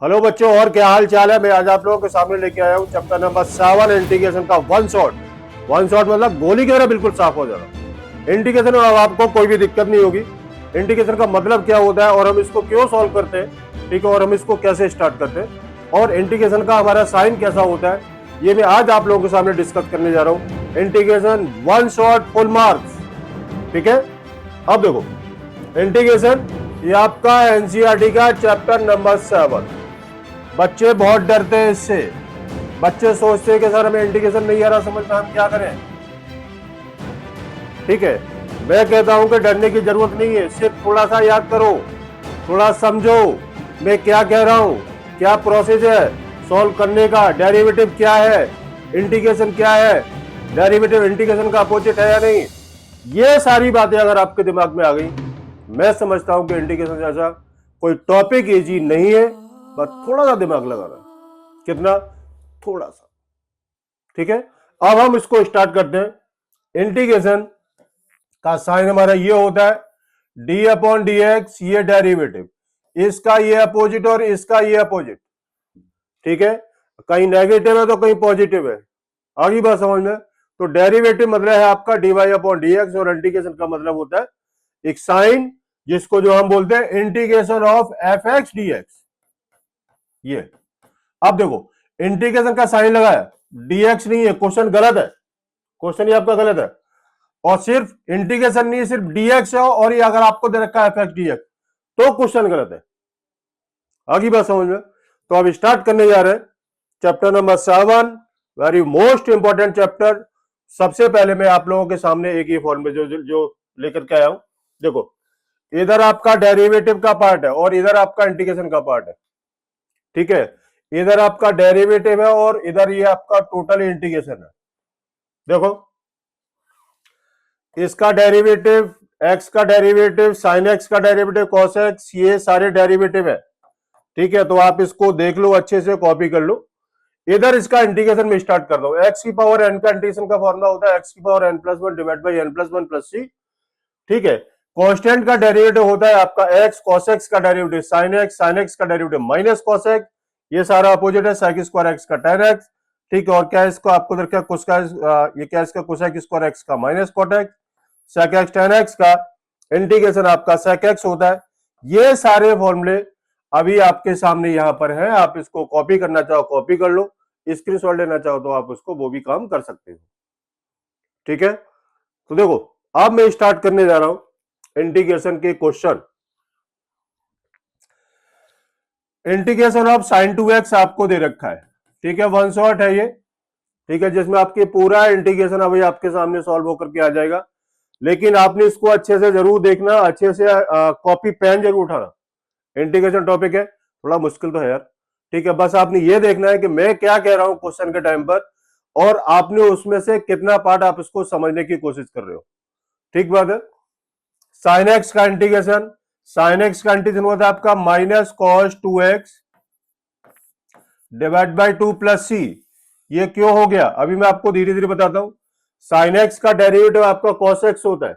Hello बच्चों, और क्या हाल चाल है। मैं आज आप लोगों के सामने लेके आया हूँ चैप्टर नंबर 7 इंटीग्रेशन का वन शॉट। वन शॉट मतलब गोली की तरह बिल्कुल साफ हो जाना। इंटीग्रेशन में अब आपको कोई भी दिक्कत नहीं होगी। इंटीग्रेशन का मतलब क्या होता है और हम इसको क्यों सॉल्व करते हैं, ठीक है, और हम इसको कैसे स्टार्ट करते हैं और इंटीग्रेशन का हमारा साइन कैसा होता है, ये मैं आज आप लोगों के सामने डिस्कस करने जा रहा हूँ। Integration one shot full marks, ठीक है। अब देखो, इंटीग्रेशन ये आपका एनसीईआरटी का चैप्टर नंबर 7। बच्चे बहुत डरते हैं इससे। बच्चे सोचते हैं कि सर हमें इंटीग्रेशन नहीं आ रहा समझ में, हम क्या करें। ठीक है, मैं कहता हूं कि डरने की जरूरत नहीं है। सिर्फ थोड़ा सा याद करो, थोड़ा समझो मैं क्या कह रहा हूं, क्या प्रोसेस है सॉल्व करने का, डेरिवेटिव क्या है, इंटीग्रेशन क्या है, डेरिवेटिव इंटीग्रेशन का अपोजिट है या नहीं। ये सारी बातें अगर आपके दिमाग में आ गई, मैं समझता हूं कि इंटीग्रेशन जैसा कोई टॉपिक इजी नहीं है। बस थोड़ा सा दिमाग लगाना, कितना, थोड़ा सा, ठीक है। अब हम इसको स्टार्ट करते हैं। इंटीग्रेशन का साइन हमारा ये होता है डी अपॉन डी एक्स, ये डेरिवेटिव, इसका ये अपोजिट और इसका ये अपोजिट, ठीक है। कहीं नेगेटिव है तो कहीं पॉजिटिव है। आगे बात समझ में। तो डेरिवेटिव मतलब है आपका d y upon d x और इंटीग्रेशन का मतलब होता है एक साइन जिसको जो हम बोलते हैं integration of F x D x. ये अब देखो, इंटीग्रेशन का साइन लगाया, डीएक्स नहीं है, क्वेश्चन गलत है, क्वेश्चन ये आपका गलत है। और सिर्फ इंटीग्रेशन नहीं, सिर्फ डीएक्स है और ये अगर आपको दे रखा है एफ एक्स डीएक्स तो क्वेश्चन गलत है। आगे बात समझ में। तो अब स्टार्ट करने जा रहे हैं chapter number 7, very most important chapter. सबसे पहले मैं आप लोगों के सामने एक ही फॉर्म में जो लेकर के आया हूं। देखो, इधर आपका डेरिवेटिव का पार्ट है और इधर आपका इंटीग्रेशन का पार्ट है, ठीक है। इधर आपका डेरिवेटिव है और इधर ये आपका टोटल इंटीग्रेशन है। देखो, इसका डेरिवेटिव, एक्स का डेरिवेटिव, साइन एक्स का डेरिवेटिव, कॉस एक्स, ये सारे डेरिवेटिव है, ठीक है। तो आप इसको देख लो, अच्छे से कॉपी कर लो। इधर इसका इंटीग्रेशन में स्टार्ट कर दो। एक्स की पावर एन का इंटीग्रेशन का फॉर्मूला होता है एक्स की power N plus one divide by N plus one plus C, ठीक है। कांस्टेंट का डेरिवेटिव होता है आपका एक्स, कॉस एक्स का derivative sine X, sine X का डेरिवेटिव माइनस कॉस एक्स, ये सारा अपोजिट है सेक स्क्वायर एक्स का टेन एक्स, ठीक है। और क्या इसको आपको रखा है कुछ का, ये क्या इसका कोसेक स्क्वायर एक्स का minus cot x, sec x tan x का इंटीग्रेशन आपका सेक एक्स होता है। ये सारे फॉर्मूले अभी आपके सामने यहां पर है। आप इसको कॉपी करना चाहो कॉपी कर लो, स्क्रीनशॉट लेना चाहो तो आप उसको वो भी काम कर सकते हो, ठीक है। तो देखो, अब मैं स्टार्ट करने जा रहा हूं इंटीग्रेशन के question. Integration of sine to x आपको दे रखा है, ठीक है, वन शॉट है ये, ठीक है, जिसमें आपके पूरा इंटीग्रेशन अभी आपके सामने सॉल्व होकर के आ जाएगा। लेकिन आपने इसको अच्छे से जरूर देखना, अच्छे से कॉपी पेन जरूर उठाना। इंटीग्रेशन टॉपिक है, थोड़ा मुश्किल तो है यार, ठीक है। बस आपने ये देखना है कि मैं क्या कह रहा हूं क्वेश्चन के टाइम पर, और आपने उसमें से कितना पार्ट आप इसको समझने की कोशिश कर रहे हो, ठीक बात है। साइन एक्स का इंटीग्रेशन, साइन एक्स का इंटीग्रेशन होता है आपका minus cos two x divide by two plus सी। ये क्यों हो गया अभी मैं आपको धीरे धीरे बताता हूं। साइन एक्स का डेरिवेटिव आपका कॉस एक्स होता है,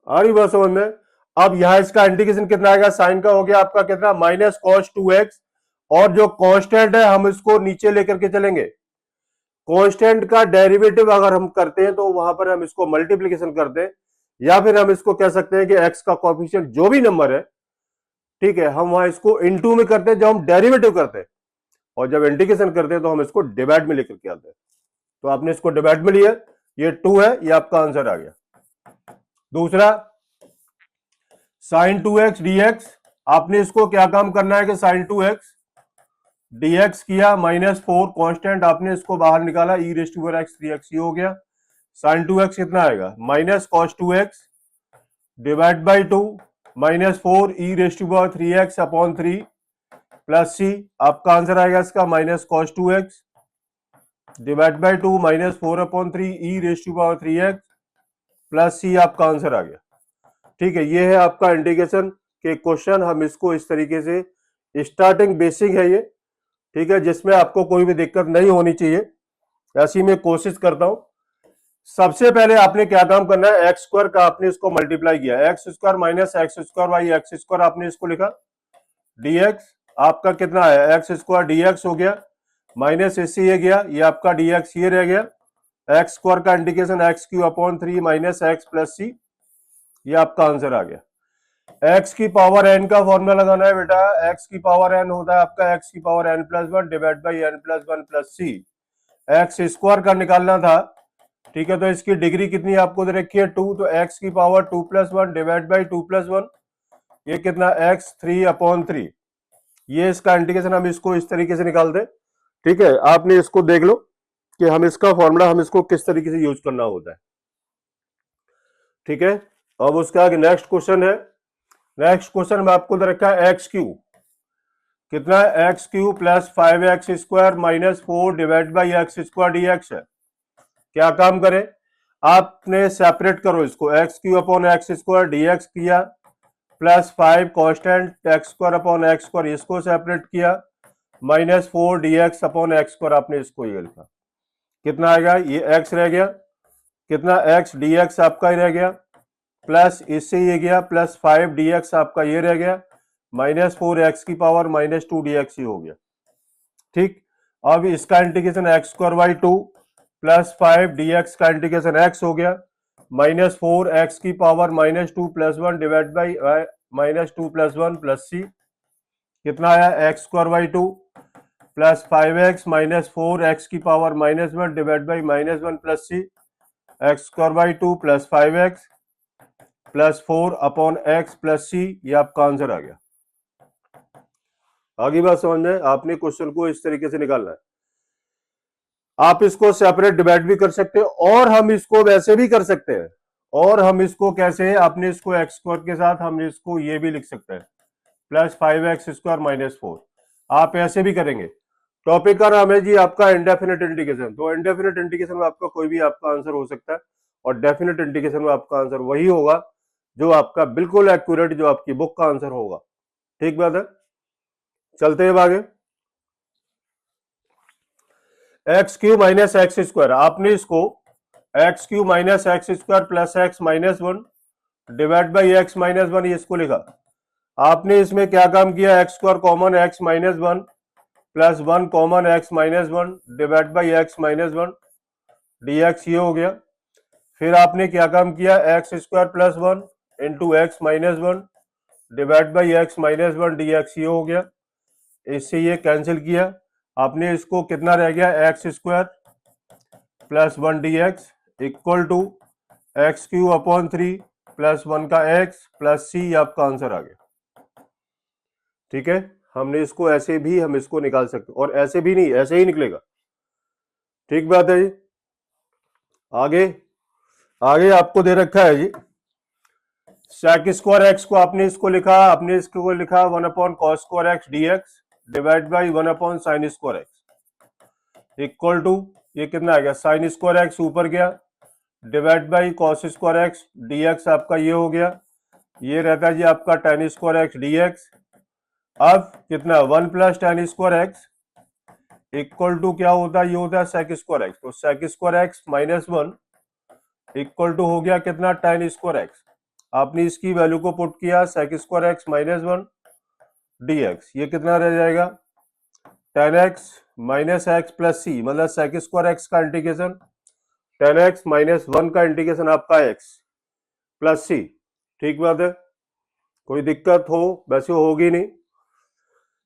आ रही बात समझ में। अब यहां इसका इंटीग्रेशन कितना आएगा, साइन का हो गया आपका कितना माइनस कॉस टू एक्स, और जो कांस्टेंट है हम इसको नीचे लेकर के चलेंगे। कांस्टेंट का डेरिवेटिव अगर हम करते हैं तो वहां पर हम इसको मल्टीप्लीकेशन करते हैं, या फिर हम इसको कह सकते हैं कि एक्स का कोएफिशिएंट जो भी नंबर है, ठीक है, हम वहां इसको इनटू में करते हैं जब हम डेरिवेटिव करते हैं, और जब इंटीग्रेशन करते हैं तो हम इसको डिवाइड में लेकर के आते हैं। तो आपने इसको डिवाइड में लिया, ये 2 है, ये आपका आंसर आ गया। दूसरा, साइन 2x dx, आपने इसको क्या काम करना है कि साइन 2x dx किया, माइनस 4 कॉन्स्टेंट आपने इसको बाहर निकाला, ई रेस टू एक्स 3x, ये हो गया। साइन 2x कितना आएगा minus cos 2x divide by 2 minus 4 E raise to 3x upon 3 plus सी, आपका आंसर आएगा इसका minus cos 2x divide by 2 minus 4 upon 3 E raise to 3x plus सी, आपका answer आ गया, ठीक है। ये है आपका इंटीग्रेशन के क्वेश्चन। हम इसको इस तरीके से, स्टार्टिंग बेसिक है ये, ठीक है, जिसमें आपको कोई भी दिक्कत नहीं होनी चाहिए, ऐसी मैं कोशिश करता हूं। सबसे पहले आपने क्या काम करना है, एक्स स्क्वायर का आपने इसको मल्टीप्लाई किया, x square minus x square by x square आपने इसको लिखा dx, आपका कितना है एक्स स्क्वायर डी एक्स हो गया, माइनस इससे ये गया, ये आपका डी एक्स ये रह गया, एक्स स्क्वायर का indication X cube upon 3 minus x plus सी, ये आपका आंसर आ गया। एक्स की पावर एन का फॉर्मूला लगाना है बेटा, एक्स की पावर एन होता है आपका एक्स की power N plus one divide by N plus one plus c. X square का निकालना था, ठीक है, तो इसकी डिग्री कितनी आपको दे रखी है 2, तो एक्स की power 2 plus one divide by 2 plus one, ये कितना एक्स 3 अपॉन 3, ये इसका इंडिकेशन हम इसको इस तरीके से निकाल दे। ठीक है, आपने इसको देख लो कि हम इसका फॉर्मूला हम इसको किस तरीके से यूज करना होता है। ठीक है, अब उसके आगे नेक्स्ट क्वेश्चन है। नेक्स्ट क्वेश्चन में आपको दे रखा है एक्स क्यू, कितना है x cube plus 5x square minus 4 divide by x square D x है। क्या काम करें, आपने सेपरेट करो इसको, X cube upon x square D X किया, plus 5 constant X square upon x square इसको सेपरेट किया, minus 4 D x upon x square आपने इसको ये लिखा, कितना आएगा, ये एक्स रह गया, कितना एक्स डी एक्स आपका ही रह गया, प्लस इससे ये गया प्लस 5 डी एक्स आपका ये रह गया, माइनस 4 एक्स की पावर माइनस 2 डी एक्स ही हो गया। ठीक, अब इसका integration X square by 2 plus 5 D x का इंटीग्रेशन एक्स हो गया, माइनस 4 एक्स की power minus 2 plus 1 divide by minus 2 plus 1 plus सी, कितना आया X square by 2 plus 5x minus 4 X की power minus 1 divide by minus 1 plus c, x square by 2 plus 5x plus 4 upon X plus सी, ये आपका answer आ गया। आगे बात समझ में, आपने क्वेश्चन को इस तरीके से निकालना है। आप इसको सेपरेट डिवाइड भी कर सकते हो और हम इसको वैसे भी कर सकते हैं, और हम इसको कैसे, आपने इसको एक्स स्क्वायर के साथ हम इसको ये भी लिख सकते हैं प्लस 5x स्क्वायर माइनस 4, आप ऐसे भी करेंगे। टॉपिक का नाम है जी आपका इंडेफिनिट इंटीग्रेशन, तो इंडेफिनिट इंटीग्रेशन में आपका कोई भी आपका आंसर हो सकता है, और डेफिनेट इंटीग्रेशन में आपका आंसर वही होगा जो आपका बिल्कुल एक्यूरेट जो आपकी बुक का आंसर होगा। ठीक बात है, चलते हैं आगे। X cube minus x square, आपने इसको X cube minus x square plus x minus 1 divide by x minus 1 इसको लिखा। आपने इसमें क्या काम किया, x square common x minus 1 plus 1 common x minus 1 divide by x minus 1 D x ये हो गया। फिर आपने क्या काम किया, x square plus 1 into x minus 1 divide by x minus 1 D x ये हो गया। इससे ये कैंसिल किया, आपने इसको कितना रह गया, x square plus 1 D x equal to x cube upon 3 plus 1 का एक्स प्लस सी, आपका आंसर आ गया। ठीक है, हमने इसको ऐसे भी हम इसको निकाल सकते, और ऐसे भी नहीं, ऐसे ही निकलेगा। ठीक बात है जी। आगे आगे आपको दे रखा है जी सेक स्क्वायर एक्स को, आपने इसको लिखा, आपने इसको लिखा 1 upon cos square x D x divide by 1 upon sine square x equal to, ये कितना आ गया, साइन स्क्वायर एक्स ऊपर गया divide by cos square x D x आपका ये हो गया, ये रहता है जी आपका tan square x D x. अब कितना 1 plus tan square x equal to क्या होता है, ये होता है सेक स्क्वायर एक्स, तो sec square x minus 1 equal to हो गया कितना टेन स्क्वायर एक्स। आपने इसकी वैल्यू को पुट किया, sec square x minus 1 D x, ये कितना रह जाएगा, tan X minus x plus C, मतलब सेक स्क्वायर एक्स का इंटीग्रेशन टेन एक्स माइनस 1 का इंटीग्रेशन आपका एक्स प्लस सी। ठीक बात है, कोई दिक्कत हो, वैसे होगी नहीं।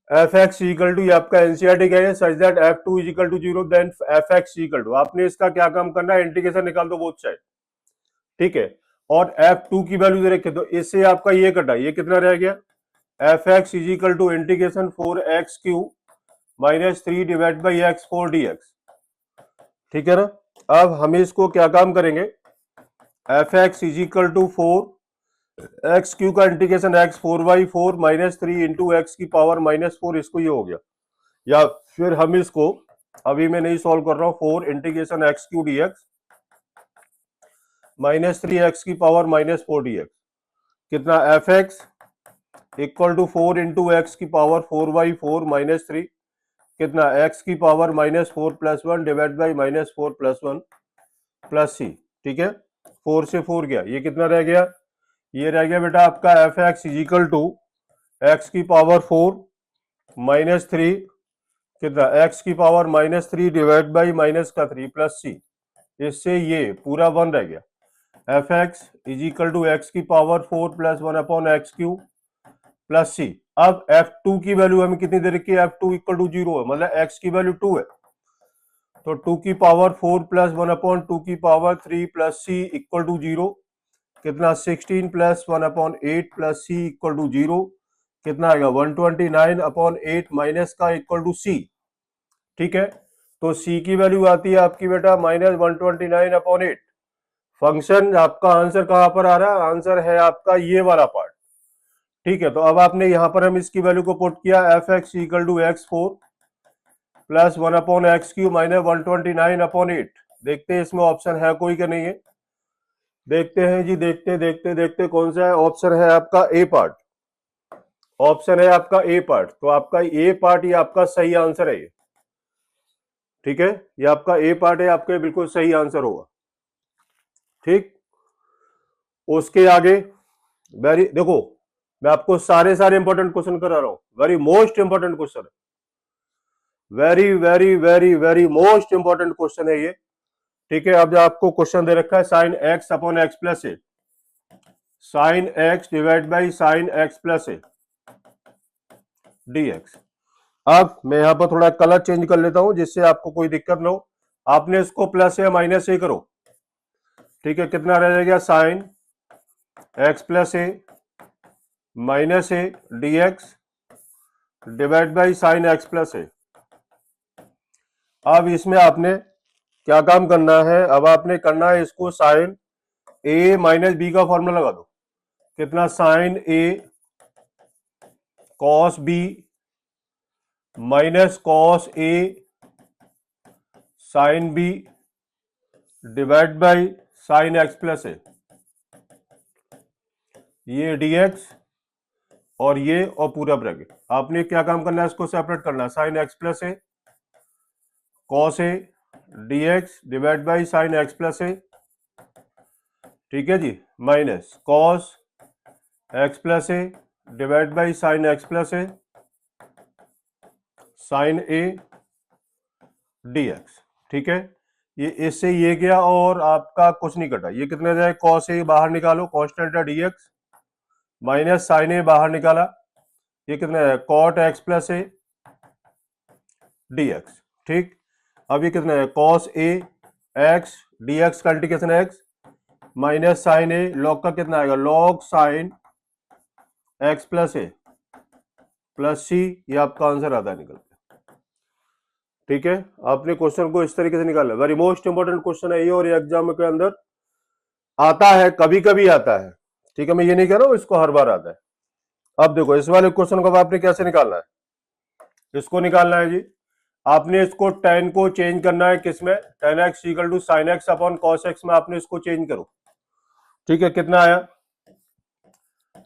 एफ एक्स इक्वल टू, ये आपका एनसीईआरटी का है, such that f two is equal to 0 then f x equal to, आपने इसका क्या काम करना है, इंटीग्रेशन निकाल दो बोथ साइड। ठीक है, और f2 की वैल्यू दे रखे, तो इससे आपका ये कटा, ये कितना रह गया, F x is equal to integration 4x cube minus 3 divide by X 4 D x. ठीक है ना, अब हम इसको क्या काम करेंगे, F x is equal to 4x cube का integration x 4/4 minus 3 into X की पावर माइनस 4, इसको ये हो गया। या फिर हम इसको, अभी मैं नहीं सॉल्व कर रहा हूं, 4 integration X cube D x minus 3x की पावर माइनस 4 डी एक्स, कितना F x equal to 4 into X की पावर 4/4 माइनस 3, कितना x की power minus 4 plus 1 divide by minus 4 plus 1 plus C. ठीक है, 4 से 4 गया, ये कितना रह गया, ये रह गया बेटा आपका f x is equal to x की पावर 4 -3 कितना, x की पावर -3 डिवाइड बाई माइनस का 3 प्लस सी, इससे ये पूरा 1 रह गया। F x is equal to x की power 4 plus 1 upon x cube plus C. अब f2 की वैल्यू हमें कितनी दे रखी है, f2 इक्वल टू 0 है, मतलब x की वैल्यू 2 है, तो 2 की पावर 4 प्लस 1 अपॉन 2 की power 3 plus c equal to 0, कितना 16 plus 1 upon 8 plus c equal to 0, कितना आएगा 129 अपॉन 8 माइनस का इक्वल टू सी। ठीक है, तो सी की वैल्यू आती है आपकी बेटा -129 अपॉन 8। फंक्शन आपका आंसर कहां पर आ रहा है, आंसर है आपका ये वाला पार्ट। ठीक है, तो अब आपने यहां पर हम इसकी वैल्यू को पुट किया, f x equal to x4 plus 1 upon x cube minus 129 upon 8। देखते हैं इसमें ऑप्शन है कोई क्या नहीं है, देखते हैं जी, देखते देखते देखते कौन सा है ऑप्शन, है आपका ए पार्ट, ऑप्शन है आपका ए पार्ट। तो आपका ए पार्ट ये आपका सही आंसर है ये। ठीक है, ये आपका ए पार्ट है, आपका बिल्कुल सही आंसर होगा। ठीक, उसके आगे वेरी, देखो मैं आपको सारे सारे इंपॉर्टेंट क्वेश्चन करा रहा हूं, वेरी मोस्ट इंपॉर्टेंट क्वेश्चन है, very very very very most important question है ये। ठीक है, अब आपको क्वेश्चन दे रखा है sine x upon X plus A, sine x divide by sine x plus A dx। अब मैं यहां पर थोड़ा कलर चेंज कर लेता हूं जिससे आपको कोई दिक्कत ना हो। आपने इसको प्लस या माइनस ए करो। ठीक है, कितना रह जाएगा, sine x plus A minus A dx divide by sine x plus A. अब इसमें आपने क्या काम करना है, अब आपने करना है इसको साइन ए माइनस बी का फॉर्मूला लगा दो, कितना sine A cos B minus cos A sine B divide by sine x plus ए, ये dx और ये और पूरा ब्रैकेट। आपने क्या काम करना है, इसको सेपरेट करना है, sine x plus A cos A dx divide by sine x plus A. ठीक है जी, minus cos x plus A divide by sine x plus A sine A dx। ठीक है, ये इससे ये गया और आपका कुछ नहीं कटा, ये कितने जाए, कॉस ए बाहर निकालो, कॉन्स्टेंट है dx माइनस साइन ए बाहर निकाला, ये कितना है कॉट एक्स प्लस ए dx। ठीक, अब ये कितना है कॉस ए एक्स dx का इंटीग्रेशन एक्स माइनस साइन ए, लॉग का कितना आएगा log sine x plus a plus सी, ये आपका आंसर आता है निकल के। ठीक है, आपने क्वेश्चन को इस तरीके से निकाला, वेरी मोस्ट इंपॉर्टेंट क्वेश्चन है ये, और ये एग्जाम के अंदर आता है, कभी कभी आता है। ठीक है, मैं ये नहीं कह रहा हूं इसको हर बार आता है। अब देखो इस वाले क्वेश्चन को आपने कैसे निकालना है, इसको निकालना है जी, आपने इसको tan को चेंज करना है किसमें, tan x equal to sine x upon cos x में आपने इसको चेंज करो। ठीक है, कितना आया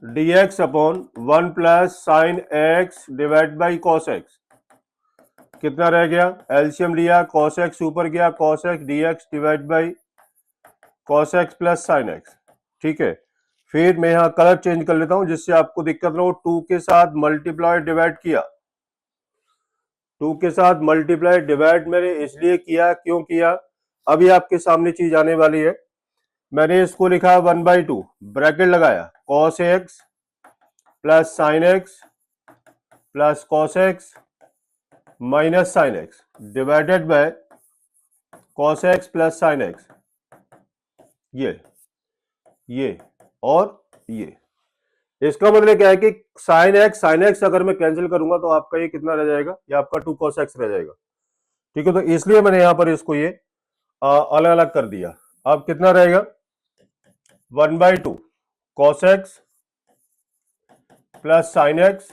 dx upon 1 plus sine x divide by cos x, कितना रह गया, एलसीएम लिया, कॉस एक्स ऊपर गया, cos x dx divide by cos x plus sine x. ठीक है, फिर मैं यहां कलर चेंज कर लेता हूं जिससे आपको दिक्कत ना हो, 2 के साथ मल्टीप्लाई डिवाइड किया, 2 के साथ मल्टीप्लाई डिवाइड मैंने इसलिए किया, क्यों किया, अभी आपके सामने चीज आने वाली है। मैंने इसको लिखा 1/2 ब्रैकेट लगाया, cos x plus sine x plus cos x minus sine x divided by cos x plus sine x, ये और ये। इसका मतलब क्या है कि साइन एक्स अगर मैं कैंसिल करूंगा तो आपका ये कितना रह जाएगा, ये आपका 2 cos x रह जाएगा। ठीक है, तो इसलिए मैंने यहां पर इसको ये अलग अलग कर दिया। अब कितना रहेगा 1/2 cos x plus sine x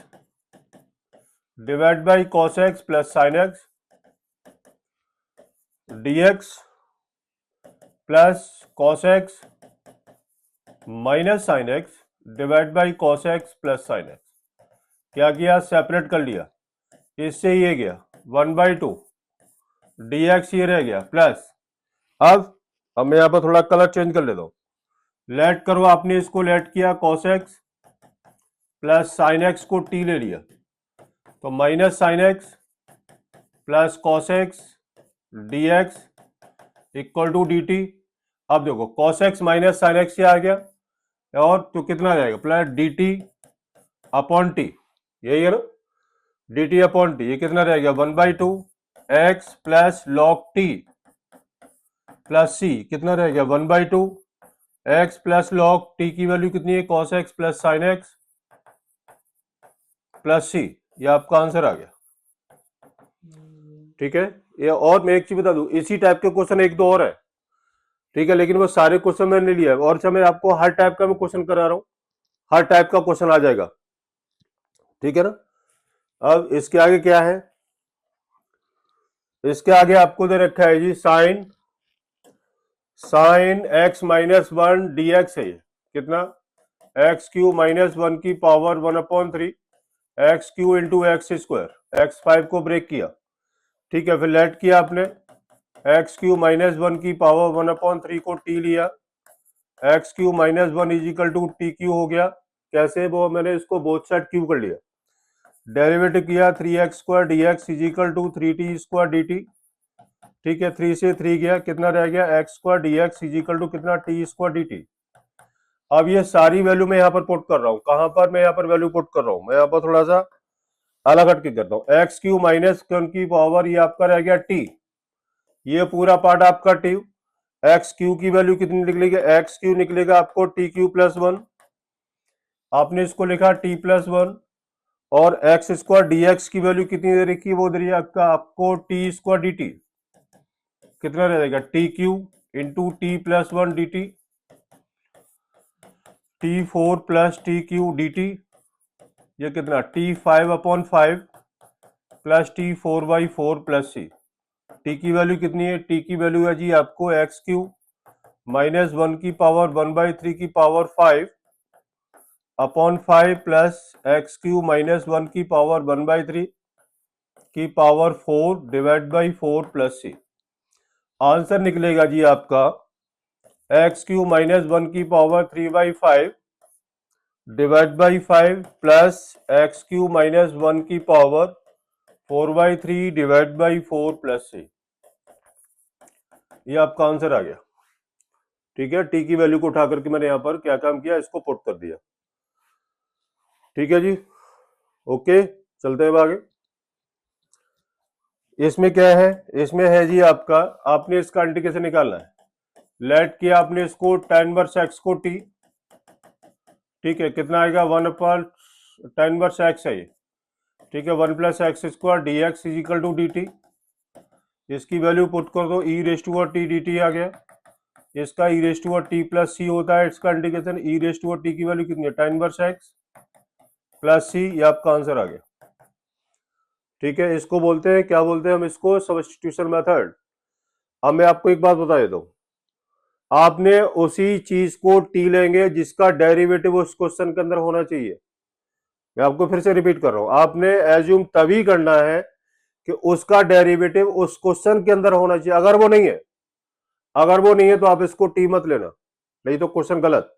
divide by cos x plus sine x dx plus cos x minus sine x divide by cos x plus sine x. क्या किया, सेपरेट कर लिया, इससे ये गया 1/2 dx, ये रह गया प्लस, अब मैं यहां पर थोड़ा कलर चेंज कर लेता हूं, लेट करो, आपने इसको लेट किया cos x plus sine x को t ले लिया, तो minus sine x plus cos X D x equal to D T. अब देखो cos x minus sine X आ गया, और तो कितना आ जाएगा plus D T upon T, यही है ना, डी टी अपॉन टी, ये कितना रहेगा 1/2 x plus log t plus सी, कितना रहेगा 1/2 एक्स प्लस लॉग टी की वैल्यू कितनी है cos x plus sine x plus सी, ये आपका आंसर आ गया। ठीक है, ये और मैं एक चीज बता दूं, इसी टाइप के क्वेश्चन एक दो और है, ठीक है, लेकिन वो सारे क्वेश्चन मैंने नहीं लिया, और मैं आपको हर टाइप का मैं क्वेश्चन करा रहा हूं, हर टाइप का क्वेश्चन आ जाएगा, ठीक है ना। अब इसके आगे क्या है, इसके आगे आपको दे रखा है जी sine x minus one d x है, कितना एक्स क्यू माइनस वन की power 1/3 x cube into x square, x5 को ब्रेक किया, ठीक है, फिर लेट किया आपने एक्स क्यू माइनस वन की पावर 1/3 को टी लिया, x cube minus one is equal to t cube हो गया, कैसे, वो मैंने इसको बोथ साइड क्यू कर लिया, डेरिवेटिव किया 3x² dx is equal to 3t² dt, ठीक है, 3 से 3 गया, कितना रह गया x² dx is equal to कितना t² dt। अब ये सारी वैल्यू मैं यहाँ पर पुट कर रहा हूँ, कहां पर मैं यहाँ पर वैल्यू पुट कर रहा हूँ, मैं यहाँ पर थोड़ा सा अलग हट के करता हूँ, एक्स क्यू माइनस की पावर ये आपका रह गया टी, ये पूरा पार्ट आपका टी, एक्स क्यू की वैल्यू कितनी निकलेगी, एक्स क्यू निकलेगा आपको टी क्यू प्लस वन, आपने इसको लिखा टी प्लस वन, और एक्स स्क्वायर डी एक्स की वैल्यू कितनी दे रखी है, वो दे रही है आपको टी स्क्वायर डी टी, कितना रहेगा T cube into T plus one D T, T four plus T cube D T, ये कितना T5/5 plus T4/4 plus C, T की वैल्यू कितनी है, टी की वैल्यू है जी आपको एक्स क्यू माइनस वन की पावर 1/3 की power 5 upon 5 plus X cube minus one की पावर 1/3 की power 4 divide by 4 plus C, answer निकलेगा जी आपका एक्स क्यू माइनस वन की power 3/5 divide by 5 plus X cube minus one की power 4/3 divide by 4 plus सी, ये आपका आंसर आ गया। ठीक है, टी की वैल्यू को उठा करके मैंने यहां पर क्या काम किया, इसको पुट कर दिया। ठीक है जी, ओके, चलते हैं आगे। इसमें क्या है, इसमें है जी आपका, आपने इसका इंटीग्रेशन निकालना है, लेट किया आपने इसको tan वर्स एक्स को टी, ठीक है, कितना आएगा 1/tan वर्स एक्स है ये, ठीक है, 1 plus x square D x is equal to D t, इसकी वैल्यू पुट कर दो, e raise to t D t आ गया, इसका e raise to t plus c होता है, इसका integration e raise to t की वैल्यू कितनी है tan वर्स एक्स प्लस सी, ये आपका आंसर आ गया। ठीक है, इसको बोलते हैं, क्या बोलते हैं हम इसको, सब्स्टिट्यूशन मेथड। अब मैं आपको एक बात बता देता हूं, आपने उसी चीज को टी लेंगे जिसका डेरिवेटिव उस क्वेश्चन के अंदर होना चाहिए, मैं आपको फिर से रिपीट कर रहा हूं, आपने एज्यूम तभी करना है कि उसका डेरिवेटिव उस क्वेश्चन के अंदर होना चाहिए, अगर वो नहीं है, अगर वो नहीं है तो आप इसको टी मत लेना, नहीं तो क्वेश्चन गलत।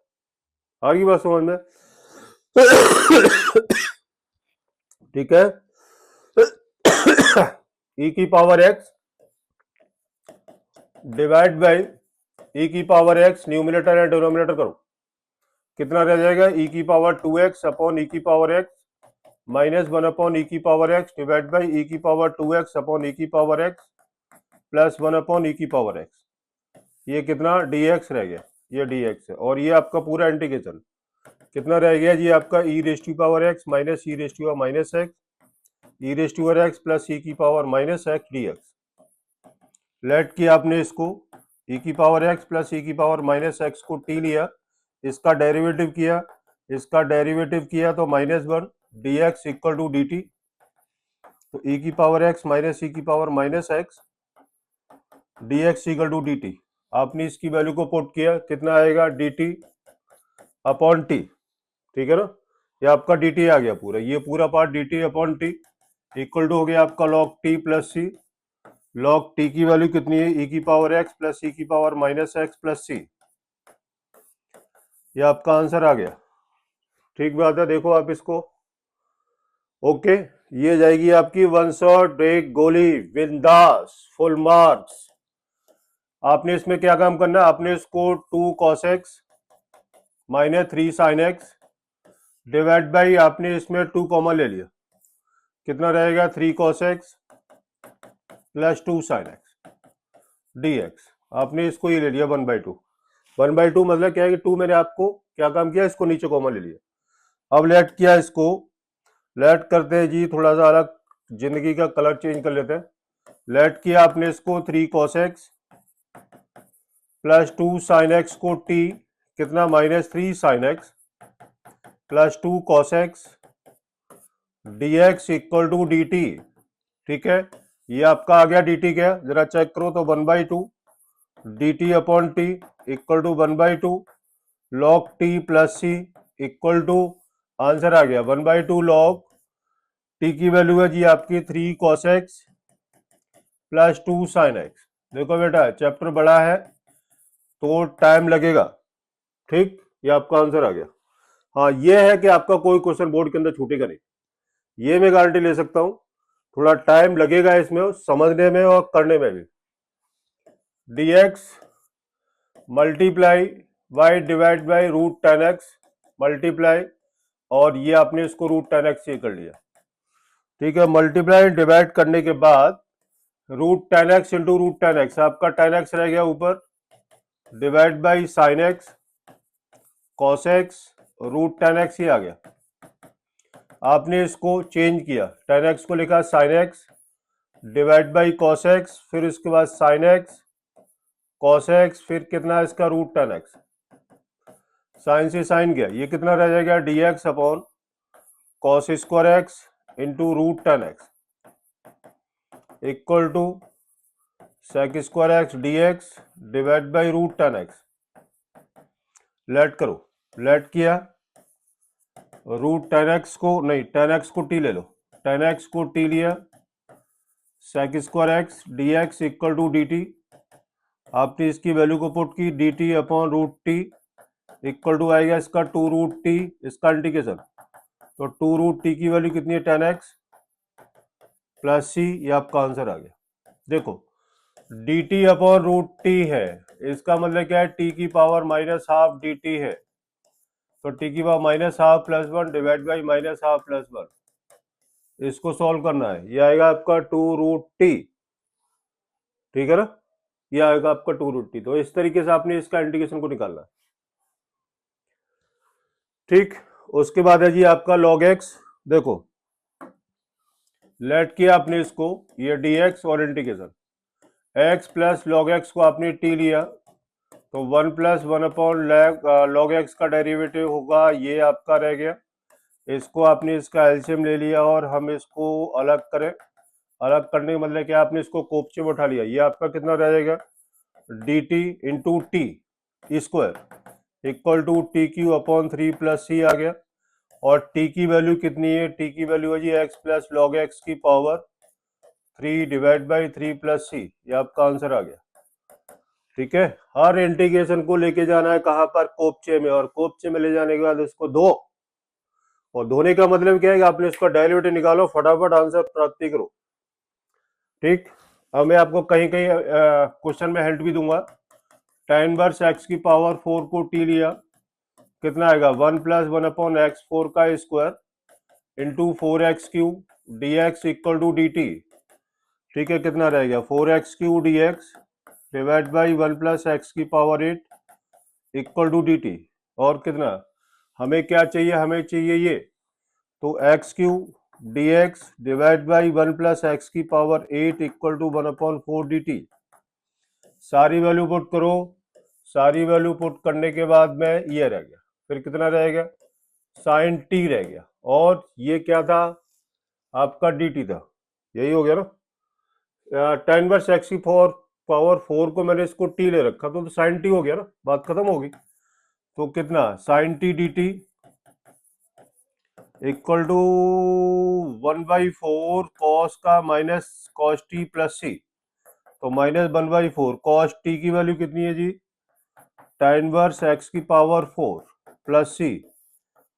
आ गई बात समझ में? ठीक है, ई की पावर एक्स डिवाइड बाई ई की power x, numerator and denominator करो, कितना रह जाएगा ई की पावर 2x अपॉन ई की पावर एक्स माइनस 1 अपॉन ई की पावर एक्स डिवाइड बाई ई की पावर 2x अपॉन ई की पावर एक्स प्लस 1 अपॉन ई की पावर एक्स, ये कितना dx रह गया, ये dx है, और ये आपका पूरा इंटीग्रेशन कितना रह गया जी आपका e raise to power x minus e raise to minus x e raise to x plus e की power minus x dx, let किया आपने इसको ई की पावर एक्स प्लस ई की पावर माइनस एक्स को टी लिया, इसका डेरिवेटिव किया, इसका डेरिवेटिव किया तो -1 dx इक्वल टू dt, तो ई की पावर एक्स माइनस ई की power minus x dx equal to dt, आपने इसकी वैल्यू को पुट किया, कितना आएगा dt अपॉन टी, ठीक है ना, ये आपका dt आ गया पूरा, ये पूरा part dt upon T equal to हो गया आपका log t plus C, log t की वैल्यू कितनी है e की पावर x प्लस e की पावर माइनस एक्स प्लस सी, ये आपका आंसर आ गया। ठीक बात है, देखो आप इसको, ओके, ये जाएगी आपकी 1 शॉट एक गोली बिंदास फुल मार्क्स। आपने इसमें क्या काम करना है, आपने इसको 2 cos x minus 3 sin x divide by, आपने इसमें 2 कॉमन ले लिया, कितना रहेगा 3 cos x plus 2 sin x dx। आपने इसको ये ले लिया 1/2। 1/2 मतलब क्या है कि 2 मैंने आपको क्या काम किया, इसको नीचे कॉमन ले लिया। अब लेट किया, इसको लेट करते हैं जी, थोड़ा सा अलग जिंदगी का कलर चेंज कर लेते हैं। लेट किया आपने इसको 3 cos x plus 2 sin x को t, कितना minus 3 sin x plus 2 cos x dx equal to dt। ठीक है, ये आपका आ गया dt, क्या जरा चेक करो तो 1/2 dt upon T equal to 1/2 log t plus c equal to, answer आ गया 1/2 log t की वैल्यू है जी आपकी 3 cos x plus 2 sin x। देखो बेटा चैप्टर बड़ा है तो टाइम लगेगा, ठीक, ये आपका आंसर आ गया। हाँ, ये है कि आपका कोई क्वेश्चन बोर्ड के अंदर छूटेगा नहीं, ये मैं गारंटी ले सकता हूं। थोड़ा टाइम लगेगा इसमें समझने में और करने में भी। dx multiply y divide by root 10x multiply, और ये आपने इसको रूट 10x ये कर लिया, ठीक है। मल्टीप्लाई डिवाइड करने के बाद root 10x into root 10x, आपका 10x रह गया ऊपर, divide by sine x cos X root 10x ही आ गया। आपने इसको चेंज किया, 10x को लिखा sine x divide by cos X, फिर इसके बाद साइन एक्स कॉस एक्स, फिर कितना इसका रूट 10x, साइन से साइन गया, ये कितना रह जाएगा dx upon cos square x into root 10x equal to sec square x dx divide by root 10x। Let करो, लेट किया, रूट 10x को नहीं 10x को t ले लो, 10x को t लिया, sec square x dx equal to dt। आपने इसकी वैल्यू को पुट की, dt upon root T equal to आएगा इसका 2 रूट टी, इसका इंटीग्रेशन, तो 2 रूट टी की वैल्यू कितनी है 10x प्लस सी, ये आपका आंसर आ गया। देखो dt अपॉन रूट टी है, इसका मतलब क्या है, t की पावर माइनस हाफ dt है, तो t की power minus half plus 1 divide by minus half plus 1, इसको सॉल्व करना है, ये आएगा आपका 2 रूट टी, ठीक है ना, ये आएगा आपका 2 रूट टी। तो इस तरीके से आपने इसका इंटीग्रेशन को निकालना है, ठीक। उसके बाद है जी आपका log x, देखो लेट किया आपने इसको, ये dx और integration x plus log x को आपने t लिया, तो 1 प्लस 1 अपॉन log x का डेरिवेटिव होगा, ये आपका रह गया, इसको आपने इसका एलसीएम ले लिया और हम इसको अलग करें, अलग करने का मतलब क्या, आपने इसको कोपचे में उठा लिया, ये आपका कितना रह जाएगा dt into t square equal to t cube upon 3 plus c आ गया, और t की वैल्यू कितनी है, t की वैल्यू है जी x प्लस लॉग x की पावर 3 डिवाइड बाई 3 प्लस सी, ये आपका आंसर आ गया, ठीक है। हर इंटीग्रेशन को लेके जाना है कहां पर, कोपचे में, और कोपचे में ले जाने के बाद इसको धो, और धोने का मतलब क्या है कि आपने इसका डेरिवेटिव निकालो, फटाफट आंसर प्राप्ति करो, ठीक। अब मैं आपको कहीं कहीं क्वेश्चन में हेल्प भी दूंगा। tan इनवर्स x की पावर 4 को t लिया, कितना आएगा 1 प्लस 1 अपॉन एक्स 4 का square into 4x cube dx equal to dt, ठीक है, कितना रहेगा 4x cube dx divide by 1 plus x की पावर 8 इक्वल टू dt, और कितना हमें क्या चाहिए, हमें चाहिए ये, तो x cube dx divide by 1 plus x की power 8 equal to 1 upon 4 dt। सारी वैल्यू पुट करो, सारी वैल्यू पुट करने के बाद में ये रह गया, फिर कितना रहेगा साइन टी रह गया, और ये क्या था आपका dt था, यही हो गया ना। tan इनवर्स एक्स की पावर 4 को मैंने इसको t ले रखा, तो साइन टी हो गया ना, बात खत्म होगी। तो कितना sine T D T equal to 1/4 cos का माइनस कॉस टी प्लस सी, तो माइनस 1/4 कॉस टी की वैल्यू कितनी है जी tan इनवर्स एक्स की power 4 plus C,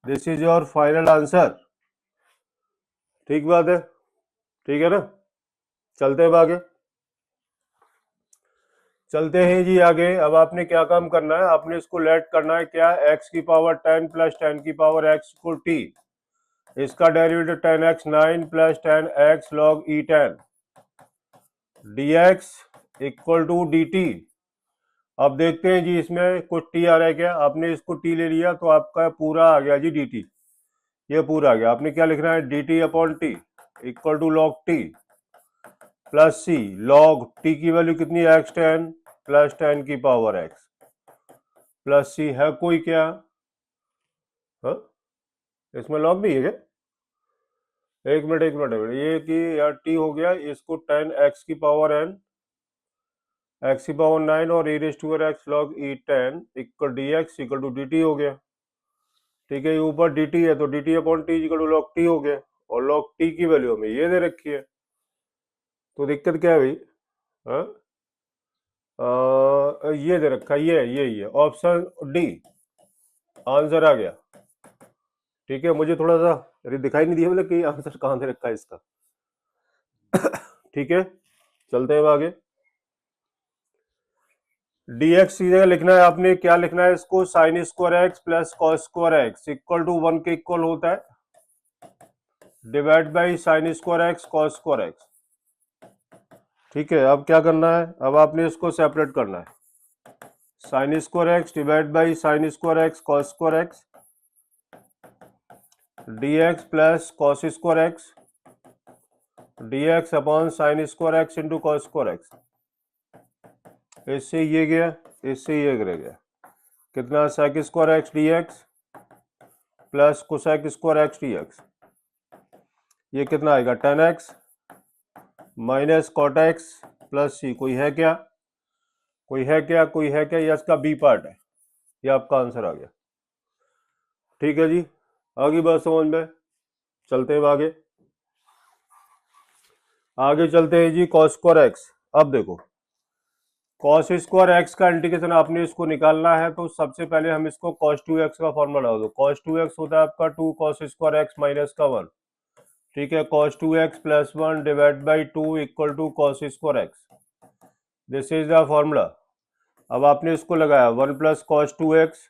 this is your final answer, ठीक बात है, ठीक है ना। चलते हैं आगे, चलते हैं जी आगे। अब आपने क्या काम करना है, आपने इसको लेट करना है क्या, x की पावर 10 प्लस 10 की पावर x इक्वल t, इसका derivative 10x 9 plus 10x log e10 dx equal to dt। अब देखते हैं जी इसमें कुछ t आ रहा है क्या, आपने इसको t ले लिया तो आपका पूरा आ गया जी dt, ये पूरा आ गया। आपने क्या लिखना है, dt upon T equal to log t plus C, log t की वैल्यू कितनी है, x 10 प्लस 10 की पावर x प्लस सी है कोई क्या, हाँ इसमें log नहीं है क्या, एक मिनट एक मिनट एक मिनट, ये कि यार t हो गया, इसको 10 x की पावर n x की पावर 9 और e raise to power x log e10 equal dx equal to dt हो गया। ठीक है, ये ऊपर dt है तो dt upon T equal to log t हो गया, और log t की वैल्यू हमें ये दे रखी है, तो दिक्कत क्या है भाई, हाँ ये दे रखा है, ये ऑप्शन डी आंसर आ गया। ठीक है, मुझे थोड़ा सा अरे दिखाई नहीं दिया मतलब कि आंसर कहाँ दे रखा है इसका। ठीक है, चलते हैं आगे। dx की जगह लिखना है आपने, क्या लिखना है इसको, sine square x plus cos square x equal to 1 के इक्वल होता है, divide by sine square x cos square X. ठीक है, अब क्या करना है, अब आपने इसको सेपरेट करना है, sine square x divide by sine square x cos square x dx plus cos square x dx upon sine square x into cos square x. इससे ये गया, इससे ये रह गया, कितना, sec square x dx plus cosec square x dx, ये कितना आएगा 10x minus cot x plus c. कोई है क्या, कोई है क्या, कोई है क्या, ये इसका बी पार्ट है, ये आपका आंसर आ गया। ठीक है जी, आगे बात समझ में, चलते हैं आगे, आगे चलते हैं जी कॉस स्क्वायर एक्स। अब देखो कॉस स्क्वायर एक्स का इंटीग्रेशन आपने इसको निकालना है, तो सबसे पहले हम इसको कॉस 2x का फॉर्मूला डाल दो, कॉस 2x होता है आपका 2 कॉस स्क्वायर एक्स माइनस का 1। ठीक है, cos 2x plus 1 divide by 2 equal to cos square X, this is the formula. अब आपने इसको लगाया 1 plus cos 2x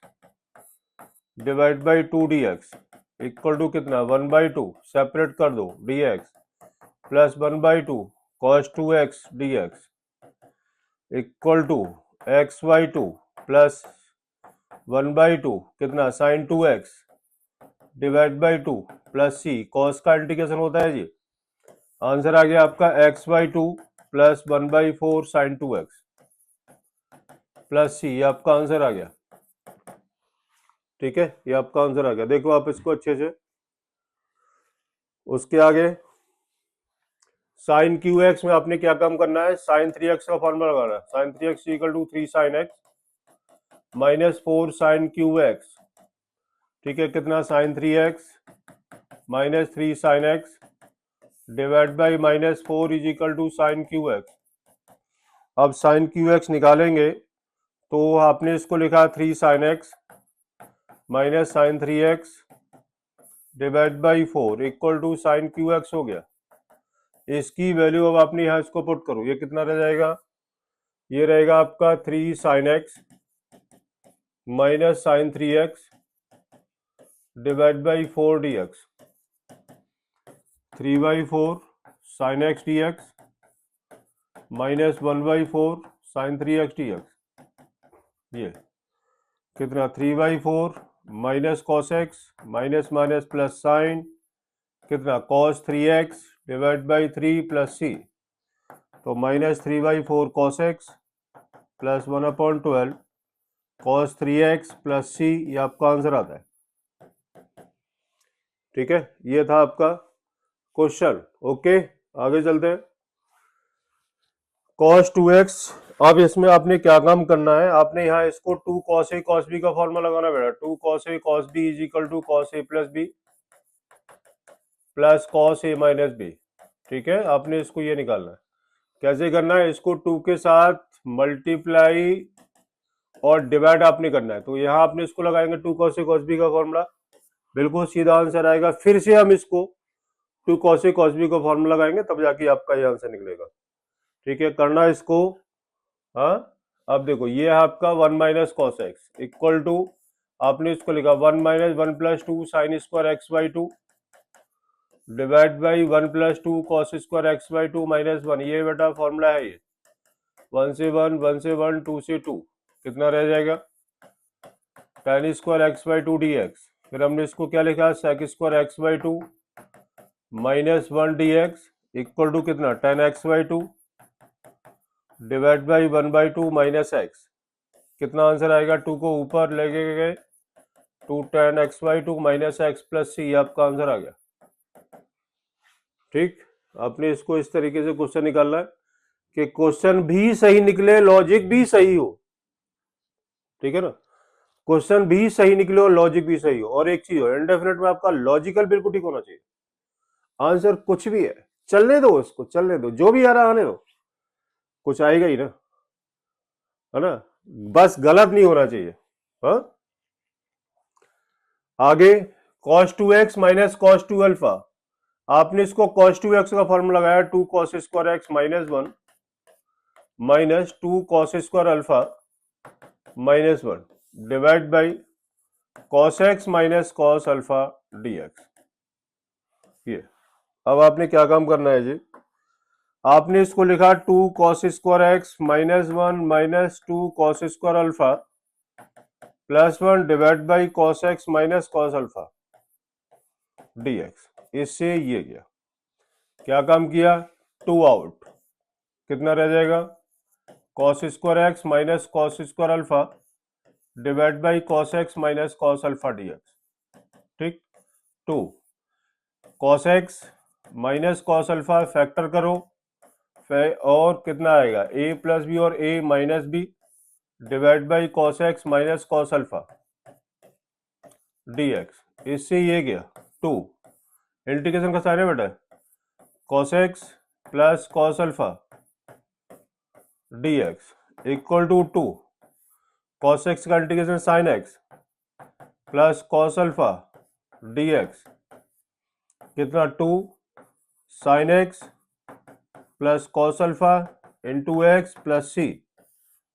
divide by 2 dx equal to कितना 1 बाई 2, सेपरेट कर दो dx plus 1 by 2 cos 2x dx equal to x by 2 plus 1 by 2 कितना sine 2x divide by 2 plus C, cos का integration होता है जी, आंसर आ गया आपका x by 2 plus 1 by 4 sine 2x plus सी, ये आपका आंसर आ गया। ठीक है, ये आपका आंसर आ गया, देखो आप इसको अच्छे से। उसके आगे साइन क्यू एक्स में आपने क्या काम करना है, साइन 3x का फॉर्मूला लगाना है, sine 3x equal to 3 sine x minus 4 sine cube X. ठीक है, कितना sine 3x minus 3 sine x divide by minus 4 is equal to sine cube X. अब साइन क्यू एक्स निकालेंगे तो आपने इसको लिखा 3 sine x minus sine 3x divide by 4 equal to sine cube X हो गया। इसकी वैल्यू अब आपने यहाँ इसको पुट करो, ये कितना रह जाएगा, ये रहेगा आपका 3 sine x minus sine 3x divide by 4 dx, 3 by 4 sine x dx minus 1 by 4 sine 3x dx, ये कितना 3 by 4 minus cos x minus minus plus sine, कितना cos 3x divide by 3 plus सी, तो minus 3 by 4 cos x plus 1 upon 12 cos 3x plus सी, ये आपका answer आता है। ठीक है, ये था आपका क्वेश्चन। ओके, आगे चलते हैं, cos 2x। अब इसमें आपने क्या काम करना है, आपने यहाँ इसको 2 cos a cos b का फॉर्मूला लगाना बेटा, 2 cos a cos b is equal to cos a plus b plus cos a minus b। ठीक है, आपने इसको ये निकालना है, कैसे करना है, इसको 2 के साथ मल्टीप्लाई और डिवाइड आपने करना है, तो यहाँ आपने इसको लगाएंगे 2 cos a cos b का फॉर्मूला, बिल्कुल सीधा आंसर आएगा। फिर से हम इसको two cos A cos B को फॉर्मूला लगाएंगे तब जाके आपका ये आंसर निकलेगा। ठीक है, करना इसको। हाँ, अब देखो ये है आपका 1 minus cos x equal to, आपने इसको लिखा 1 minus 1 plus 2 sine square x by 2 divide by 1 plus 2 cos square x by 2 minus 1। ये बेटा फॉर्मूला है ये, 1 से 1, 1 से 1, 2 से 2, कितना रह जाएगा tan square x by 2 D x. फिर हमने इसको क्या लिखा, sec square x by 2 minus 1 D x equal to कितना, tan x by 2 divide by 1 by 2 minus x. कितना आंसर आएगा, 2 को ऊपर लेके गए, 2 tan x by 2 minus x plus सी, आपका आंसर आ गया। ठीक, आपने इसको इस तरीके से क्वेश्चन निकालना है कि क्वेश्चन भी सही निकले, लॉजिक भी सही हो। ठीक है ना, क्वेश्चन भी सही निकले और लॉजिक भी सही हो। और एक चीज हो, इंडेफिनेट में आपका लॉजिकल बिल्कुल ठीक होना चाहिए। आंसर कुछ भी है, चलने दो उसको, चलने दो, जो भी आ रहा आने दो, कुछ आएगा ही ना, है ना, बस गलत नहीं होना चाहिए। हाँ, आगे cos 2x minus cos 2 alpha, आपने इसको cos 2x का फॉर्मूला लगाया 2 cos square x minus 1 minus 2 cos square alpha minus 1 divide by cos x minus cos alpha dx। ये अब आपने क्या काम करना है जी, आपने इसको लिखा 2 cos square x minus 1 minus 2 cos square alpha plus 1 divide by cos x minus cos alpha dx। इससे ये गया, क्या काम किया, 2 आउट, कितना रह जाएगा, cos square x minus cos square alpha divide by cos x minus cos alpha dx। ठीक, 2 cos x minus cos alpha factor करो, और कितना आएगा, a प्लस बी और a minus B divide by cos x minus cos alpha dx। इससे ये गया 2, integration का साइन है बेटा, cos x plus cos alpha dx equal to 2 cos x का integration sin x plus cos alpha dx, कितना 2 sin x plus cos alpha into x plus सी।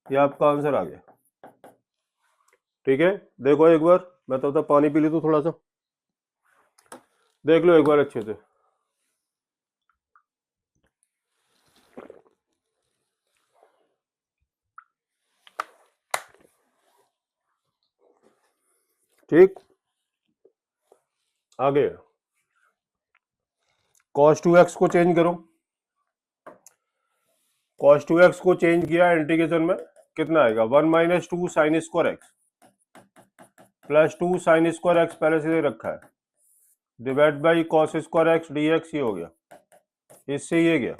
ये आपका आंसर आ गया। ठीक है, देखो एक बार, मैं तो पानी पी ली तो थोड़ा सा देख लो एक बार अच्छे से। ठीक, आगे cos 2x को चेंज करो, cos 2x को चेंज किया इंटीग्रेशन में, कितना आएगा 1 minus 2 sine square x plus 2 sine square x पहले से रखा है divide by cos square x dx। ये हो गया, इससे ये गया,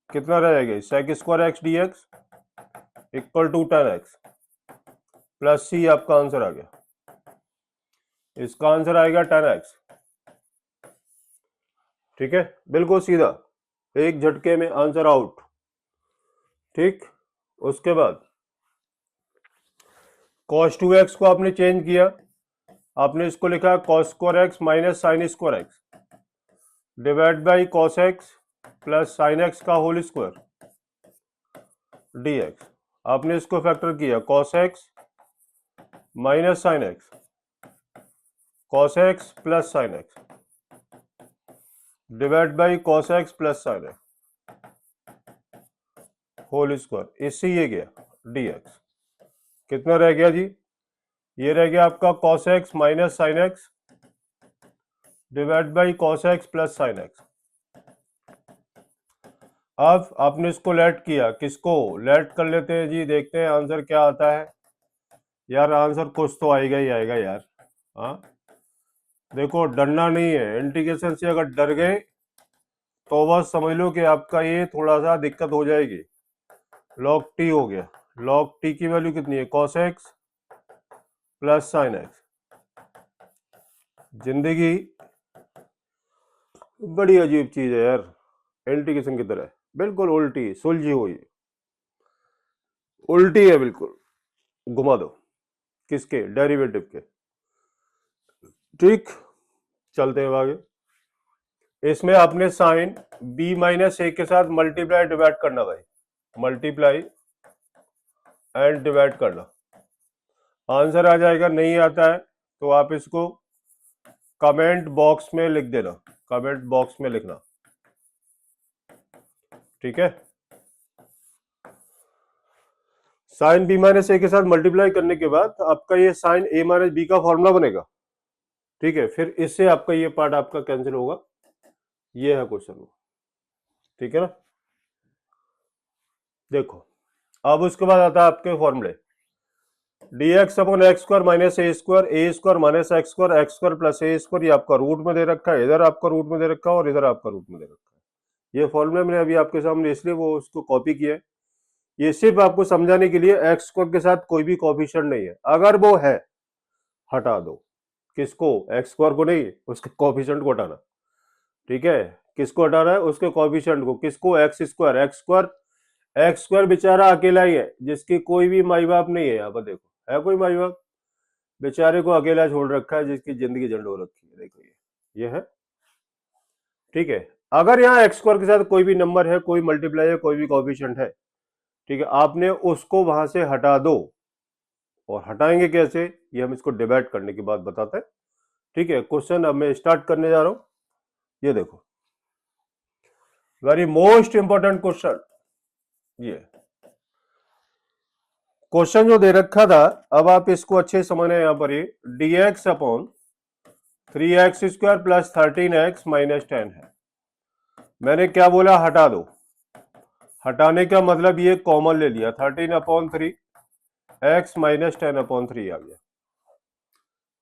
कितना रहेगा sec square x dx equal to tan x plus सी। आपका आंसर आ गया, इसका आंसर आएगा tan x। ठीक है, बिल्कुल सीधा, एक झटके में आंसर आउट। ठीक, उसके बाद cos 2x को आपने चेंज किया, आपने इसको लिखा cos square x minus sine square x divide by cos x plus sine X का होल स्क्वायर dx। आपने इसको फैक्टर किया cos x minus sine X cos x plus sine x divide by cos x plus sine X whole square. इससे ये गया dx, कितना रह गया जी, ये रह गया आपका cos x minus sine x divide by cos x plus sine x. अब आपने इसको लेट किया, किसको लेट कर लेते हैं जी, देखते हैं आंसर क्या आता है। यार आंसर कुछ तो आएगा ही आएगा यार। हाँ, देखो डरना नहीं है, इंटीग्रेशन से अगर डर गए तो बस समझ लो कि आपका ये थोड़ा सा दिक्कत हो जाएगी। log t हो गया, log t की वैल्यू कितनी है, cos x plus sine x. जिंदगी बड़ी अजीब चीज है यार, इंटीग्रेशन की तरह बिल्कुल उल्टी सुलझी हुई, उल्टी है बिल्कुल, घुमा दो, किसके, डेरिवेटिव के। ठीक, चलते हैं आगे। इसमें आपने साइन b माइनस ए के साथ मल्टीप्लाई डिवाइड करना भाई, मल्टीप्लाई एंड डिवाइड करना, आंसर आ जाएगा। नहीं आता है तो आप इसको कमेंट बॉक्स में लिख देना, कमेंट बॉक्स में लिखना, ठीक है। साइन बी माइनस ए के साथ मल्टीप्लाई करने के बाद आपका ये साइन ए माइनस बी का फॉर्मूला बनेगा, ठीक है। फिर इससे आपका ये पार्ट आपका कैंसिल होगा, ये है क्वेश्चन, ठीक है ना। देखो अब उसके बाद आता है आपके फॉर्मूले, d x upon x square minus ए square minus x square plus ए स्क्वायर, ये आपका रूट में दे रखा है, इधर आपका रूट में दे रखा है और इधर आपका रूट में दे रखा है। ये फॉर्मूला मैंने अभी आपके सामने इसलिए वो उसको कॉपी किया है, ये सिर्फ आपको समझाने के लिए। एक्स स्क्वायर के साथ कोई भी कोएफिशिएंट नहीं है, अगर वो है हटा दो। किसको? एक्स स्क्वायर को नहीं, उसके कोएफिशिएंट को हटाना, ठीक है। किसको हटाना है? उसके कोएफिशिएंट को। किसको? एक्स स्क्वायर बेचारा अकेला ही है, जिसकी कोई भी माई बाप नहीं है। यहाँ पर देखो है कोई माई बाप? बेचारे को अकेला छोड़ रखा है, जिसकी जिंदगी झंड हो रखी है। देखो ये है, ठीक है। अगर यहाँ एक्स स्क्वायर के साथ कोई भी नंबर है, कोई मल्टीप्लाई है, कोई भी कोएफिशिएंट है, ठीक है, आपने उसको वहां से हटा दो। और हटाएंगे कैसे, ये हम इसको डिवाइड करने के बाद बताते हैं, ठीक है। क्वेश्चन अब मैं स्टार्ट करने जा रहा हूं। ये देखो वेरी मोस्ट इंपॉर्टेंट क्वेश्चन, ये क्वेश्चन जो दे रखा था, अब आप इसको अच्छे समझना। यहां पर ये D x upon 3x square plus 13x minus 10 है। मैंने क्या बोला? हटा दो। हटाने का मतलब ये कॉमन ले लिया, 13/3 x माइनस 10/3 आ गया,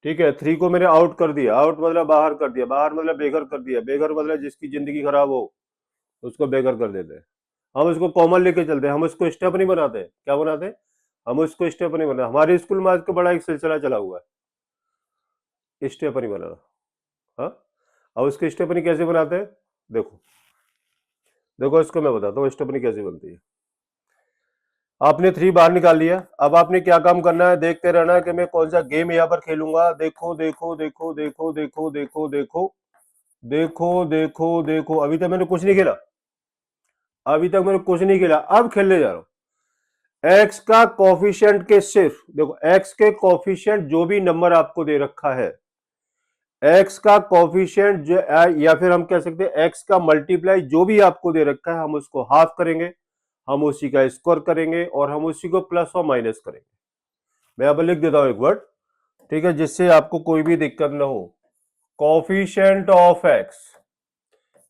ठीक है। 3 को मैंने आउट कर दिया, आउट मतलब बाहर कर दिया, बाहर मतलब बेघर कर दिया, बेघर मतलब जिसकी जिंदगी खराब हो उसको बेघर कर देते हैं। हम उसको कॉमन लेके चलते हैं, हम उसको स्टेप नहीं बनाते। क्या बनाते? हम उसको स्टेप नहीं बनाते। हमारे स्कूल में आज का बड़ा एक सिलसिला चला हुआ है, स्टेप नहीं बनाना। हाँ, अब उसको स्टेप नहीं कैसे बनाते हैं? देखो देखो, इसको मैं बताता हूँ स्टेप नहीं कैसे बनती है। आपने 3 बाहर निकाल लिया, अब आपने क्या काम करना है? देखते रहना है कि मैं कौन सा गेम यहाँ पर खेलूंगा। देखो देखो देखो देखो देखो देखो देखो देखो देखो देखो, अभी तक मैंने कुछ नहीं खेला, अभी तक मैंने कुछ नहीं खेला, अब खेलने जा रहा हूं। एक्स का कोफिशिएंट के सिर्फ देखो, एक्स के कोफिशिएंट जो भी नंबर आपको दे रखा है, एक्स का कोफिशिएंट जो, या फिर हम कह सकते हैं एक्स का मल्टीप्लाई जो भी आपको दे रखा है, हम उसको हाफ करेंगे, हम उसी का स्क्वायर करेंगे और हम उसी को प्लस और माइनस करेंगे। मैं अब लिख देता हूं एक वर्ड, ठीक है, जिससे आपको कोई भी दिक्कत ना हो। कोफिशिएंट ऑफ एक्स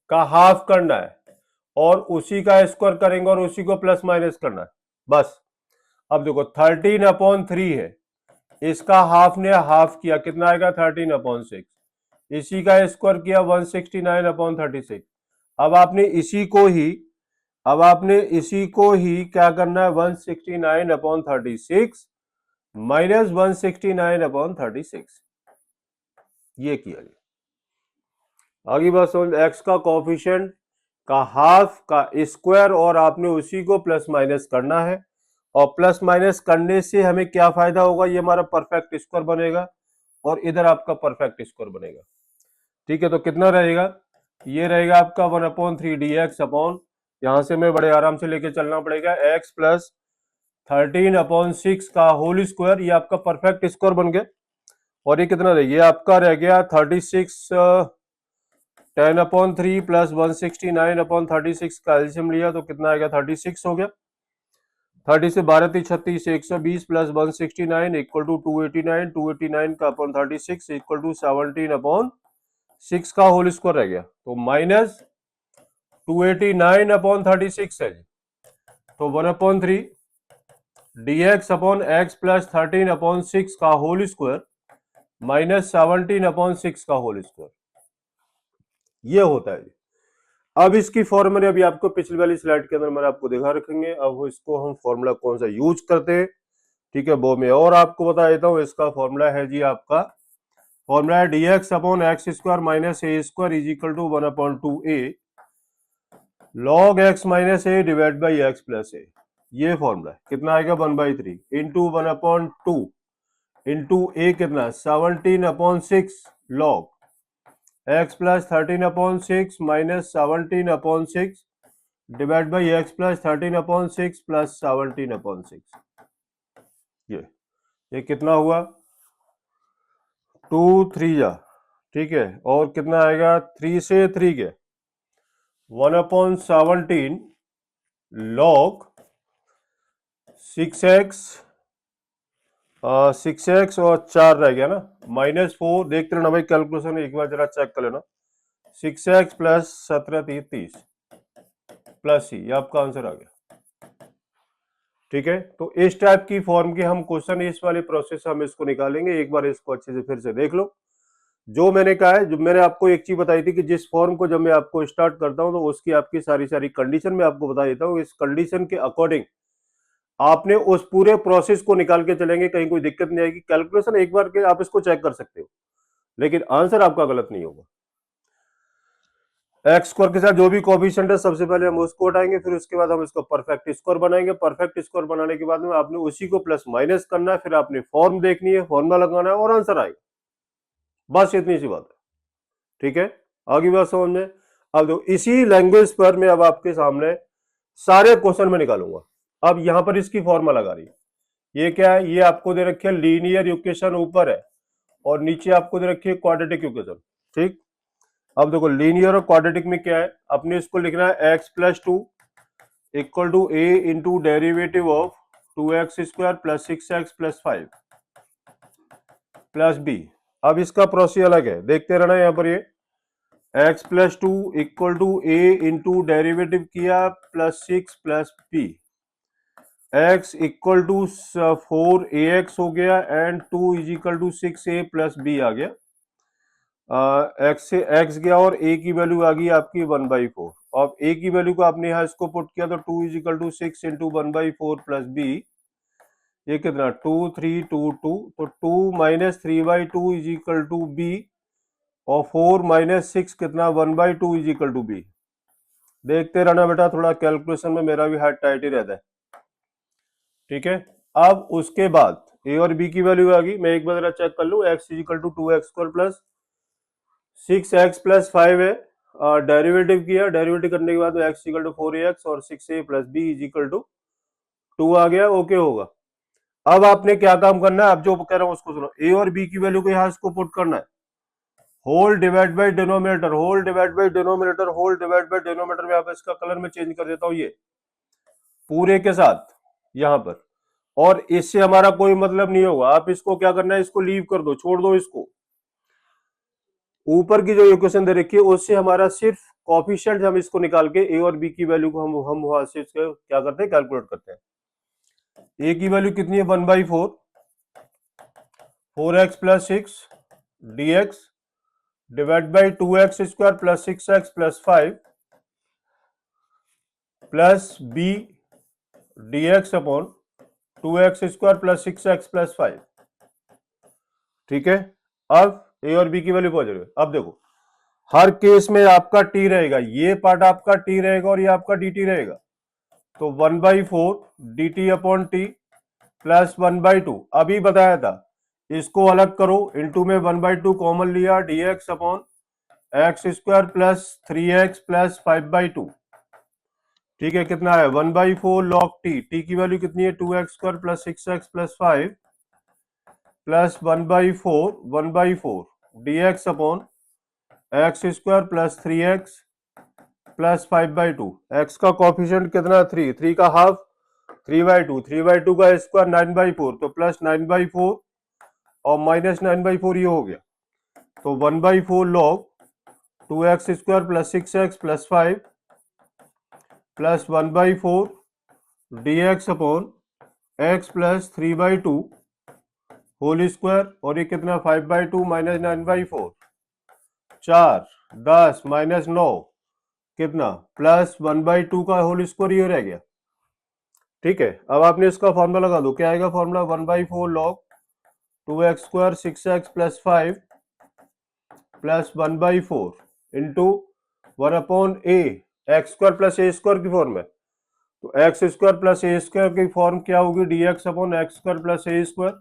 का हाफ करना है और उसी का स्क्वायर करेंगे और उसी को प्लस माइनस करना है, बस। अब देखो 13/3 है, इसका हाफ ने हाफ किया, कितना आएगा? 13/6। इसी का स्क्वायर किया 169/36। अब आपने इसी को ही क्या करना है? 169/36 माइनस 169/36, ये किया जी। आगे बात समझ, एक्स का कोफिशिएंट का हाफ का स्क्वायर और आपने उसी को प्लस माइनस करना है, और प्लस माइनस करने से हमें क्या फायदा होगा? ये हमारा परफेक्ट स्क्वायर बनेगा और इधर आपका परफेक्ट स्क्वायर बनेगा, ठीक है। तो कितना रहेगा? ये रहेगा आपका 1/3 dx अपॉन, यहां से मैं बड़े आराम से लेके चलना पड़ेगा, x प्लस 13/6 का होल स्क्वायर, ये आपका परफेक्ट स्क्वायर बन गया। और ये कितना रह गया? आपका रह गया 36 10/3 प्लस 169/36 का एलसीएम लिया तो कितना आएगा? 36 हो गया। 30 से 12 3 36, 120 प्लस 169 इक्वल टू 289, 289 का अपॉन 36 इक्वल टू 17/6 का होल स्क्वायर रह गया, तो माइनस 289/36 है जी। तो 1/3 dx अपॉन x प्लस 13/6 का होल स्क्वायर माइनस 17/6 का होल स्क्वायर, ये होता है जी। अब इसकी फॉर्मूला अभी आपको पिछली वाली स्लाइड के अंदर मैंने आपको दिखा रखेंगे। अब इसको हम फॉर्मूला कौन सा यूज करते हैं, ठीक है, वो मैं और आपको बता देता हूं। इसका फॉर्मूला है जी, आपका फॉर्मूला है dx upon x square minus A square is equal to 1/2a log x minus a divide by x plus ए। ये फॉर्मूला कितना आएगा? 1/3 इंटू 1/2 इंटू ए कितना? 17/6 log x plus 13/6 minus 17/6 divide by x plus 13/6 plus 17/6। ये कितना हुआ? 2 3 जा, ठीक है, और कितना आएगा? 3 से 3 के 1/17 log 6x, 6x और 4 रह गया ना, -4। देखते रहना भाई कैलकुलेशन, एक बार जरा चेक कर लेना। 6x प्लस 17 30 प्लस सी, ये आपका आंसर आ गया। ठीक है, तो इस टाइप की फॉर्म के हम क्वेश्चन, इस वाले प्रोसेस हम इसको निकालेंगे। एक बार इसको अच्छे से फिर से देख लो। जो मैंने कहा है, जो मैंने आपको एक चीज बताई थी कि जिस फॉर्म को जब मैं आपको स्टार्ट करता हूं तो उसकी आपकी सारी सारी कंडीशन मैं आपको बता देता हूं। इस कंडीशन के अकॉर्डिंग आपने उस पूरे प्रोसेस को निकाल के चलेंगे, कहीं कोई दिक्कत नहीं आएगी। कैलकुलेशन एक बार के आप इसको चेक कर सकते हो, लेकिन आंसर आपका गलत नहीं होगा। एक्स स्क्वायर के साथ जो भी कोएफिशिएंट है सबसे पहले हम उसको हटाएंगे, फिर उसके बाद हम इसको परफेक्ट स्क्वायर बनाएंगे। परफेक्ट स्क्वायर बनाने के बाद में आपने उसी को प्लस माइनस करना है, फिर आपने फॉर्म देखनी है, फॉर्मूला लगाना है और आंसर आएगा। बस इतनी सी बात है। ठीक है, आगे बात समझ में। अब देखो, इसी लैंग्वेज पर मैं अब आपके सामने सारे क्वेश्चन में निकालूंगा। अब यहां पर इसकी फॉर्मूला लगा रही है। ये क्या है? ये आपको दे रखी है लीनियर इक्वेशन ऊपर है, और नीचे आपको दे रखी है क्वाड्रेटिक इक्वेशन। ठीक, अब देखो लीनियर और क्वाड्रेटिक में क्या है, अपने इसको लिखना है x plus 2 equal to a into derivative of 2x² plus 6x plus 5 plus b। अब इसका प्रोसेस अलग है, देखते रहना यहां पर। ये x plus 2 equal to a into derivative किया plus 6 plus b, x equal to 4ax हो गया and 2 is equal to 6a plus b आ गया। एक्स से एक्स गया और a की वैल्यू आ गई आपकी 1/4। अब a की वैल्यू को आपने यहां इसको पुट किया तो 2 is equal to 6 into 1/4 plus b, ये कितना 2 3 2 2, तो 2 minus 3/2 is equal to b, और 4 माइनस 6 कितना 1/2 इज इक्वल टू b। देखते रहना बेटा, थोड़ा कैलकुलेशन में मेरा भी हाथ टाइट ही रहता है। ठीक है, अब उसके बाद a और b की वैल्यू आ गई। मैं एक बार जरा चेक कर लूं, x is equal to 2x² plus 6x plus 5 है, डेरिवेटिव किया, डेरिवेटिव करने के बाद x इक्वल टू 4ax और 6a plus b is equal to 2 आ गया। ओके होगा। अब आपने क्या काम करना है, अब जो कह रहा हूं उसको सुनो। a और b की वैल्यू को यहां इसको पुट करना है, whole divide by denominator, whole divide by denominator, whole divide by denominator में आप इसका कलर में चेंज कर देता हूं, ये पूरे के साथ यहां पर। और इससे हमारा कोई मतलब नहीं होगा। आप इसको क्या करना है, इसको लीव कर दो, छोड़ दो इसको। ऊपर की जो इक्वेशन दे रखी है उससे हमारा सिर्फ कोएफिशिएंट, हम इसको निकाल के ए और बी की वैल्यू को हम वहां से क्या करते हैं, कैलकुलेट करते हैं। ए की वैल्यू कितनी है 1/4, 4x plus 6 dx divide by 2x² plus 6x plus 5 plus b dx upon 2x² plus 6x plus 5। ठीक है, अब ए और बी की वैल्यू पहुंच रही है। अब देखो, हर केस में आपका टी रहेगा, ये पार्ट आपका टी रहेगा और ये आपका डी टी रहेगा। तो 1/4 D T upon T plus 1/2, अभी बताया था, इसको अलग करो, इनटू में 1/2 कॉमन लिया, dx upon x² plus 3x plus 5/2। ठीक है, कितना है 1/4 log t, t की वैल्यू कितनी है 2x² plus 6x plus 5 plus 1/4 dx upon x² plus 3x plus 5/2। x का कोफिशिएंट कितना 3, 3 का हाफ 3/2, 3/2 का स्क्वायर 9/4, तो प्लस 9/4 और माइनस 9/4 ये हो गया। तो 1/4 log 2x² plus 6x plus 5 plus 1/4 dx upon x plus 3/2 whole square, और ये कितना 5/2 माइनस 9/4, 4 10 माइनस 9 कितना प्लस 1/2 का होल स्क्वायर, ये रह गया। ठीक है, अब आपने इसका फॉर्मूला लगा दो, क्या आएगा formula 1/4 log 2x² 6x plus 5 plus 1/4 into 1/a, x² plus a² की फॉर्म है, तो x² प्लस a² की फॉर्म क्या होगी, dx upon x² plus a²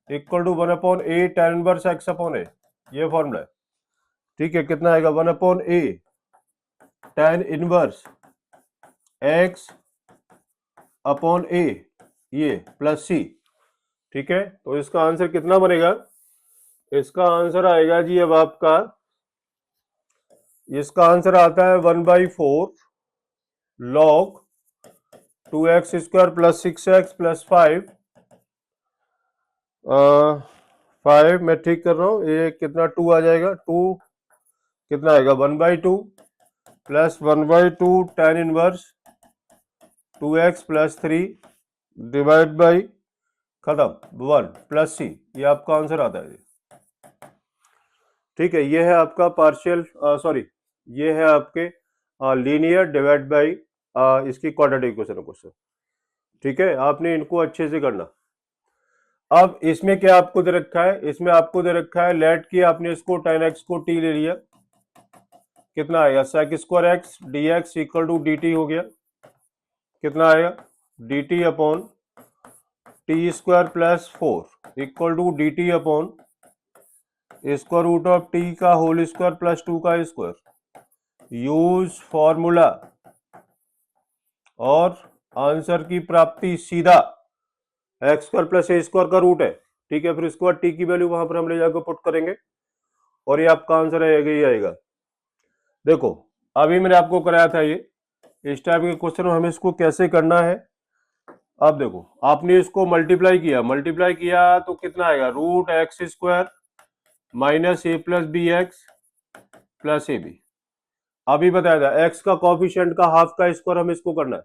equal to 1/a tan inverse x upon a, ये फॉर्मूला है। ठीक है, कितना आएगा 1/a tan inverse x upon a, ये प्लस c। ठीक है, तो इसका आंसर कितना बनेगा? इसका आंसर आएगा जी अब आपका, इसका आंसर आता है 1/4 log 2x² plus 6x plus 5। 5 मैं ठीक कर रहा हूँ, ये कितना 2 आ जाएगा, 2 कितना आएगा 1/2 plus 1/2 tan inverse 2x plus 3 divide by खत्म 1 प्लस c, ये आपका आंसर आता है। ठीक है, ये है आपका पार्शियल, सॉरी, ये है आपके लीनियर डिवाइड बाई इसकी क्वाड्रेटिक इक्वेशन क्वेश्चन। ठीक है, आपने इनको अच्छे से करना। अब इसमें क्या आपको दे रखा है? इसमें आपको दे रखा है लेट की आपने इसको tan x को t ले लिया, कितना आएगा sec square x dx equal to dt हो गया, कितना आएगा dt upon T square plus 4 equal to dt upon square root of T का होल स्क्वायर प्लस 2 का स्क्वायर। यूज फॉर्मूला और आंसर की प्राप्ति सीधा एक्स स्क्वायर प्लस ए स्क्वायर का रूट है। ठीक है, फिर इसके बाद टी की वैल्यू वहां पर हम ले जाकर पुट करेंगे और ये आपका आंसर आएगा, ये आएगा। देखो अभी मैंने आपको कराया था ये, इस टाइप के क्वेश्चन हमें इसको कैसे करना है। अब देखो आपने इसको मल्टीप्लाई किया तो कितना आएगा रूट एक्स स्क्वायर माइनस ए प्लस बी एक्स प्लस ए बी। अभी बताया था एक्स का कॉफिशिएंट का हाफ का स्क्वायर हमें इसको करना है।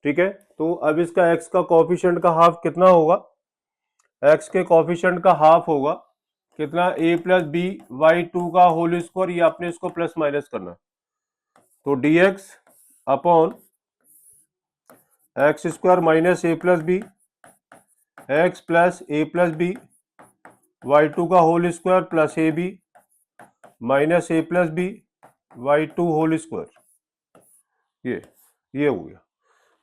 ठीक है, तो अब इसका एक्स का कॉफिशिएंट का हाफ कितना होगा? एक्स के कॉफिशिएंट का हाफ होगा कितना a प्लस बी वाई 2 का होल स्क्वायर, ये आपने इसको प्लस माइनस करना है। तो dx upon x square minus A plus B x plus a plus b by 2 का whole square plus A B minus A plus b by 2 whole square, ये हो गया।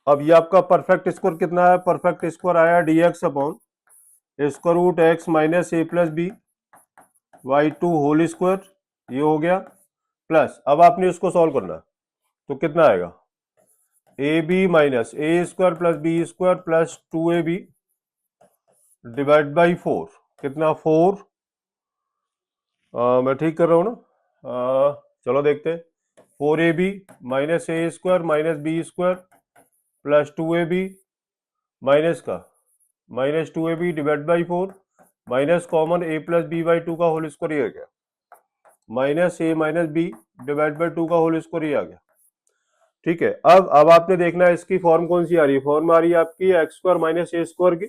अब ये आपका परफेक्ट स्क्वायर कितना है? परफेक्ट स्क्वायर आया dx upon square root x minus A plus b by 2 whole square, ये हो गया प्लस। अब आपने इसको सॉल्व करना, तो कितना आएगा A B minus A square plus B square plus 2ab divide by 4, कितना 4, मैं ठीक कर रहा हूँ ना? चलो देखते, 4ab माइनस ए square minus b square plus 2ab minus का minus 2ab divide by 4 minus common a plus b by 2 का होल स्क्वायर, ये आ गया minus a minus B divide by 2 का होल स्क्वायर, ये आ गया। ठीक है, अब आपने देखना है इसकी फॉर्म कौन सी आ रही है। फॉर्म आ रही है आपकी एक्स स्क्वायर माइनस ए स्क्वायर की।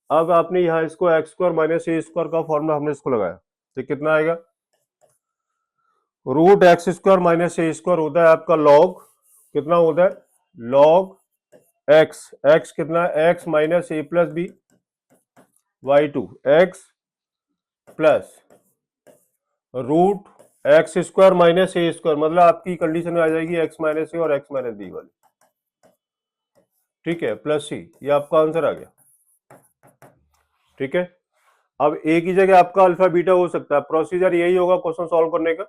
अब आपने यहाँ इसको एक्स स्क्वायर माइनस ए स्क्वायर का फॉर्मूला हमने इसको लगाया, तो कितना आएगा रूट एक्स स्क्वायर माइनस ए स्क्वायर होता है आपका लॉग, कितना होता है लॉग एक्स, एक्स कितना x minus A plus b by 2 x plus root x square minus A square, मतलब आपकी कंडीशन में आ जाएगी एक्स माइनस ए और एक्स माइनस बी वाली। ठीक है, प्लस सी, ये आपका आंसर आ गया। ठीक है, अब ए की जगह आपका अल्फा बीटा हो सकता है, प्रोसीजर यही होगा क्वेश्चन सॉल्व करने का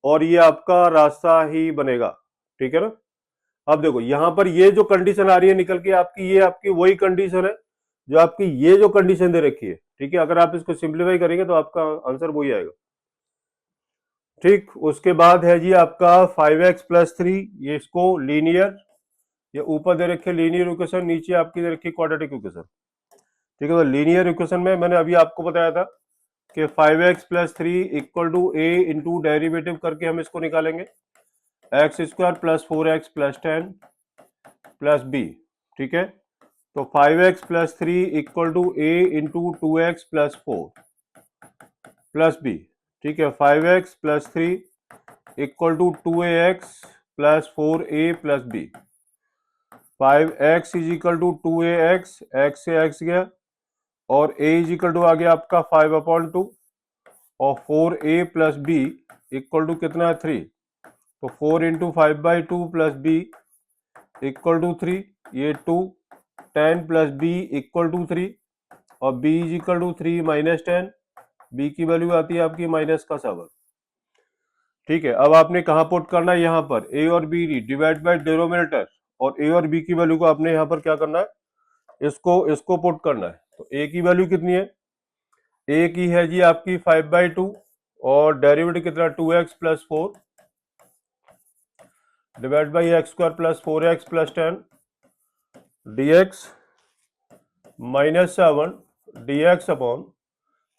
और ये आपका रास्ता ही बनेगा। ठीक है ना? अब देखो यहां पर ये जो कंडीशन आ रही है निकल के आपकी, ये आपकी वही कंडीशन है जो आपकी ये जो कंडीशन दे रखी है। ठीक है, अगर आप इसको सिंप्लीफाई करेंगे तो आपका आंसर वही आएगा। ठीक, उसके बाद है जी आपका 5x प्लस 3, ये इसको लीनियर, ये ऊपर दे रखे लीनियर इक्वेशन, नीचे आपकी दे रखी क्वाड्रेटिक इक्वेशन। ठीक है, तो लीनियर इक्वेशन में मैंने अभी आपको बताया था कि 5x plus 3 equal to a into derivative करके हम इसको निकालेंगे X square plus 4x plus 10 plus b। ठीक है, तो 5x plus 3 equal to a into 2x plus 4 plus b। ठीक है, 5x plus 3 equal to 2ax plus 4a plus b। 5x is equal to 2ax, x से x गया और a is equal to आ गया आपका 5/2 और 4a plus b equal to कितना 3, तो 4 into 5/2 plus b equal to 3, ये 2 10 प्लस b इक्वल टू 3 और b is equal to 3 minus 10, b की वैल्यू आती है आपकी माइनस का 7। ठीक है, अब आपने कहाँ पुट करना है, यहाँ पर ए और बी डिवाइड बाय डिनोमिनेटर, और ए और बी की वैल्यू को आपने यहाँ पर क्या करना है, इसको पुट करना है। तो ए की वैल्यू कितनी है, ए की है जी आपकी 5/2, और डेरिवेटिव कितना 2x plus 4 divide by x square plus 4x plus 10 dx minus 7 dx upon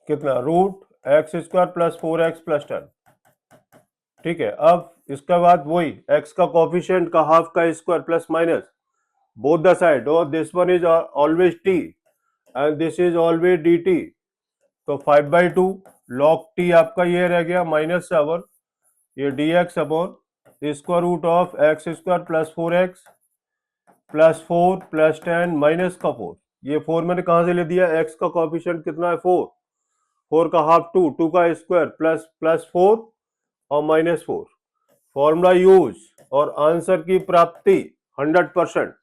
कितना root x square plus 4x plus 10। ठीक है, अब इसके बाद वही x का कोफिशिएंट का हाफ का square plus minus both the side, और this one is always t and this is always dt। तो 5/2 log t आपका ये रह गया माइनस 7, ये dx upon square root of x square plus 4x plus 4 plus 10 minus का 4। ये 4 मैंने कहां से ले दिया, x का कोफिशिएंट कितना है 4, 4 का हाफ 2, 2 का स्क्वायर प्लस प्लस 4 और माइनस 4। फॉर्मूला यूज और आंसर की प्राप्ति 100%।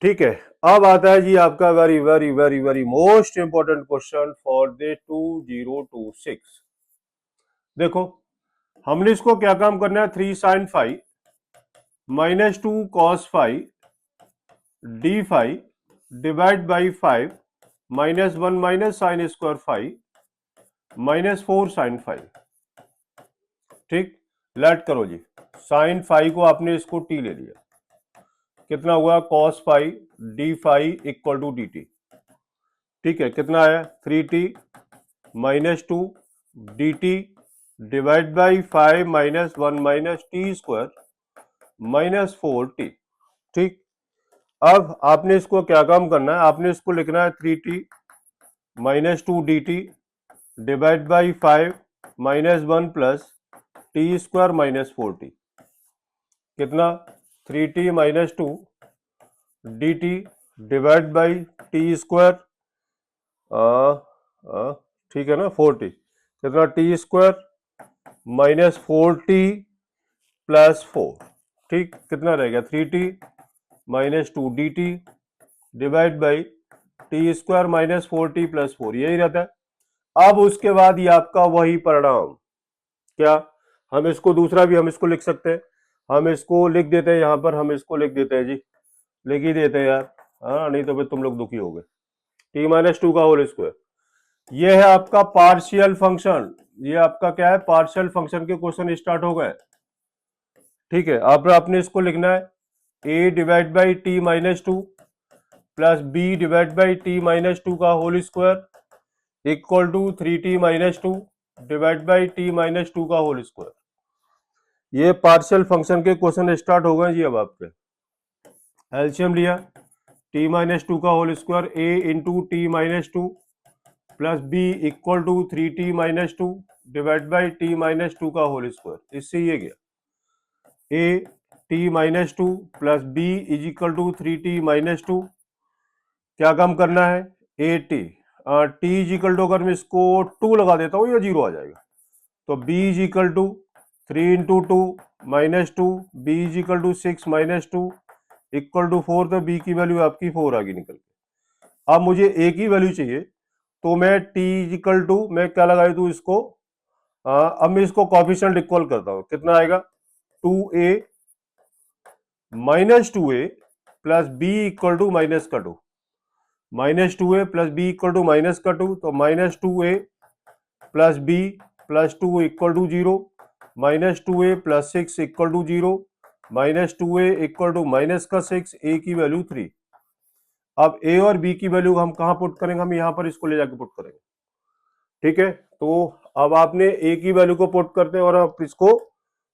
ठीक है, अब आता है जी आपका very very very very most important question for the 2026। देखो, हमने इसको क्या काम करना है, 3 sin five minus 2 cos five D five divide by 5 minus 1 minus sine square 5 minus 4 sin five. ठीक, लेट करो जी, साइन 5 को आपने इसको टी ले लिया, कितना हुआ cos five D five equal to D T. ठीक है, कितना आया 3t minus 2 D T divide by 5 minus 1 minus T square minus 4t। ठीक, अब आपने इसको क्या काम करना है, आपने इसको लिखना है 3t minus 2 D T divide by 5 minus 1 plus t square minus 4t। कितना 3t minus 2 D T divide by T square, ठीक है ना 4t, कितना T square minus 4t plus 4। ठीक, कितना रह गया 3t minus 2 D T divide by T square minus 4t plus 4, यही रहता है। अब उसके बाद ये आपका वही परिणाम, क्या हम इसको दूसरा भी हम इसको लिख सकते हैं, हम इसको लिख देते हैं यहाँ पर, हम इसको लिख देते हैं जी, लिख ही देते हैं यार, हाँ नहीं तो फिर तुम लोग दुखी हो गए। टी माइनस 2 का होल स्क्वायर, ये है आपका पार्शियल फंक्शन, ये आपका क्या है पार्शियल फंक्शन के क्वेश्चन स्टार्ट हो गए। ठीक है, अब आपने इसको लिखना है a divide by T minus 2 plus B divide by T minus 2 का whole square equal to 3t minus 2 divide by T minus 2 का होल स्क्वायर। ये पार्शियल फंक्शन के क्वेश्चन स्टार्ट हो गए जी। अब आपके एलसीएम लिया, t माइनस 2 का whole square a into t minus 2 plus b equal to 3t minus 2 divide by T minus 2 का होल स्क्वायर। इससे ये गया a t minus 2 plus b is equal to 3t minus 2, क्या काम करना है a t, t is equal to अगर मैं इसको 2 लगा देता हूँ ये 0 आ जाएगा, तो b is equal to 3 into 2 minus 2, b is equal to 6 minus 2 equal to 4, तो b की वैल्यू आपकी 4 आ गई निकल के। अब मुझे a की वैल्यू चाहिए, तो मैं t इज इक्वल टू मैं क्या लगा दूं इसको, अब मैं इसको कोफिशिएंट इक्वल करता हूं, कितना आएगा 2a minus 2a plus b equal to minus का 2, minus 2a plus b equal to minus का 2, तो minus 2a plus b plus 2 equal to 0, minus 2a plus 6 equal to 0, minus 2a equal to minus का 6, a की value 3। अब a और b की value हम कहां पुट करेंगे, हम यहां पर इसको ले जाके पुट करेंगे। ठीक है, तो अब आपने a की वैल्यू को पुट करते हैं और आप इसको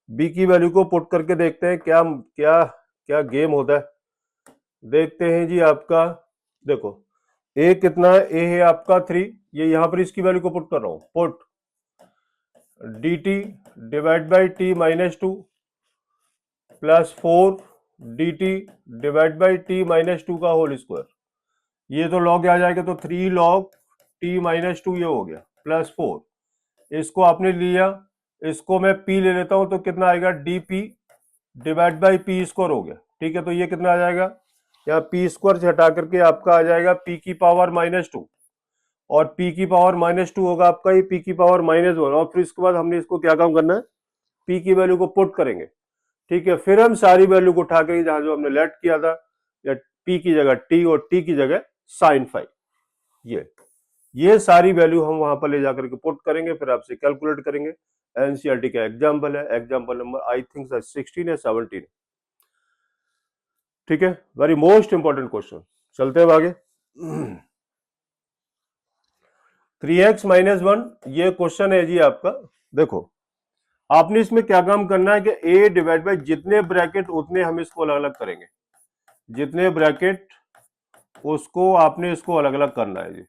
b की वैल्यू को पुट करके देखते हैं क्या क्या क्या गेम होता है। देखते हैं जी आपका, देखो a कितना है, a है आपका 3, ये यहां पर इसकी वैल्यू को पुट कर रहा हूं, put dt divide by T minus 2 plus 4 dt divide by T minus 2 का होल स्क्वायर, ये तो लॉग आ जाएगा, तो 3 लॉग टी माइनस 2 ये हो गया प्लस 4, इसको आपने लिया, इसको मैं p ले लेता हूं, तो कितना आएगा dp divide by P square हो गया। ठीक है, तो ये कितना आ जाएगा, यहाँ पी स्क्वायर से हटा करके आपका आ जाएगा p की पावर माइनस 2, और p की पावर -2 होगा आपका ये p की पावर -1, और फिर इसके बाद हमने इसको क्या काम करना है, p की वैल्यू को पुट करेंगे। ठीक है, फिर हम सारी वैल्यू को उठा के जहां जो हमने लेट किया था, या p की जगह t और t की जगह sin फाई, ये सारी वैल्यू हम वहां पर ले जाकर के पुट करेंगे, फिर आपसे कैलकुलेट करेंगे। एनसीईआरटी का एग्जाम्पल है, एग्जाम्पल नंबर आई थिंक 16 या 17। ठीक है, वेरी मोस्ट इंपॉर्टेंट क्वेश्चन। चलते हैं आगे। 3x-1 ये क्वेश्चन है जी आपका। देखो आपने इसमें क्या काम करना है कि a डिवाइड बाई जितने ब्रैकेट उतने हम इसको अलग अलग करेंगे, जितने ब्रैकेट उसको आपने इसको अलग अलग करना है जी।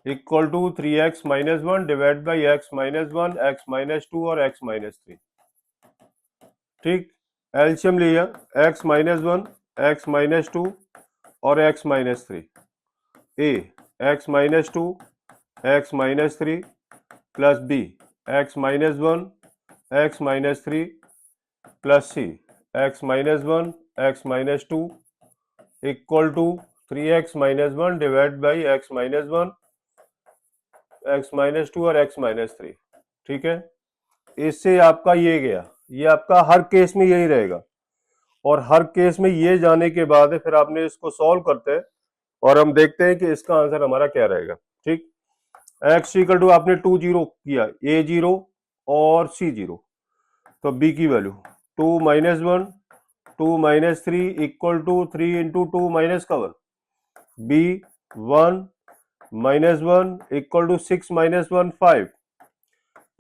Equal to 3x-1 divide by x-1, x-2 और x-3। ठीक, एलसीएम लिया x-1, x-2 और x-3, a x-2, x-3 plus b x-1, x-3 plus c x-1, x-2 equal to 3x-1 divide by x-1, x-2 और x-3। ठीक है, इससे आपका ये गया, ये आपका हर केस में यही रहेगा, और हर केस में ये जाने के बाद फिर आपने इसको सॉल्व करते हैं और हम देखते हैं कि इसका आंसर हमारा क्या रहेगा। ठीक, x इक्वल टू आपने 2 0 किया, a 0 और c 0, तो b की value 2 -1, 2 -3 equal to 3 into 2 minus का 1, b 1 -1 इक्वल टू 6 -1 5,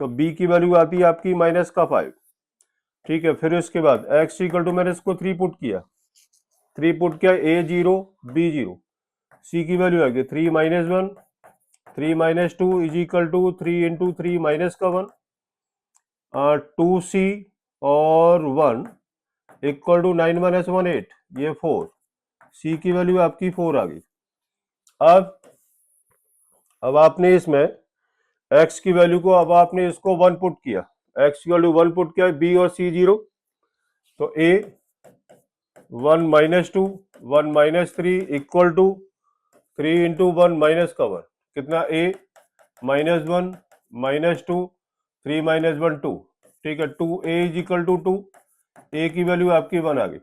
तो b की वैल्यू आती है आपकी -5। ठीक है, फिर इसके बाद x इक्वल टू मैंने इसको 3 पुट किया, 3 पुट किया, a 0 b 0, c की वैल्यू आ गई 3 -1, 3 -2 is equal to 3 into 3 minus का 1, 2c और 1 इक्वल टू 9 - 1 8, ये 4, c की वैल्यू आपकी 4 आ गई। अब आपने इसमें x की वैल्यू को, अब आपने इसको 1 पुट किया, x की वैल्यू 1 पुट किया, b और c 0, तो a 1 -2 1 -3 equal to 3 into 1 minus का 1, कितना a -1 -2 3 -1 2। ठीक है, 2a is equal to 2, a की वैल्यू आपकी 1 आ गई।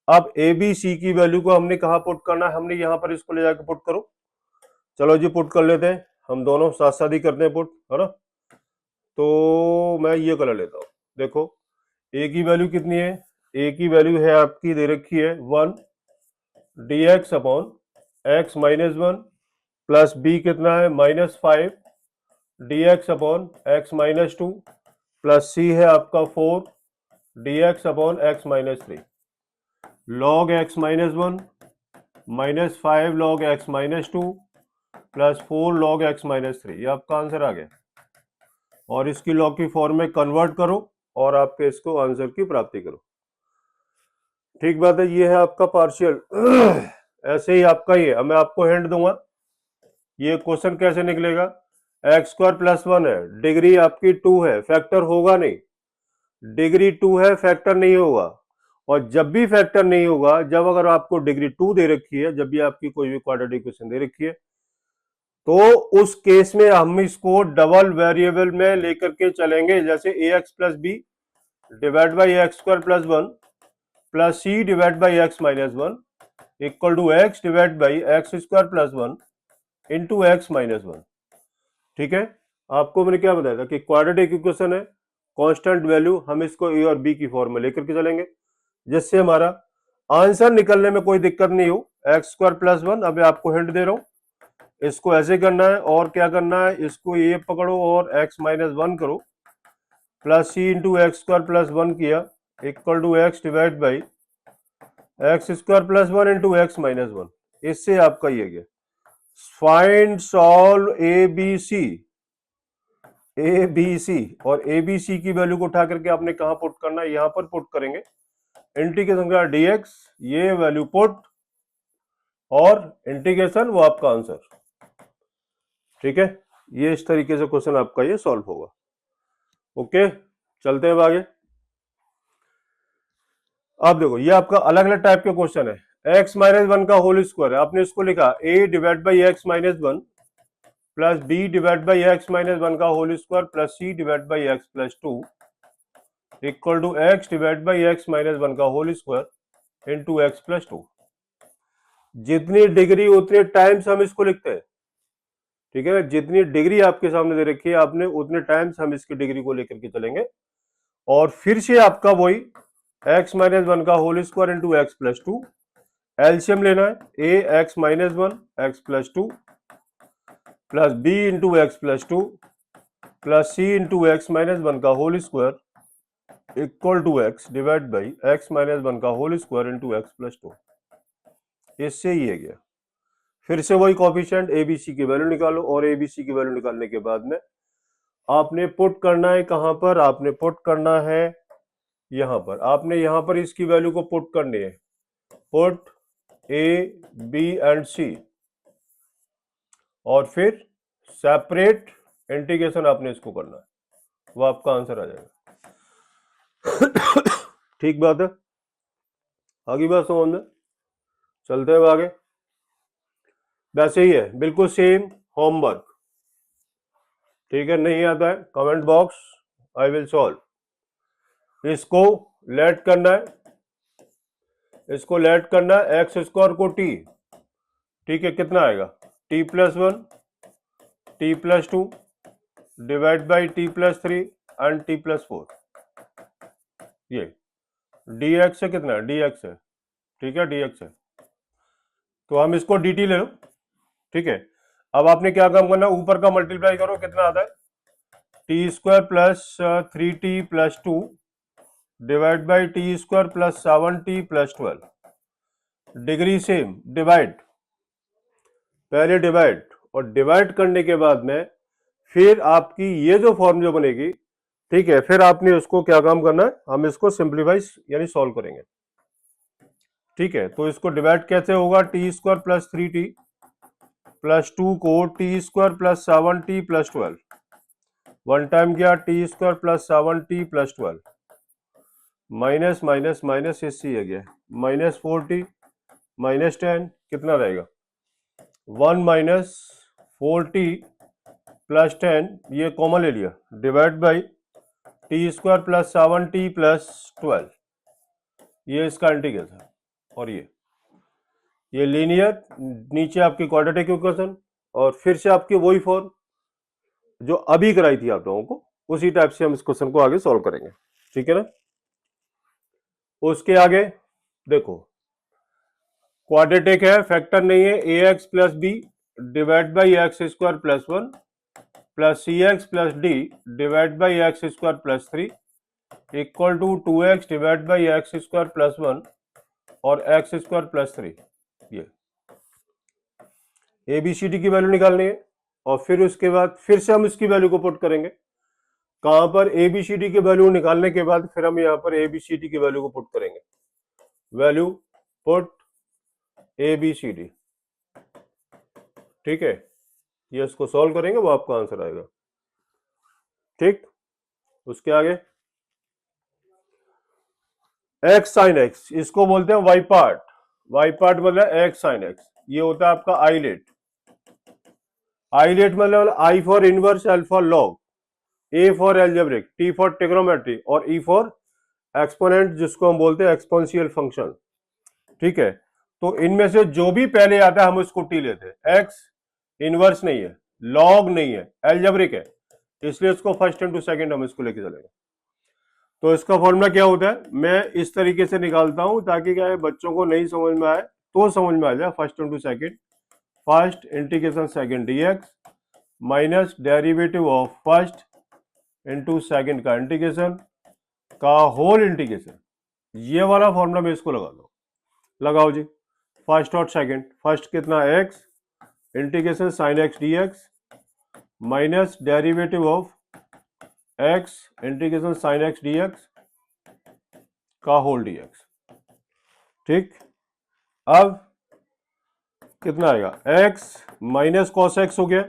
अब a b c की वैल्यू को हमने कहा पुट करना है, हमने यहां पर इसको ले जाकर पुट करो। चलो जी पुट कर लेते हैं, हम दोनों साथ साथ ही करते हैं पुट, है ना। तो मैं ये कर लेता हूं, देखो a की वैल्यू कितनी है, a की वैल्यू है आपकी दे रखी है 1 dx upon x -1 plus b कितना है -5 dx upon x -2 plus c है आपका 4 dx upon x -3, log x -1 -5 log x -2 plus 4 log x -3, ये आपका आंसर आ गया। और इसकी लॉग की फॉर्म में कन्वर्ट करो और आपके इसको आंसर की प्राप्ति करो। ठीक बात है, ये है आपका पार्शियल। ऐसे ही आपका ये, अब मैं आपको हिंट दूंगा, ये क्वेश्चन कैसे निकलेगा। x² + 1 है, डिग्री आपकी 2 है, फैक्टर होगा नहीं, डिग्री 2 है, फैक्टर नहीं होगा। और जब भी फैक्टर नहीं होगा, जब अगर आपको डिग्री 2 दे रखी है, जब भी आपकी कोई भी क्वाड्रेटिक इक्वेशन दे रखी है, तो उस केस में हम इसको डबल वेरिएबल में लेकर के चलेंगे, जैसे ax + b divide by x² + 1 plus c divide by x -1 equal to x divide by x² + 1 into x -1। ठीक है, आपको मैंने क्या बताया था कि क्वाड्रेटिक इक्वेशन है, कांस्टेंट वैल्यू, हम इसको a और b की फॉर्म में लेकर के चलेंगे, जिससे हमारा आंसर निकलने में कोई दिक्कत नहीं हो। x² + 1, अब आपको हिंट दे रहा हूं, इसको ऐसे करना है, और क्या करना है, इसको ये पकड़ो और x -1 करो, प्लस c इंटू x² + 1 किया equal to x divide by x² + 1 into x -1, इससे आपका ये गया find solve a b c, और ए बी सी की वैल्यू को उठा करके आपने कहां पुट करना है, यहां पर पुट करेंगे, इंटीग्रेशन का dx, ये वैल्यू पुट और इंटीग्रेशन, वो आपका आंसर। ठीक है, ये इस तरीके से क्वेश्चन आपका ये सॉल्व होगा। ओके, चलते हैं आगे। अब देखो ये आपका अलग अलग टाइप के क्वेश्चन है। x -1 का होल स्क्वायर है, आपने इसको लिखा a divide by x -1 plus B divide by x minus 1 का whole square plus c divide by x plus 2 equal to x divide by x minus 1 का whole square into x plus 2। जितनी degree उतने times हम इसको लिखते हैं, ठीक है ना। जितनी डिग्री आपके सामने दे रखी है आपने, उतने टाइम्स हम इसकी डिग्री को लेकर के चलेंगे। और फिर से आपका वही एक्स माइनस 1 का whole square into x plus 2, LCM लेना है, a x minus 1 x plus 2 plus b into x plus 2 plus c into x minus 1 का whole square equal to x divide by x minus 1 का whole square into x plus 2। इससे ही है गया। फिर से वही कोफिशिएंट एबीसी की value निकालो, और एबीसी की वैल्यू निकालने के बाद में आपने पुट करना है कहां पर, आपने पुट करना है यहां पर। आपने यहां पर इसकी वैल्यू को पुट करनी है, पुट ए बी एंड सी, और फिर सेपरेट इंटीग्रेशन आपने इसको करना है, वो आपका आंसर आ जाएगा। ठीक बात है, आगे बात समझ में, चलते हैं आगे। वैसे ही है, बिल्कुल सेम होमवर्क, ठीक है। नहीं आता है comment box, I will solve. इसको लेट करना है, इसको लेट करना है, एक्स स्क्वायर को टी, ठीक है, कितना आएगा T plus 1 T plus 2 divide by T plus 3 and T plus 4। ये डी एक्स है, कितना है डी एक्स है, ठीक है, डी एक्स है। तो हम इसको डी टी ले लो, ठीक है। अब आपने क्या काम करना, ऊपर का मल्टीप्लाई करो, कितना आता है T square plus 3t plus 2 divide by T square plus 7t plus 12। Degree same, divide, पहले डिवाइड, और डिवाइड करने के बाद में फिर आपकी ये जो फॉर्म जो बनेगी, ठीक है, फिर आपने उसको क्या काम करना है, हम इसको सिंप्लीफाई यानी सॉल्व करेंगे, ठीक है। तो इसको डिवाइड कैसे होगा, T square plus 3t plus 2 को t square plus 7t plus 12, one time गया t square plus 7t plus 12 minus minus minus इससे आ गया माइनस 4t माइनस 10, कितना रहेगा 1 माइनस 4t प्लस 10, ये कॉमन ले लिया, divide by T square plus 7t plus 12, ये इसका इंटीग्रेशन है। और ये लीनियर, नीचे आपकी क्वाड्रेटिक इक्वेशन, और फिर से आपकी वही फॉर्म जो अभी कराई थी आप लोगों को, उसी टाइप से हम इस क्वेश्चन को आगे सॉल्व करेंगे, ठीक है ना। उसके आगे देखो, क्वाड्रेटिक है, फैक्टर नहीं है, a x plus B divide by x square plus 1 plus c x plus d divide by x square plus 3 equal to 2x divide by x square plus 1 और एक्स स्क्वायर प्लस 3। ये ABCD की value निकालनी है, और फिर उसके बाद फिर से हम इसकी वैल्यू को पुट करेंगे कहां पर, एबीसीडी की वैल्यू निकालने के बाद फिर हम यहां पर एबीसीडी की वैल्यू को पुट करेंगे, वैल्यू पुट एबीसीडी, ठीक है। ये इसको सॉल्व करेंगे, वो आपका आंसर आएगा, ठीक। उसके आगे एक्स साइन एक्स, इसको बोलते हैं वाई पार्ट, वाई पार्ट मतलब एक्स साइन एक्स, ये होता है आपका आईलेट। आईलेट मतलब I for inverse, L for log, A for algebraic, T for trigonometry, और ई फॉर एक्सपोनेंट, जिसको हम बोलते हैं एक्सपोनेंशियल फंक्शन, ठीक है। तो इनमें से जो भी पहले आता है हम उसको टी लेते हैं। एक्स इनवर्स नहीं है, लॉग नहीं है, एल्जेब्रिक है, इसलिए इसको फर्स्ट इंटू सेकंड हम इसको लेके चलेंगे। तो इसका फॉर्मूला क्या होता है, मैं इस तरीके से निकालता हूं ताकि क्या है बच्चों को नहीं समझ में आए तो समझ में आ जाए। First into second, first integration second d x minus derivative of first into second का इंटीग्रेशन का होल इंटीग्रेशन। ये वाला फॉर्मूला मैं इसको लगा दो, लगाओ जी। फर्स्ट और सेकंड, फर्स्ट कितना x integration sine x d x minus derivative of x integration sine x d x का होल डीएक्स, ठीक। अब कितना आएगा, एक्स माइनस कॉस एक्स हो गया,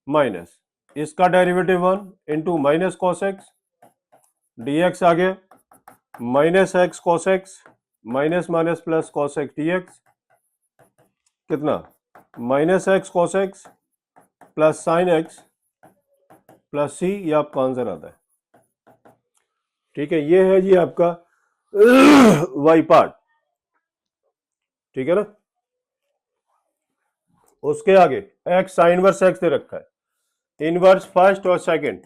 माइनस इसका derivative 1 into minus cos x d x आ गया, minus x cos x minus minus plus cos x d x, कितना minus x cos x plus sine x plus सी, ये आपका आंसर आता है। ठीक है, ये है जी आपका वाई पार्ट। ठीक है ना। उसके आगे एक्स साइन वर्स एक्स दे रखा है, इनवर्स फर्स्ट और सेकंड,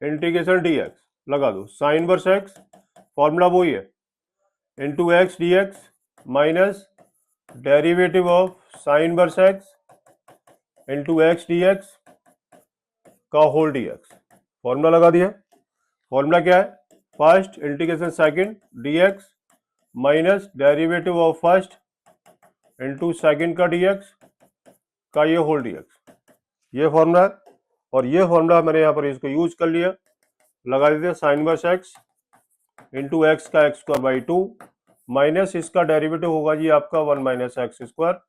इंटीग्रेशन डी एक्स लगा दो। साइन वर्स एक्स फॉर्मूला वही है, into x D x minus derivative of sine verse x into x D x का होल डी एक्स। फॉर्मूला लगा दिया। फॉर्मूला क्या है, first integration second d x minus derivative of first into second का d x का ये whole d x, ये formula है। और ये फॉर्मूला मैंने यहाँ पर इसको यूज कर लिया, लगा देते sine verse x into x का x square by two minus इसका डेरिवेटिव होगा जी आपका one minus x square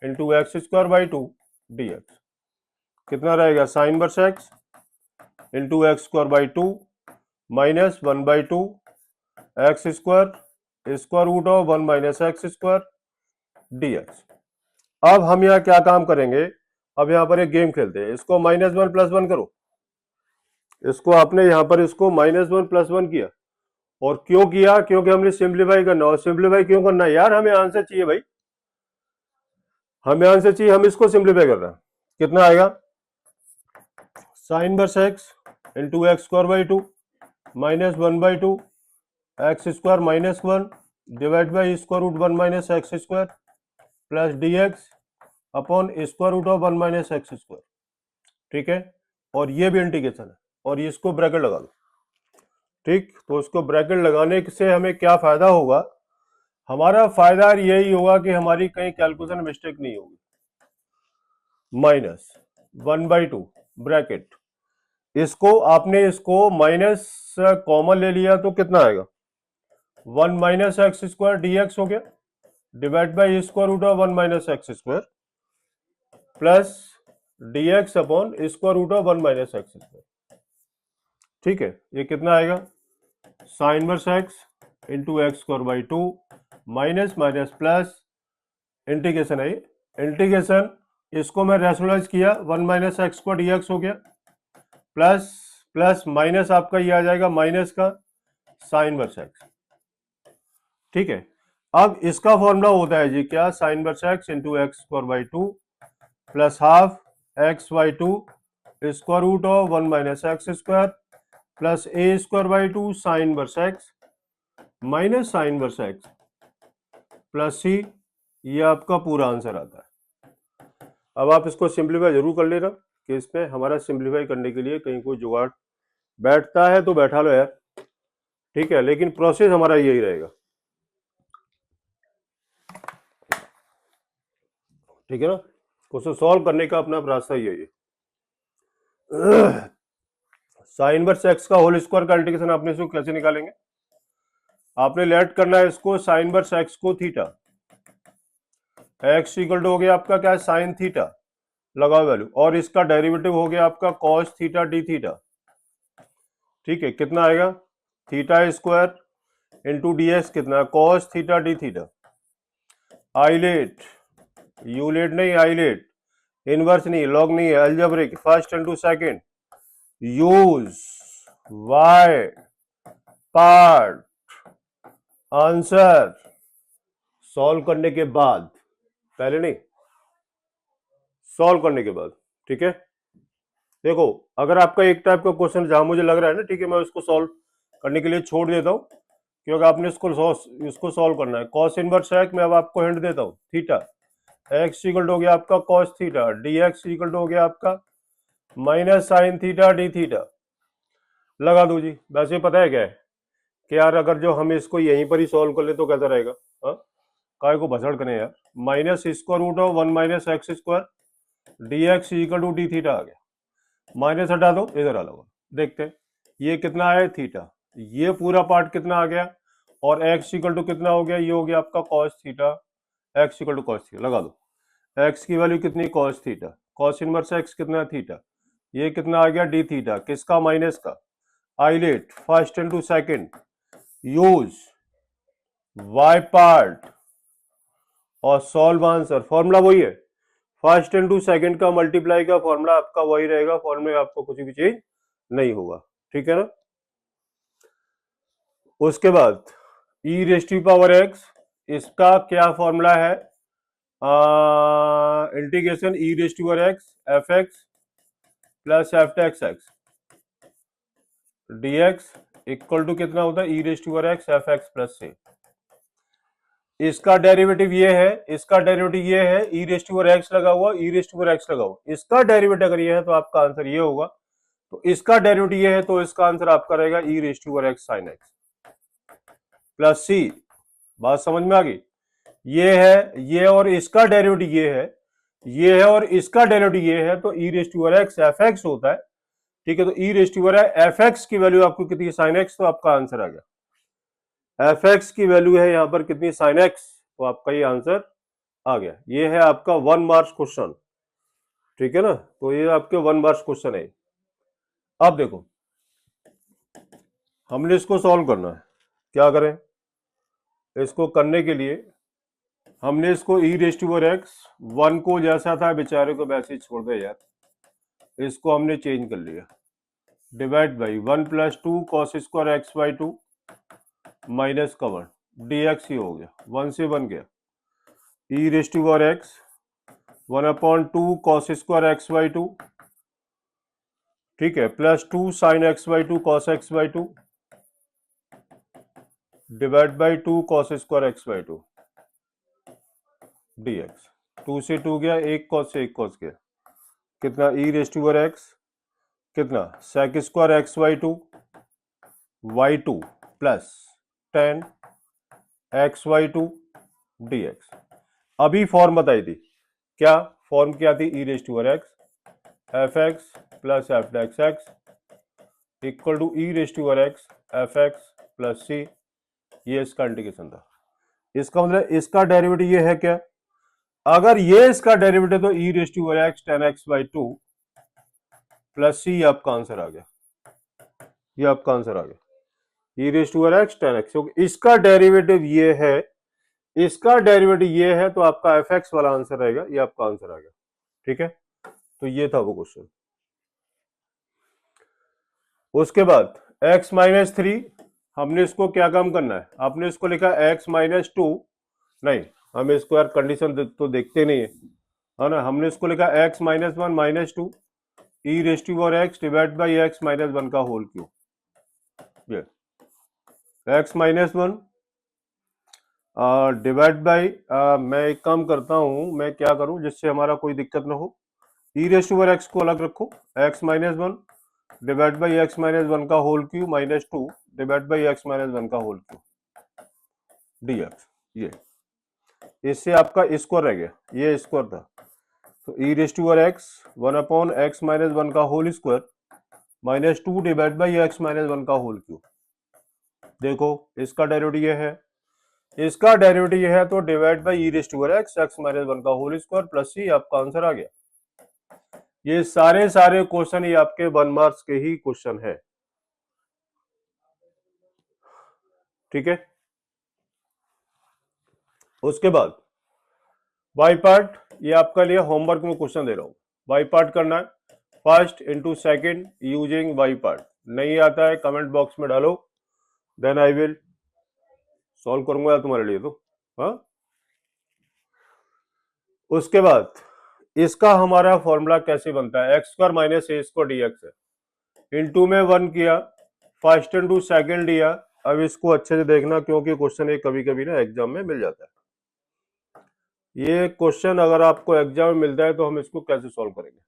into x square by two d x. कितना रहेगा, sine verse x into x square by two minus one by two x square square root of one minus x square D x. अब हम यहाँ क्या काम करेंगे, अब यहाँ पर एक गेम खेलते हैं, इसको माइनस वन प्लस वन करो। इसको आपने यहाँ पर इसको माइनस वन प्लस वन किया, और क्यों किया, क्योंकि हमने सिंप्लीफाई करना। और सिंप्लीफाई क्यों करना है यार, हमें आंसर चाहिए भाई, हमें आंसर चाहिए, हम इसको सिंप्लीफाई कर रहे हैं। कितना आएगा, sine verse x into x square by two minus one by two x square minus one divide by square root one minus x square plus d x upon square root of one minus x square. ठीक है, और ये भी integration है, और इसको bracket लगा दो। ठीक, तो उसको ब्रैकेट लगाने से हमें क्या फायदा होगा, हमारा फायदा यही होगा कि हमारी कहीं कैलकुलेशन मिस्टेक नहीं होगी। Minus one by to bracket, इसको आपने इसको माइनस कॉमन ले लिया तो कितना आएगा, one minus x square D x हो गया divide by square root of one minus x square plus d x upon square root of one minus x square. ठीक है, ये कितना आएगा, sine verse x into x square by two minus minus plus integration है, integration इसको मैं rationalise किया, one minus x square D x हो गया प्लस प्लस माइनस आपका ये आ जाएगा माइनस का साइन वर्स एक्स। ठीक है, अब इसका फॉर्मूला होता है जी क्या, sine verse x into x square by two plus half x by two square root of one minus x square plus A square by two sine verse x minus sine verse x plus सी, ये आपका पूरा answer आता है। अब आप इसको simplify जरूर कर लेना, कि इसमें हमारा सिंप्लीफाई करने के लिए कहीं कोई जुगाड़ बैठता है तो बैठा लो यार। ठीक है, लेकिन प्रोसेस हमारा यही रहेगा। ठीक है ना, उसको सॉल्व करने का अपना रास्ता यही है। साइन वर्स एक्स का होल स्क्वायर का इंटीग्रेशन आपने इसको कैसे निकालेंगे, आपने लेट करना है इसको साइन वर्स एक्स को थीटा, एक्स इक्वल टू हो गया आपका क्या, साइन थीटा लगाओ वैल्यू, और इसका डेरिवेटिव हो गया आपका कॉस थीटा डी थीटा। ठीक है, कितना आएगा, theta square into d x कितना, cos theta d theta. ILATE, यूलेट नहीं, आइलेट, इनवर्स नहीं, लॉग नहीं है, algebraic, first into second, use by part, answer solve करने के बाद, पहले नहीं, सॉल्व करने के बाद। ठीक है, देखो अगर आपका एक टाइप का क्वेश्चन जहां मुझे लग रहा है ना, ठीक है, मैं उसको सॉल्व करने के लिए छोड़ देता हूं, क्योंकि आपने इसको सॉल्व करना है। कॉस इनवर्स एक्स में अब आपको हिंट देता हूं, थीटा एक्स इक्वल टू हो गया आपका cos theta, d x equal to हो गया आपका minus sine theta d theta. लगा दो जी। वैसे पता है क्या है कि यार अगर जो हम इसको यहीं पर ही सॉल्व कर ले तो कैसा रहेगा, काय को भसड़ करें यार, minus square root of one minus x square D x equal to d theta आ गया, माइनस हटा दो, इधर आ लो, देखते हैं ये कितना आया थीटा, ये पूरा पार्ट कितना आ गया, और एक्स इक्वल टू कितना हो गया, ये हो गया आपका cos theta, x equal to cos theta. लगा दो, एक्स की वैल्यू कितनी, cos theta, cos inverse x कितना थीटा, ये कितना आ गया डी थीटा, किसका, माइनस का। ILATE, first into second, use by part और सॉल्व आंसर। फॉर्मूला वही है, फर्स्ट इंटू सेकंड का मल्टीप्लाई का फॉर्मूला आपका वही रहेगा, फॉर्मूले में आपको कुछ भी चेंज नहीं होगा, ठीक है ना। उसके बाद e raise to power x, इसका क्या फॉर्मूला है, integration e raise to power x f x plus f x x D x equal to कितना होता है, e raise to power x f x plus से। इसका डेरिवेटिव ये है, इसका डेरिवेटिव ये है, e raise to power x लगा हुआ, e raise to power x लगा हुआ, इसका डेरिवेटिव अगर ये है तो आपका आंसर ये होगा, तो इसका डेरिवेटिव ये है तो इसका आंसर आपका रहेगा e raise to power x sine x plus c. बात समझ में आ गई, ये है, ये और इसका डेरिवेटिव ये है, ये है और इसका डेरिवेटिव ये है, तो e raise to power x f x होता है, ठीक है। तो e raise to power f x की वैल्यू आपको कितनी है, साइन एक्स, तो आपका आंसर आ गया। एफ एक्स की वैल्यू है यहां पर कितनी, साइन एक्स, तो आपका ये आंसर आ गया। ये है आपका 1 मार्क्स क्वेश्चन, ठीक है ना, तो ये आपके 1 मार्क्स क्वेश्चन है। अब देखो हमने इसको सॉल्व करना है, क्या करें, इसको करने के लिए हमने इसको ई रेस टू पावर एक्स 1 को जैसा था बेचारे को वैसे ही छोड़ दे यार, इसको हमने चेंज कर लिया, divide by 1 plus 2 cos square x by 2 minus का 1 डी एक्स ही हो गया, 1 से बन गया e raise to power x 1/2 cos square x by 2, ठीक है, plus 2 sine x by 2 cos x by 2 divide by 2 cos square x by 2 D x. 2 से 2 गया, 1 कॉस से 1 कॉस गया, कितना e raise to power x कितना sec square x by 2 y 2 plus 10 x y 2 D x. अभी form बताई थी, क्या फॉर्म क्या थी, e raise to power x f x plus f x x equal to e raise to power x f x plus सी, ये इसका integration था। इसका मतलब इसका डेरिवेटिव ये है क्या, अगर ये इसका डेरिवेटिव तो e raise to power x 10x by 2 plus सी, आपका आंसर आ गया, ये आपका आंसर आ गया e raise to power x 10x, क्योंकि इसका डेरिवेटिव ये है, इसका डेरिवेटिव ये है, तो आपका एफ एक्स वाला आंसर रहेगा, ये आपका आंसर आ गया, ठीक है। तो ये था वो क्वेश्चन। उसके बाद x माइनस 3, हमने इसको क्या काम करना है, आपने इसको लिखा x माइनस 2, नहीं हम इसको यार कंडीशन तो देखते नहीं है ना, हमने इसको लिखा x minus 1 minus 2 e raise to power x divide by x minus 1 का होल क्यूब, ये x माइनस 1 डिवाइड बाई, मैं एक काम करता हूं, मैं क्या करूं जिससे हमारा कोई दिक्कत ना हो, e raise to power x को अलग रखो, x minus 1 divide by x minus 1 का whole cube minus 2 divide by x minus 1 का होल क्यूब डी एक्स। ये इससे आपका स्क्वायर रह गया, ये स्क्वायर था, तो e raise to power x 1/x minus 1 का whole square minus 2 divide by x minus 1 का होल क्यूब। देखो इसका डेरिवेटिव ये है, इसका डेरिवेटिव ये है, तो divide by e raise to power x minus 1 का होल स्क्वायर प्लस सी, आपका आंसर आ गया। ये सारे क्वेश्चन ये आपके 1 मार्क्स के ही क्वेश्चन है, ठीक है। उसके बाद बाई पार्ट, ये आपका लिए होमवर्क में क्वेश्चन दे रहा हूं, बाई पार्ट करना है, first into second using by part. नहीं आता है कमेंट बॉक्स में डालो, देन आई विल सॉल्व करूंगा तुम्हारे लिए, तो हाँ। उसके बाद इसका हमारा फॉर्मूला कैसे बनता है, एक्स स्क्वायर माइनस ए स्क्वायर डी एक्स है, इनटू में 1 किया, फर्स्ट इंटू सेकेंड लिया। अब इसको अच्छे से देखना क्योंकि क्वेश्चन ये कभी कभी ना एग्जाम में मिल जाता है, ये क्वेश्चन अगर आपको एग्जाम में मिलता है तो हम इसको कैसे सॉल्व करेंगे,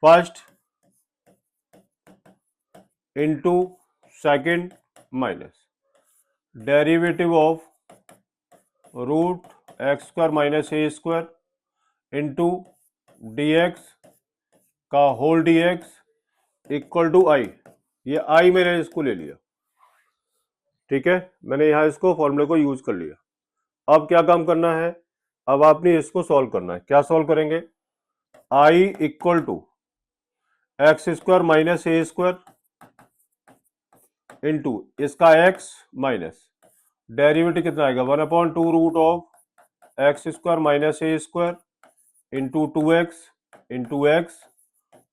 first into second minus derivative of root x square minus A square into d x का whole d x equal to I, ये आई मैंने इसको ले लिया, ठीक है, मैंने यहां इसको फॉर्मूले को यूज कर लिया। अब क्या काम करना है, अब आपने इसको सॉल्व करना है, क्या सॉल्व करेंगे, I equal to x square minus A square into इसका एक्स माइनस डेरिवेटिव कितना आएगा 1/2 root of x square minus A square into 2x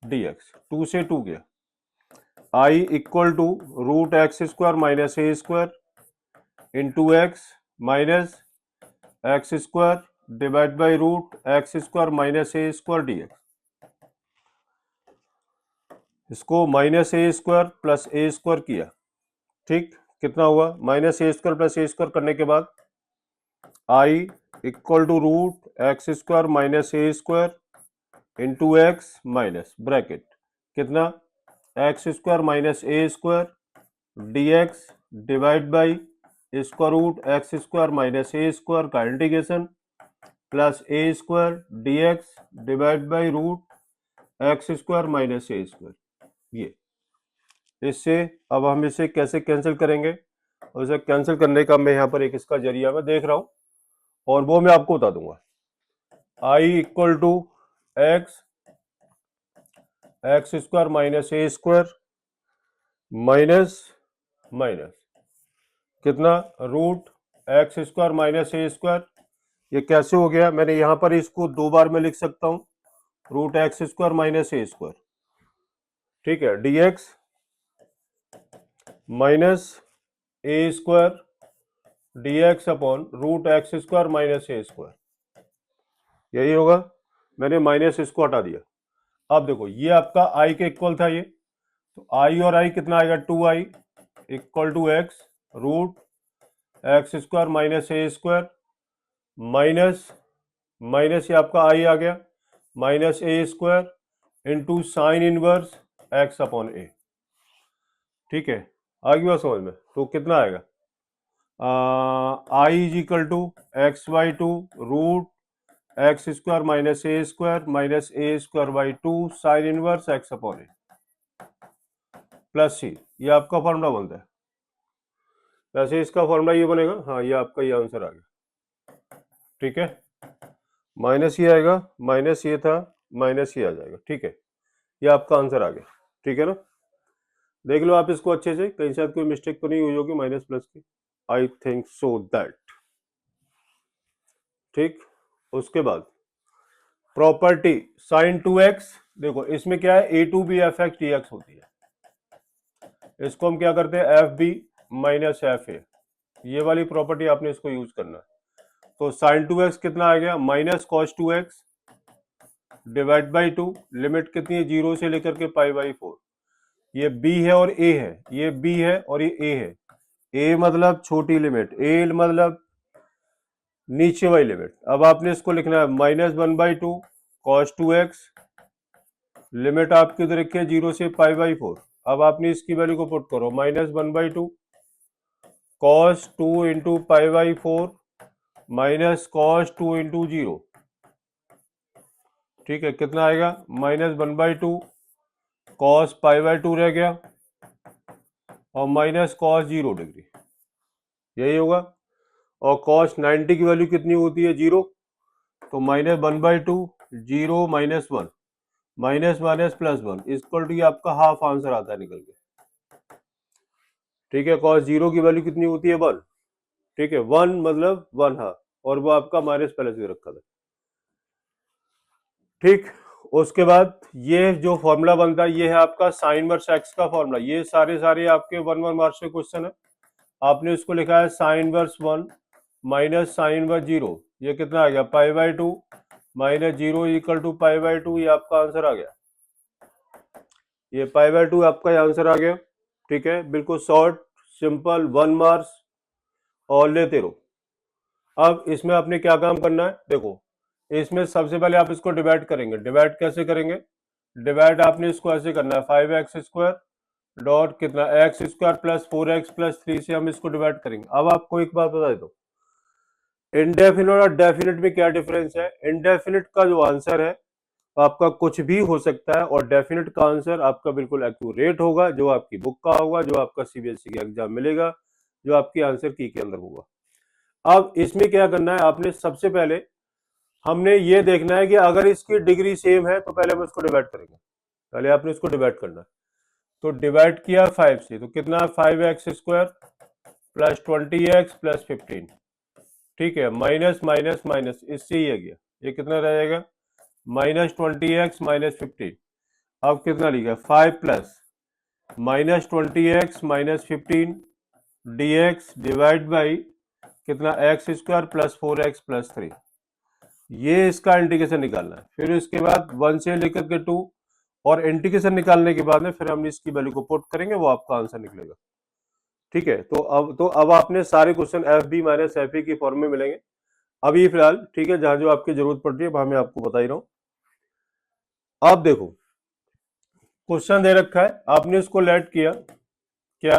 d x, 2 से 2 गया, I equal to root x square minus A square into x minus x square divide by root x square minus A square D x. इसको minus ए square plus ए square किया, ठीक, कितना हुआ, minus ए square plus ए square करने के बाद I equal to root x square minus A square into x minus bracket कितना, x square minus A square D x divide by square root x square minus A square का integration plus A square D x divide by root x square minus A square. ये इससे अब हम इसे कैसे cancel करेंगे, और इसे कैंसिल करने का मैं यहाँ पर एक इसका जरिया मैं देख रहा हूँ और वो मैं आपको बता दूंगा। I equal to x square minus A square minus minus कितना रूट एक्स स्क्वायर माइनस ए स्क्वायर। ये कैसे हो गया, मैंने यहां पर इसको दो बार में लिख सकता हूं, रूट एक्स स्क्वायर माइनस ए स्क्वायर, ठीक है, dx माइनस ए square dx upon root x square minus ए स्क्वायर, यही होगा। मैंने माइनस इसको हटा दिया। अब देखो ये आपका i के इक्वल था ये, तो i और i कितना आएगा, 2i equal to x root x square minus A square minus minus ये आपका i आ गया minus A square into sine inverse x upon a, ठीक है, आ गया समझ में। तो कितना आएगा, I is equal to x by two root x square minus A square by two sine inverse x upon a plus सी, ये आपका फॉर्मूला बनता है। वैसे इसका फॉर्मूला ये बनेगा, हाँ ये आपका ये आंसर आ गया, ठीक है, माइनस ये आएगा, माइनस ये था, माइनस ये आ जाएगा, ठीक है, ये आपका आंसर आ गया, ठीक है ना। देख लो आप इसको अच्छे से, कहीं शायद कोई मिस्टेक तो नहीं हुई होगी माइनस प्लस की, आई थिंक सो दैट, ठीक। उसके बाद प्रॉपर्टी साइन 2x, देखो इसमें क्या है, a to b f x D x होती है, इसको हम क्या करते हैं, f b minus f a, ये वाली प्रॉपर्टी आपने इसको यूज करना है। तो साइन 2x कितना आ गया, minus cos 2x divide by 2, limit कितनी है, 0 से लेकर के पाई बाई 4, ये b है और a है, ये b है और ये a है, a मतलब छोटी लिमिट, a मतलब नीचे वाली लिमिट। अब आपने इसको लिखना है माइनस 1/2 कॉस 2x, लिमिट आपकी उधर रखी है 0 से पाई बाई 4। अब आपने इसकी वैल्यू को पुट करो, minus 1/2 cos 2 into pi by 4 minus cos 2 into 0, ठीक है, कितना आएगा, माइनस 1/2 कॉस पाई बाई 2 रह गया और माइनस कॉस 0 डिग्री, यही होगा। और कॉस 90 की वैल्यू कितनी होती है, 0, तो minus 1/2 0 minus 1 minus minus plus 1 equal to आपका हाफ आंसर आता है निकल के, ठीक है। कॉस 0 की वैल्यू कितनी होती है, 1, ठीक है, 1 मतलब 1 हाफ, और वो आपका माइनस पहले से रखा था, ठीक। उसके बाद ये जो फॉर्मूला बनता है ये है आपका साइन इनवर्स एक्स का फॉर्मूला, ये सारे आपके 1 मार्क्स के क्वेश्चन है। आपने उसको लिखा है sine inverse 1 minus sine inverse 0, ये कितना आ गया, pi by 2 minus 0 equal to pi by 2, ये आपका आंसर आ गया, ये पाई बाई 2 आपका आंसर आ गया, ठीक है, बिल्कुल शॉर्ट सिंपल 1 मार्क्स और लेते रहो। अब इसमें आपने क्या काम करना है, देखो इसमें सबसे पहले आप इसको डिवाइड करेंगे, डिवाइड कैसे करेंगे, डिवाइड आपने इसको ऐसे करना है 5x स्क्वायर डॉट कितना x square plus 4x plus 3 से हम इसको डिवाइड करेंगे। अब आपको एक बात बता देता हूं, इंडेफिनिट और डेफिनिट में क्या डिफरेंस है। इंडेफिनिट का जो आंसर है आपका कुछ भी हो सकता है, और डेफिनिट का आंसर आपका बिल्कुल एक्यूरेट होगा, जो आपकी बुक का होगा, जो आपका सीबीएसई का एग्जाम मिलेगा, जो आपकी आंसर की के अंदर होगा। अब इसमें क्या करना है, आपने सबसे पहले हमने ये देखना है कि अगर इसकी डिग्री सेम है तो पहले हम इसको डिवाइड करेंगे, पहले आपने इसको डिवाइड करना है। तो डिवाइड किया 5 से, तो कितना 5x square plus 20x plus 15, ठीक है, माइनस माइनस माइनस, इससे ही आ गया, ये कितना रह जाएगा -20x -15। अब कितना लिखा, 5 plus -20x -15 dx divide by कितना, x square plus 4x plus 3। ये इसका इंटीग्रेशन निकालना है। फिर इसके बाद 1 से लेकर के 2, और इंटीग्रेशन निकालने के बाद में फिर हम इसकी वैल्यू को पुट करेंगे, वो आपका आंसर निकलेगा। ठीक है, तो अब आपने सारे question f b minus f e की फॉर्म में मिलेंगे अभी फिलहाल। ठीक है, जहां जो आपकी जरूरत पड़ रही है वहां मैं आपको बता ही रहा हूं। आप देखो, क्वेश्चन दे रखा है, आपने इसको लेट किया, क्या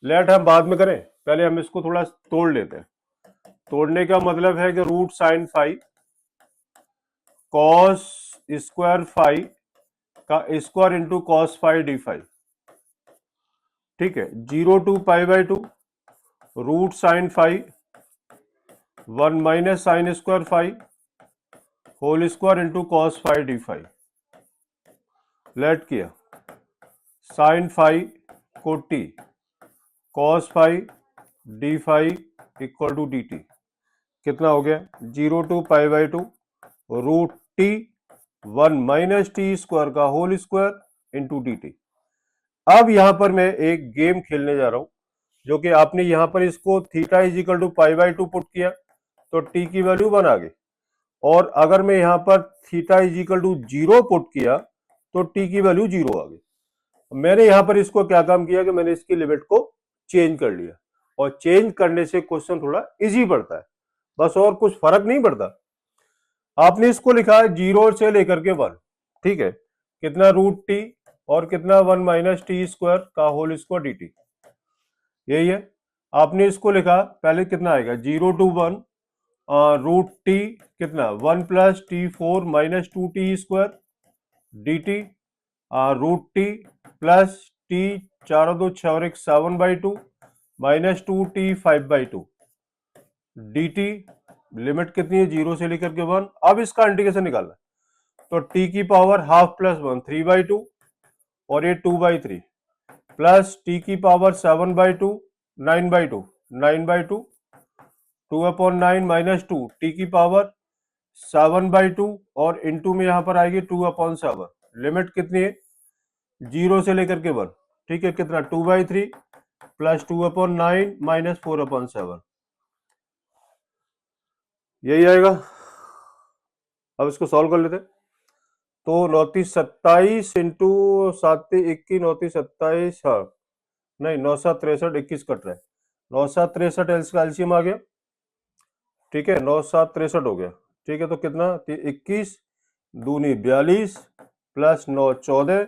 लेट हम बाद में करें, पहले हम इसको थोड़ा तोड़ लेते हैं। तोड़ने का मतलब है कि root sine five cos square five का square into cos five D five. ठीक है, 0 to pi by 2 root sine five 1 minus sine square five whole square into cos five D five. Let किया, साइन फाइव को t cos five D five equal to D T. कितना हो गया, 0 to pi by 2 root t 1 minus T square का whole square into D T. अब यहां पर मैं एक गेम खेलने जा रहा हूं, जो कि आपने यहां पर इसको theta is equal to pi by 2 put किया तो टी की वैल्यू 1 आ गई, और अगर मैं यहां पर theta is equal to 0 put किया तो टी की वैल्यू 0 आ गई। मैंने यहां पर इसको क्या काम किया कि मैंने इसकी लिमिट को चेंज कर लिया, और चेंज करने से क्वेश्चन थोड़ा इजी पड़ता है, बस और कुछ फर्क नहीं पड़ता। आपने इसको लिखा है 0 से लेकर के 1। ठीक है, कितना रूट टी और कितना 1 माइनस टी स्क्वायर का होल स्क्वायर डी टी, यही है। आपने इसको लिखा, पहले कितना आएगा 0 टू 1 रूट टी कितना 1 plus t 4 minus 2 t square d t root t plus t 4 2 6 और 1 7 by 2 minus 2 t 5 by 2 D t. Limit कितनी है, 0 से लेकर के 1। अब इसका इंटीग्रेशन निकालना, तो टी की पावर हाफ प्लस 1 3 बाई 2 और ये 2 बाई 3 प्लस टी की power 7 by 2 9 by 2 9 by 2 2 upon 9 minus 2 T की पावर 7 बाई 2 और इनटू में यहां पर आएगी 2 अपॉन 7। लिमिट कितनी है, 0 से लेकर के 1। ठीक है, कितना 2 by 3 plus 2 upon 9 minus 4 upon 7, यही आएगा। अब इसको सॉल्व कर लेते, तो 29 27 इंटू 7 21 29 27, हाँ नहीं 9 7 63 21 कट रहा है, 9 7 63 का एलसीएम आ गया। ठीक है, 9 7 63 हो गया। ठीक है, तो कितना 21 दूनी 42 प्लस 9 14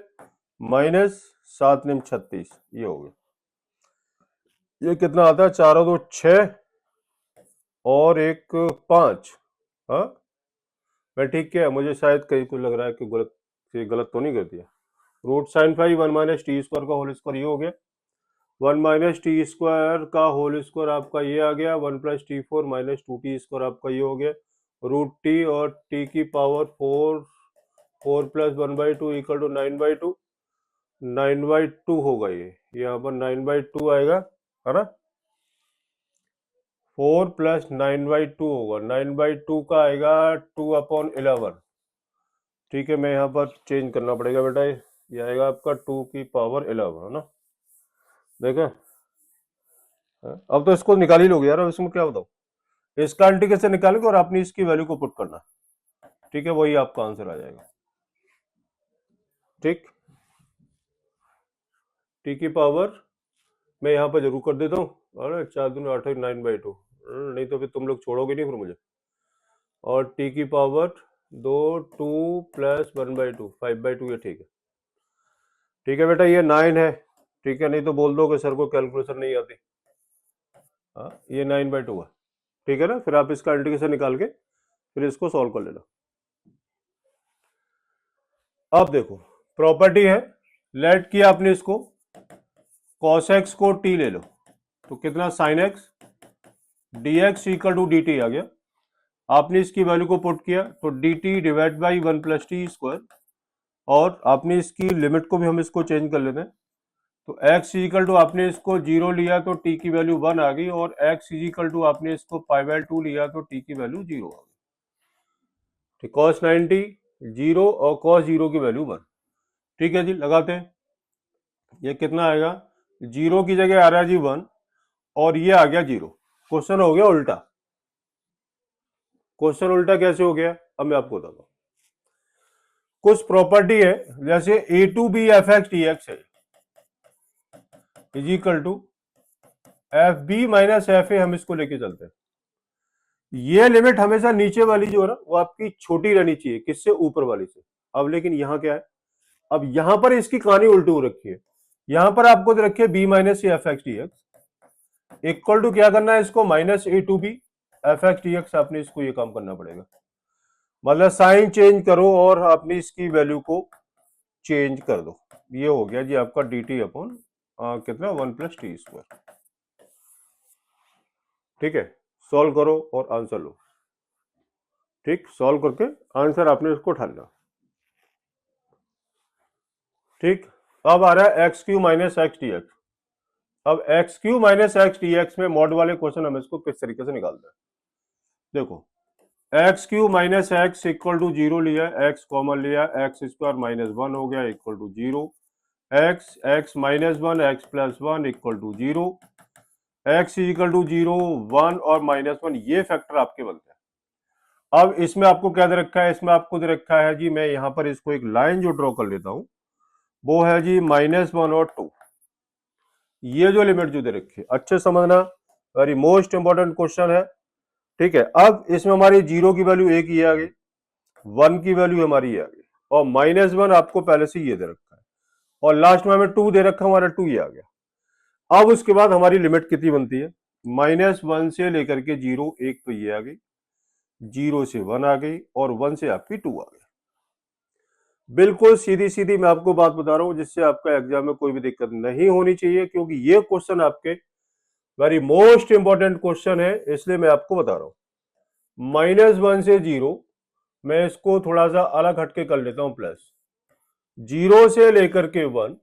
माइनस 7 निम 36, ये हो गया। ये कितना आता है, 4 2 6 और 1 5। हाँ मैं ठीक किया, मुझे शायद कहीं कुछ लग रहा है कि गलत तो नहीं कर दिया। Root sine five 1 minus T square का होल स्क्वायर ये हो गया, 1 माइनस टी स्क्वायर का होल स्क्वायर आपका ये आ गया, 1 plus t 4 minus 2 t square आपका ये हो गया, रूट टी और टी की power 4 plus 1 by 2 equal to 9 by 2 9 by 2 होगा, ये यहाँ पर 9 बाई 2 आएगा, है ना। 4 प्लस 9 बाई 2 होगा, 9 बाई 2 का आएगा 2 अपॉन 11। ठीक है, मैं यहाँ पर चेंज करना पड़ेगा बेटा, ये आएगा आपका 2 की पावर 11, है ना। देखा, अब तो इसको निकाल ही लोगे यार, अब इसमें क्या बताओ, इसका इंटीग्रेशन निकालेंगे और आपने इसकी वैल्यू को पुट करना। ठीक है, वही आपका आंसर आ जाएगा। ठीक, टी की पावर मैं यहाँ पर जरूर कर देता हूँ, अरे 4 दूनी 8 9 बाई 2, नहीं तो फिर तुम लोग छोड़ोगे नहीं फिर मुझे। और टी की पावर 2 2 प्लस 1 बाई 2 5 बाई 2, ये ठीक है। ठीक है बेटा, ये 9 है। ठीक है, नहीं तो बोल दो कि सर को कैलकुलेशन नहीं आती। हाँ, ये 9 बाई 2 है। ठीक है ना, फिर आप इसका इंटीग्रेशन निकाल के फिर इसको सॉल्व कर लेना। अब देखो, प्रॉपर्टी है, लेट किया आपने इसको, cos x को t ले लो, तो कितना sin x dx equal to D t आ गया। आपने इसकी वैल्यू को पुट किया तो d T divide by 1 plus t square, और आपने इसकी लिमिट को भी हम इसको चेंज कर लेते हैं, तो x इक्वल टू आपने इसको 0 लिया तो t की वैल्यू 1 आ गई, और x इक्वल टू आपने इसको पाई बाई 2 लिया तो t की वैल्यू 0 आ गई। ठीक, cos 90 जीरो और कॉस जीरो की वैल्यू 1। ठीक है जी, लगाते हैं। ये कितना आएगा, जीरो की जगह आ रहा है जी 1 और ये आ गया 0। क्वेश्चन हो गया उल्टा। क्वेश्चन उल्टा कैसे हो गया, अब मैं आपको बताता हूं। कुछ प्रॉपर्टी है, जैसे a to b f x D x है is equal to f b minus f a, हम इसको लेके चलते हैं। ये लिमिट हमेशा नीचे वाली जो है ना वो आपकी छोटी रहनी चाहिए, किससे, ऊपर वाली से। अब लेकिन यहां क्या है, अब यहां पर इसकी कहानी उल्टी हो रखी है। यहां पर आपको दे रखी है b minus c f x D x equal to क्या करना है इसको, minus a to b f x D x. आपने इसको ये काम करना पड़ेगा, मतलब साइन चेंज करो और आपने इसकी वैल्यू को चेंज कर दो। ये हो गया जी आपका डी टी अपॉन कितना 1+t²। ठीक है, सॉल्व करो और आंसर लो। ठीक, सॉल्व करके आंसर आपने इसको ढालना। ठीक, अब आ रहा है x cube minus x D x. अब x cube minus x D x में मॉड वाले क्वेश्चन हम इसको किस तरीके से निकालते हैं। देखो, x cube minus x equal to 0 लिया, एक्स कॉमन लिया, एक्स स्क्वायर माइनस 1 हो गया equal to 0। X x minus 1 x plus 1 equal to 0। X equal to 0 1 और माइनस 1, ये फैक्टर आपके बनते हैं। अब इसमें आपको क्या दे रखा है, इसमें आपको दे रखा है जी, मैं यहां पर इसको एक लाइन जो ड्रॉ कर लेता हूं, वो है जी -1 और 2। ये जो लिमिट जो दे रखी है, अच्छे समझना, वेरी मोस्ट इंपॉर्टेंट क्वेश्चन है। ठीक है, अब इसमें हमारी 0 की वैल्यू 1 ही आ गई, 1 की वैल्यू हमारी ये आ गई, और -1 आपको पहले से ये दे रखा है, और लास्ट में हमें 2 दे रखा, हमारा 2 ये आ गया। अब उसके बाद हमारी लिमिट कितनी बनती है, -1 से लेकर के 0, एक तो ये आ गई, 0 से 1 आ गई, और 1 से आपकी 2 आ गई। बिल्कुल सीधी सीधी मैं आपको बात बता रहा हूं, जिससे आपका एग्जाम में कोई भी दिक्कत नहीं होनी चाहिए, क्योंकि ये क्वेश्चन आपके वेरी मोस्ट इंपॉर्टेंट क्वेश्चन है, इसलिए मैं आपको बता रहा हूं। -1 से 0, मैं इसको थोड़ा सा अलग हटके कर लेता हूं, प्लस 0 से लेकर के 1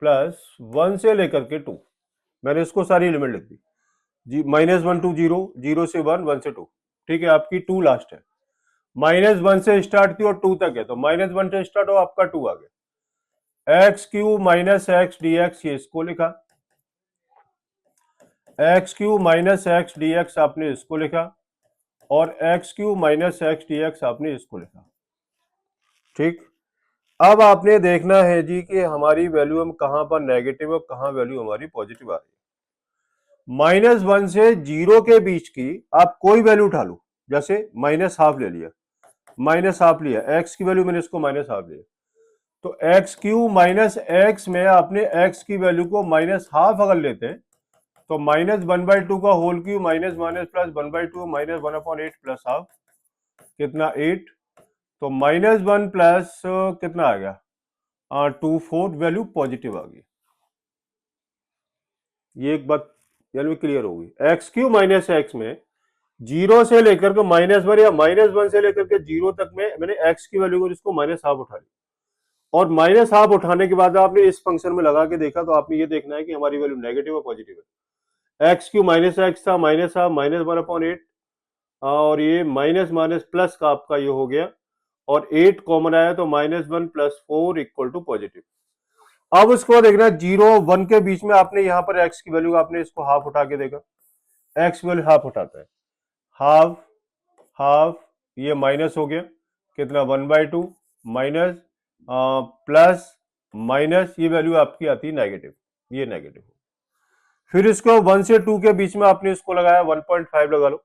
प्लस 1 से लेकर के 2, मैंने इसको सारी लिमिट लिख दी जी। -1 टू 0, 0 से 1, 1 से 2। ठीक है, आपकी 2 लास्ट है। -1 से स्टार्ट की और 2 तक है, तो -1 से स्टार्ट हो, आपका 2 आ गया। X cube minus x D x, ये इसको लिखा, x cube minus x D x आपने इसको लिखा, और x cube minus x D x आपने इसको लिखा। ठीक, अब आपने देखना है जी कि हमारी वैल्यू हम कहां पर नेगेटिव और कहां वैल्यू हमारी पॉजिटिव आ रही है। -1 से 0 के बीच की आप कोई वैल्यू उठा लो, जैसे -1/2 ले लिया, -1/2 लिया, एक्स की वैल्यू मैंने इसको -1/2 लिया, तो एक्स क्यू माइनस एक्स में आपने एक्स की वैल्यू को -1/2 अगर लेते हैं, तो -1/2 का whole cube minus minus plus 1/2 -1/8 plus half, कितना 8, तो -1 प्लस कितना आ गया 2 4, वैल्यू पॉजिटिव आ गई। ये एक बात यानी क्लियर होगी। एक्स क्यू माइनस एक्स में 0 से लेकर के -1 या -1 से लेकर के 0 तक में मैंने एक्स की वैल्यू को जिसको -1/2 उठा ली, और -1/2 उठाने के बाद आपने इस फंक्शन में लगा के देखा, तो आपने ये देखना है कि हमारी वैल्यू नेगेटिव और पॉजिटिव है। एक्स क्यू माइनस एक्स था, -1/2 -1/8, और ये माइनस माइनस प्लस का आपका ये हो गया, और 8 कॉमन आया, तो -1 प्लस 4 इक्वल टू पॉजिटिव। अब उसके बाद देखना 0 1 के बीच में आपने यहां पर एक्स की वैल्यू, आपने इसको हाफ उठा के देखा, एक्स वैल्यू हाफ उठाता है, हाफ हाफ, ये माइनस हो गया, कितना 1/2 माइनस प्लस माइनस, ये वैल्यू आपकी आती है नेगेटिव, ये नेगेटिव। फिर इसको 1 से 2 के बीच में आपने इसको लगाया 1.5 लगा लो,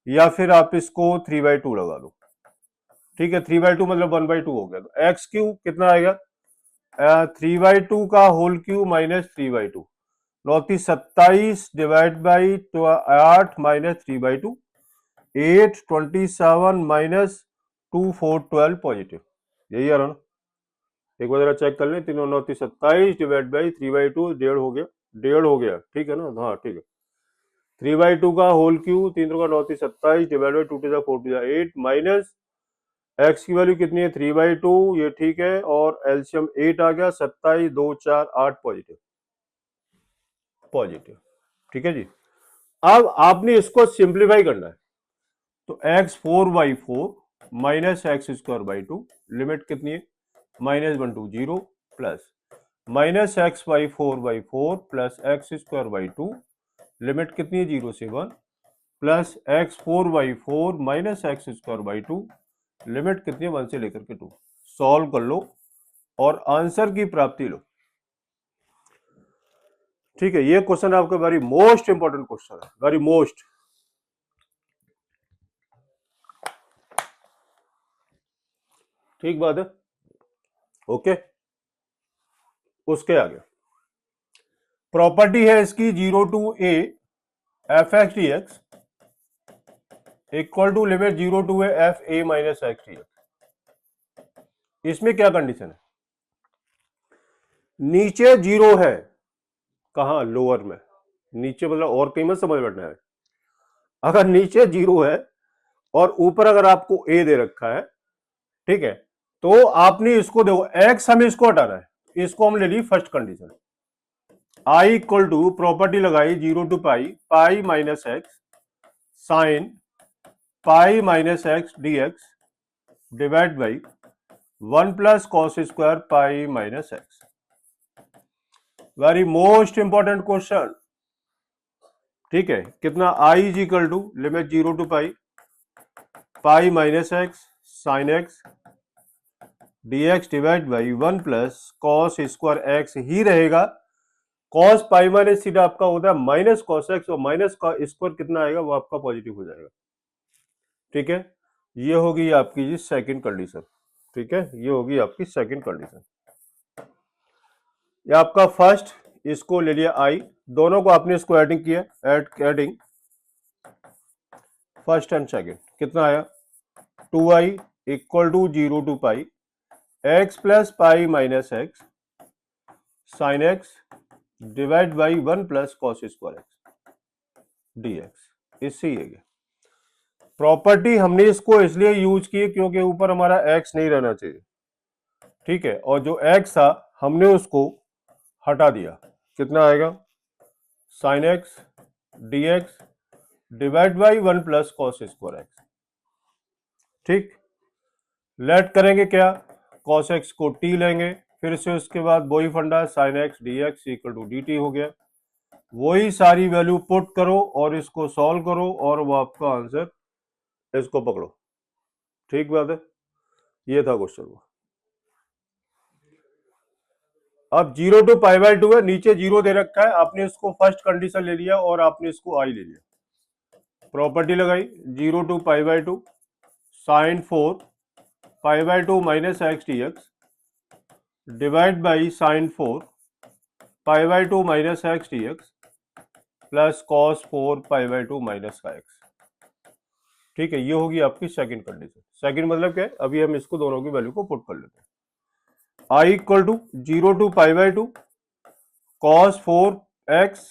या फिर आप इसको 3/2 लगा लो। ठीक है, 3/2 मतलब 1/2 हो गया, तो एक्स क्यू कितना आएगा 3/2 का whole cube minus 3/2, 27 divide by 8 minus 3/2, 8 27 माइनस 2 4 12 पॉजिटिव, यही आ रहा ना। एक बार जरा चेक कर लें, 3 9 27 डिवाइड बाई 3/2, 1.5 हो गया, 1.5 हो गया, ठीक है ना, हाँ ठीक है। 3/2 का whole cube 3 3 27 divide by 2 4 4 8 minus x की वैल्यू कितनी है 3/2, ये ठीक है, और एलसीएम 8 आ गया, 27 2 4 8 पॉजिटिव, पॉजिटिव। ठीक है जी, अब आपने इसको सिंप्लीफाई करना है, तो x 4/4 minus x square by to, limit कितनी है -1 to 0 plus minus x by 4 plus x square by to, limit कितनी है 0 से 1 plus x 4/4 minus x square by to, limit कितनी है 1 से लेकर के 2। सॉल्व कर लो और आंसर की प्राप्ति लो। ठीक है, ये क्वेश्चन आपका वेरी मोस्ट इंपॉर्टेंट क्वेश्चन है, वेरी मोस्ट। ठीक बात है, ओके। उसके आगे प्रॉपर्टी है इसकी 0 to a f x D x equal to limit 0 to a f a minus x D x. इसमें क्या कंडीशन है, नीचे 0 है, कहा लोअर में, नीचे मतलब और कहीं मत समझ बैठना है। अगर नीचे 0 है और ऊपर अगर आपको a दे रखा है, ठीक है, तो आपने इसको देखो x, हमें इसको हटाना है, इसको हम ले ली first condition. i equal to property लगाई 0 to pi minus x sine pi minus x D x divide by 1 plus cos square pi minus x. Very most important question. ठीक है, कितना i is equal to limit 0 to pi minus x sine x dx divide by 1 plus cos square x ही रहेगा। Cos pi minus theta आपका होता है minus cos x, और minus का स्क्वायर कितना आएगा वो आपका पॉजिटिव हो जाएगा। ठीक है, ये होगी आपकी जी सेकंड कंडीशन। ठीक है, ये होगी आपकी सेकंड कंडीशन। ये आपका फर्स्ट, इसको ले लिया i, दोनों को आपने इसको एडिंग किया, एडिंग फर्स्ट एंड सेकंड, कितना आया 2i equal to 0 to pi x plus pi minus x sine x divide by 1 plus cos square x dx। इससे ही है प्रॉपर्टी, हमने इसको इसलिए यूज की क्योंकि ऊपर हमारा x नहीं रहना चाहिए। ठीक है, और जो x था हमने उसको हटा दिया, कितना आएगा sign x dx divide by 1 plus cos square X. ठीक, लेट करेंगे क्या, कॉस एक्स को t लेंगे, फिर से उसके बाद वही funda sine x D x equal to D t हो गया। वही सारी वैल्यू पुट करो और इसको सॉल्व करो और वो आपका आंसर, इसको पकड़ो। ठीक बात है, ये था क्वेश्चन वो। अब 0 to पाई/2 है, नीचे 0 दे रखा है, आपने इसको फर्स्ट कंडीशन ले लिया और आपने इसको i ले लिया, प्रॉपर्टी लगाई 0 to pi sine 4 pi minus x D x divide by sine 4 pi minus x D x plus cos 4 pi minus का एक्स। ठीक है, ये होगी आपकी सेकंड कंडीशन। सेकंड मतलब क्या है, अभी हम इसको दोनों की वैल्यू को पुट कर लेते हैं। i equal to 0 to pi cos 4x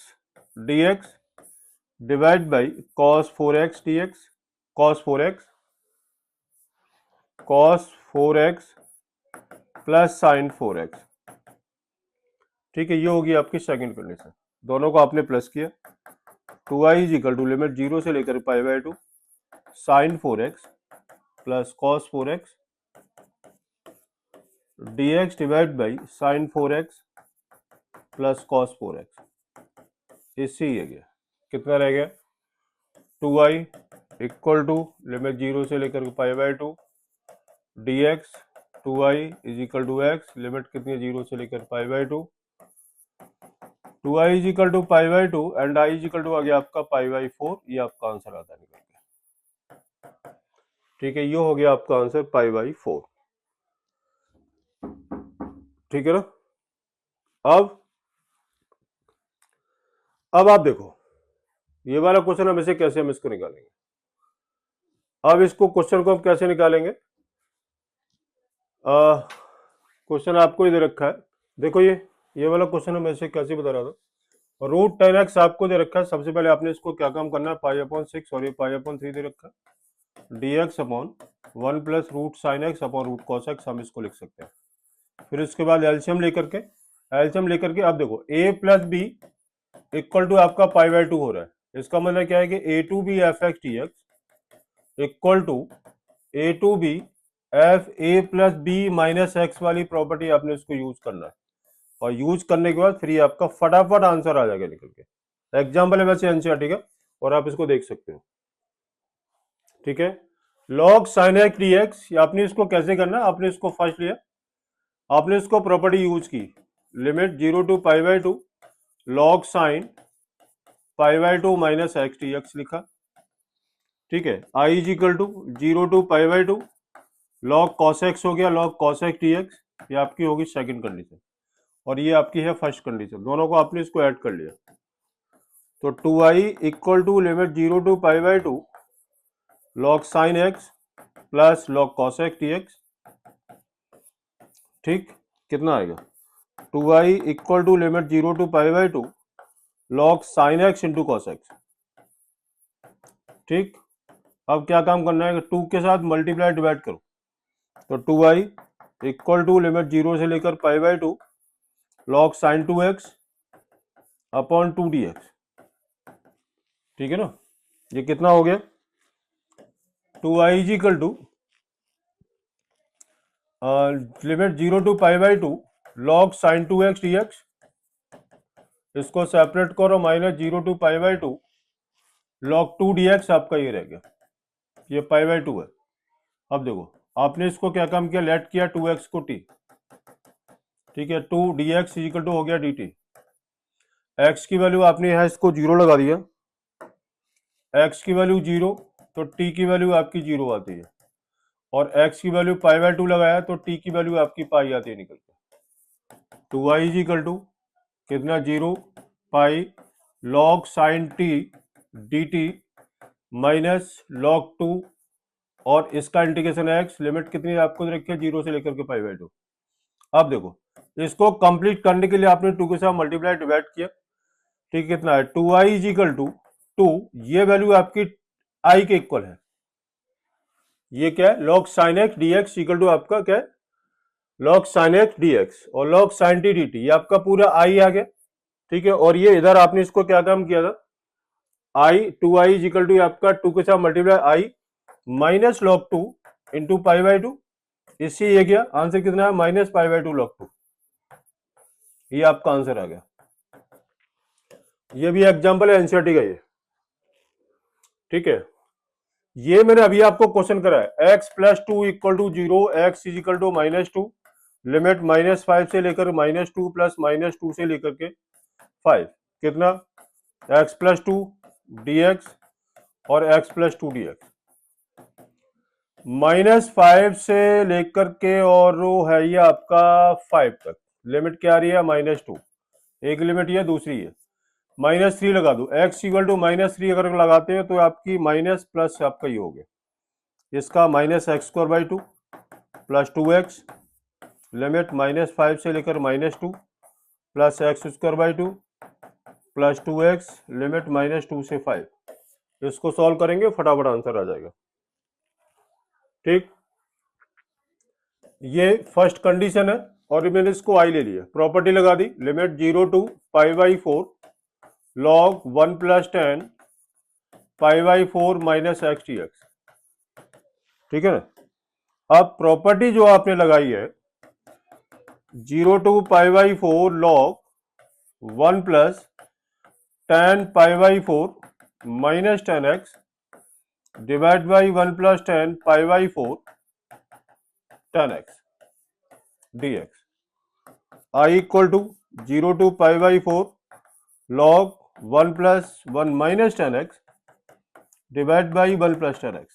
dx divide by cos 4x dx cos 4x plus sine 4x। ठीक है, ये होगी आपकी सेकंड कंडीशन। दोनों को आपने प्लस किया, 2i is equal to limit 0 से लेकर pi sine 4x plus cos 4x dx divide by sine 4x plus cos 4x। इससे ही है गया, कितना रह गया 2i इक्वल टू लिमिट 0 से लेकर pi dx 2i is equal to x, limit कितनी है 0 से लेकर pi 2i is equal to pi and i is equal to आ गया आपका पाई/4। ये आपका आंसर आता निकल गया। ठीक है, ये हो गया आपका आंसर पाई/4। ठीक है ना। अब आप देखो ये वाला क्वेश्चन हम इसे कैसे हम इसको निकालेंगे। अब इसको क्वेश्चन को हम कैसे निकालेंगे, क्वेश्चन आपको इधर रखा है, देखो ये वाला क्वेश्चन हम ऐसे कैसे बता रहा था। रूट 10x आपको दे रखा है, सबसे पहले आपने इसको क्या काम करना है, पाई/6 और ये पाई/3 दे रखा है, dx upon 1 plus root sine x upon root cos x, हम इसको लिख सकते हैं। फिर उसके बाद एलसीएम लेकर के अब देखो a plus b equal to आपका पाई/2 हो रहा है। इसका मतलब क्या है कि a to b f x D x equal to a to b f a plus b minus x वाली प्रॉपर्टी आपने इसको यूज करना है, और यूज करने के बाद फिर ये आपका फटाफट आंसर आ जाएगा निकल के। एग्जाम्पल है वैसे एनसीईआरटी का, और आप इसको देख सकते हो। ठीक है, log sin x dx, आपने इसको कैसे करना है, आपने इसको फर्स्ट लिया, आपने इसको प्रॉपर्टी यूज की, limit 0 to pi by 2 log sin pi by 2 minus x D x लिखा। ठीक है, I is equal to 0 to pi by 2 log cos x हो गया, log cos x dx, ये आपकी होगी सेकंड कंडीशन, और ये आपकी है फर्स्ट कंडीशन। दोनों को आपने इसको ऐड कर लिया, तो 2i equal to limit 0 to pi by 2 log sin x plus log cos x dx। ठीक, कितना आएगा, 2i equal to limit 0 to pi by 2 log sin x into cos x। ठीक, अब क्या काम करना है, 2 के साथ मल्टीप्लाई डिवाइड करो, तो 2i इक्वल टू लिमिट 0 से लेकर pi by 2 log sin 2x upon 2 dx। ठीक है ना, ये कितना हो गया, 2i is equal to limit 0 to pi by 2 log sin 2x dx, इसको सेपरेट करो, minus 0 to pi by 2 log 2 dx आपका ये रह गया, ये पाई बाई 2 है। अब देखो आपने इसको क्या काम किया, लेट किया 2x को t। ठीक है, 2 dx इक्वल टू हो गया dt, x की वैल्यू आपने यहाँ इसको 0 लगा दिया, x की वैल्यू 0 तो t की वैल्यू आपकी 0 आती है, और x की वैल्यू पाई बाई 2 लगाया तो t की वैल्यू आपकी पाई आती है निकल के। 2i इज इक्वल टू कितना, 0 पाई log sin t dt minus log 2, और इसका इंटीग्रेशन x, लिमिट कितनी आपको रखी है 0 से लेकर के पाई बाई 2। अब देखो इसको कंप्लीट करने के लिए आपने 2 के साथ मल्टीप्लाई डिवाइड किया। ठीक, कितना है, 2i इज इक्वल टू 2, ये वैल्यू आपकी i के इक्वल है, ये क्या है, log sin x dx equal to आपका क्या है, log sin x dx, और log sin t dt, ये आपका पूरा i आ गया। ठीक है, और ये इधर आपने इसको क्या काम किया था, i 2i is equal to आपका 2 के साथ multiply i minus log 2 into pi by 2, इससे ये गया आंसर कितना है, माइनस पाई बाई 2 log 2, ये आपका आंसर आ गया। ये भी एग्जांपल है एनसीईआरटी का ये। ठीक है, ये मैंने अभी आपको क्वेश्चन करा है, x plus 2 equal to 0, x is equal to minus 2, limit -5 से लेकर -2 प्लस -2 से लेकर के 5, कितना, x प्लस 2 dx और x प्लस 2 dx, -5 से लेकर के, और वो है ये आपका 5 तक, लिमिट क्या आ रही है, -2, एक लिमिट ये दूसरी है, -3 लगा दो, x इक्वल टू -3 अगर लगाते हैं तो आपकी माइनस प्लस आपका ये हो गया, इसका minus x square by 2 plus 2x, limit -5 से लेकर -2 plus x square by 2 plus 2x, limit -2 से 5। इसको सॉल्व करेंगे फटाफट आंसर आ जाएगा। ठीक, ये फर्स्ट कंडीशन है, और मैंने इसको आई ले लिया, प्रॉपर्टी लगा दी, limit 0 to pi by 4 log 1 plus 10 pi by 4 minus x D x. ठीक है ना, अब प्रॉपर्टी जो आपने लगाई है 0 to pi by 4 log 1 plus 10 pi by 4 minus 10x divide by 1 plus 10 pi by 4 10x dx, I equal to 0 to pi by 4 log 1 plus 1 minus 10x divide by 1 plus 10x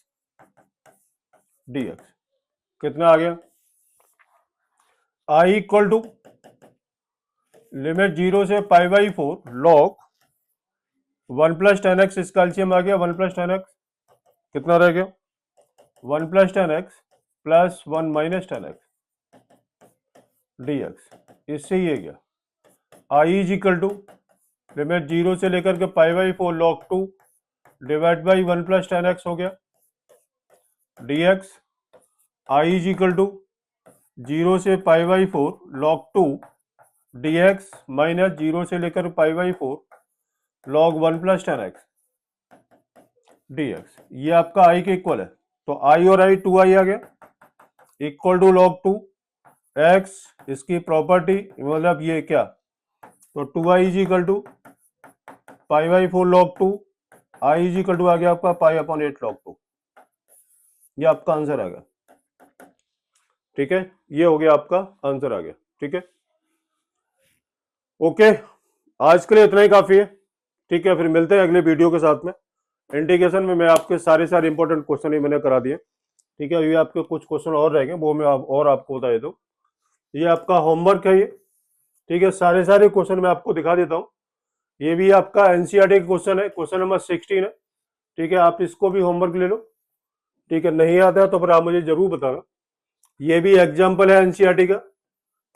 dx, कितना आ गया, I equal to limit 0 से pi by 4 log 1 plus 10x, इसका LCM आ गया 1 plus 10x, कितना रह गया, 1 plus 10x plus 1 minus 10x dx, इससे ये गया, I is equal to limit 0 से लेकर के pi by 4 log 2 divide by 1 plus 10x हो गया dx, I is equal to 0 से pi by 4 log 2 dx minus 0 से लेकर pi by 4 log 1 plus 10x dx, ये आपका i के इक्वल है, तो आई और आई 2i आ गया इक्वल टू log 2 x, इसकी प्रॉपर्टी मतलब ये क्या, तो 2i is equal to pi by 4 log 2, I is equal to आ गया आपका पाई अपॉन 8 log 2। ये आपका आंसर आ गया। ठीक है, ये हो गया आपका आंसर आ गया। ठीक है, ओके, आज के लिए इतना ही काफी है। ठीक है, फिर मिलते हैं अगले वीडियो के साथ में। इंटीग्रेशन में मैं आपके सारे इंपॉर्टेंट क्वेश्चन ही मैंने करा दिए। ठीक है, अभी आपके कुछ क्वेश्चन और रह गए, वो मैं और आपको बता देता हूँ। ये आपका होमवर्क है ये। ठीक है, सारे क्वेश्चन मैं आपको दिखा देता हूँ। ये भी आपका एनसीईआरटी का क्वेश्चन है, क्वेश्चन नंबर 16 है। ठीक है, आप इसको भी होमवर्क ले लो। ठीक है, नहीं आता है तो फिर आप मुझे जरूर बताना। ये भी एग्जाम्पल है एनसीईआरटी का,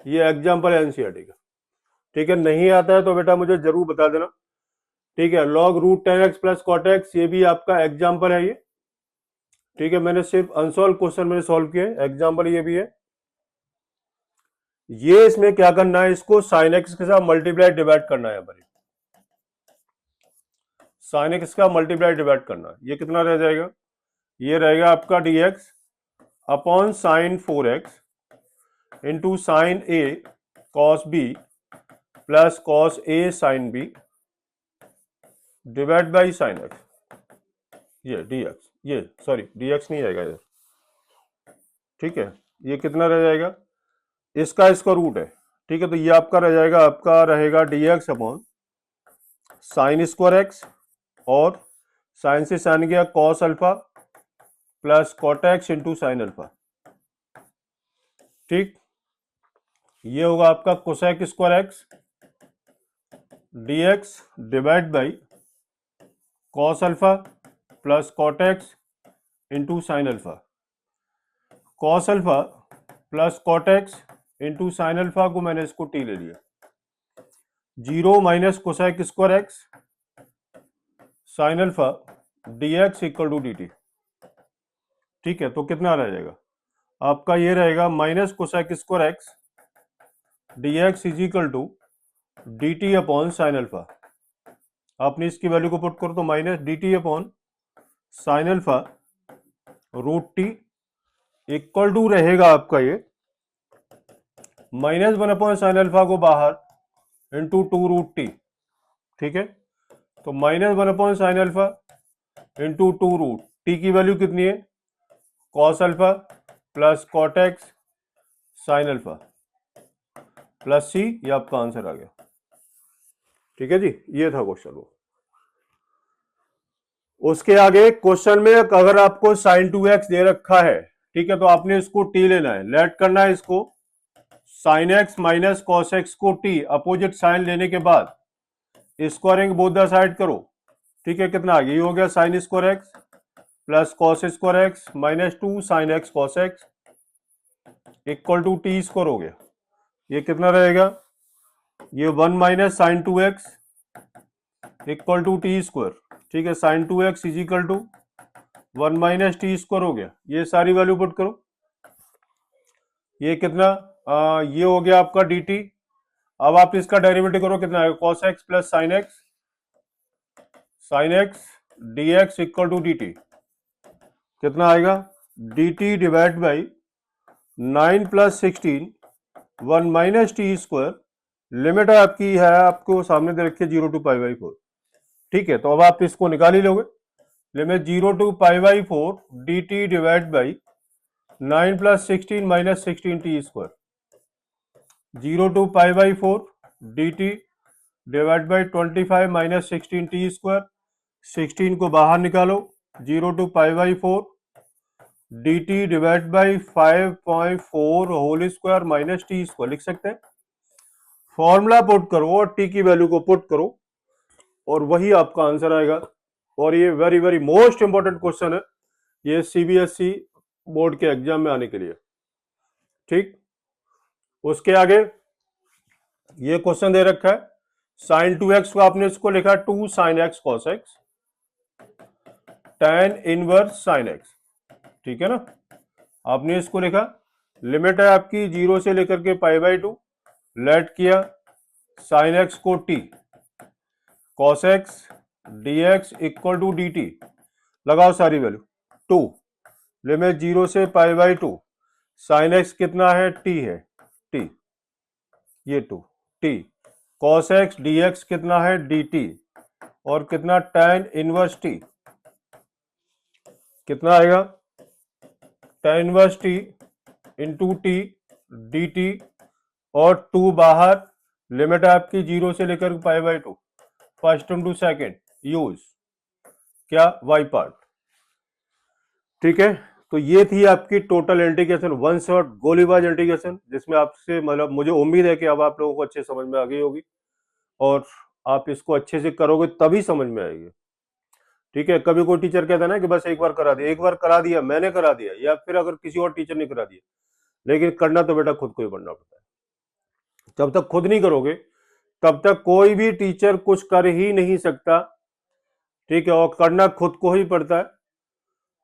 ये एग्जाम्पल है एनसीईआरटी का। ठीक है, नहीं आता है तो बेटा मुझे जरूर बता देना। ठीक है, log root 10x plus cot x, ये भी आपका एग्जाम्पल है ये। ठीक है, मैंने सिर्फ अनसॉल्व क्वेश्चन मैंने सॉल्व किए, एग्जाम्पल ये भी है। ये इसमें क्या करना है, इसको साइन एक्स के साथ मल्टीप्लाई डिवाइड करना है। साइन एक्स का मल्टीप्लाई डिवाइड करना है। ये कितना रह जाएगा, ये रहेगा आपका dx upon sine 4x into sine A cos b plus cos A sine B divide by sine x. ये dx, ये सॉरी dx नहीं आएगा इधर। ठीक है, ये कितना रह जाएगा, इसका रूट है। ठीक है, तो ये आपका रह जाएगा, आपका रहेगा dx upon sine square x और साइन से साइन गया cos alpha plus cot x into sine alpha. ठीक, ये होगा आपका cosec square x dx divide by cos alpha plus cot x into sine alpha. Cos alpha plus cot x into sine alpha को मैंने इसको t ले लिया। 0 minus cosec square x sine alpha dx equal to dt। ठीक है, तो कितना रह जाएगा आपका, ये रहेगा minus cosec square x dx is equal to dt upon sine alpha. आपने इसकी वैल्यू को पुट करो तो minus dt upon sine alpha root T equal to रहेगा आपका ये माइनस 1 अपॉन साइन अल्फा को बाहर इंटू 2 रूट टी। ठीक है, तो minus 1 upon sine alpha into 2 root t की वैल्यू कितनी है, cos alpha plus cot x sine alpha plus सी, ये आपका आंसर आ गया। ठीक है जी, ये था क्वेश्चन। वो उसके आगे क्वेश्चन में अगर आपको साइन 2x दे रखा है, ठीक है, तो आपने इसको टी लेना है, लेट करना है इसको sine x minus cos x को टी अपोजिट साइन लेने के बाद स्क्वायरिंग बोथ द साइड करो। ठीक है, कितना आ गया, ये हो गया sine square x plus cos square x minus 2 sine x cos x equal to t square हो गया। ये कितना रहेगा, ये 1 minus sine 2x equal to t square. ठीक है, sine 2x is equal to 1 minus T square हो गया। ये सारी वैल्यू पुट करो, ये कितना ये हो गया आपका dt। अब आप इसका डेरिवेटिव करो, कितना आएगा, cos x plus sine x dx equal to dt। कितना आएगा, dt divide by 9 plus 16 1 minus T square. Limit आपकी है, आपको सामने दे रखी है 0 टू पाई बाई 4। ठीक है, तो अब आप इसको निकाल ही लोगे, limit 0 to pi by 4 dt divide by 9 plus 16 minus 16 t square, 0 to pi by 4 dt divide by 25 minus 16 t square. 16 को बाहर निकालो, 0 to pi by 4 dt divide by 5.4 whole square minus T square लिख सकते हैं। Formula put करो और t की value को पुट करो और वही आपका आंसर आएगा। और ये very very most important question है, ये सीबीएसई बोर्ड के एग्जाम में आने के लिए। ठीक, उसके आगे ये क्वेश्चन दे रखा है, साइन 2x को आपने इसको लिखा 2 sine x cos x tan inverse sine x. ठीक है ना, आपने इसको लिखा, लिमिट है आपकी 0 से लेकर के पाई बाई 2, लेट किया साइन एक्स को t cos x dx equal to dt, लगाओ सारी वैल्यू 2 लिमिट 0 से π/2, साइन एक्स कितना है, टी है, टी, ये 2 T, cos X D x कितना है, डी टी, और कितना tan इनवर्स टी, कितना आएगा, tan inverse T into T D T, और 2 बाहर, लिमिट है आपकी 0 से लेकर π/2, first term to second, use क्या, वाई पार्ट। ठीक है, तो ये थी आपकी टोटल इंटीग्रेशन, वन शॉट गोलीबाज इंटीग्रेशन, जिसमें आपसे मतलब मुझे उम्मीद है कि अब आप लोगों को अच्छे समझ में आ गई होगी और आप इसको अच्छे से करोगे तभी समझ में आएगी। ठीक है, कभी कोई टीचर कहता है ना कि बस एक बार करा दिया, एक बार करा दिया, मैंने करा दिया, या फिर अगर किसी और टीचर ने करा दिया, लेकिन करना तो बेटा खुद को ही पड़ना पड़ता है। जब तक खुद नहीं करोगे तब तक कोई भी टीचर कुछ कर ही नहीं सकता। ठीक है, और करना खुद को ही पड़ता है।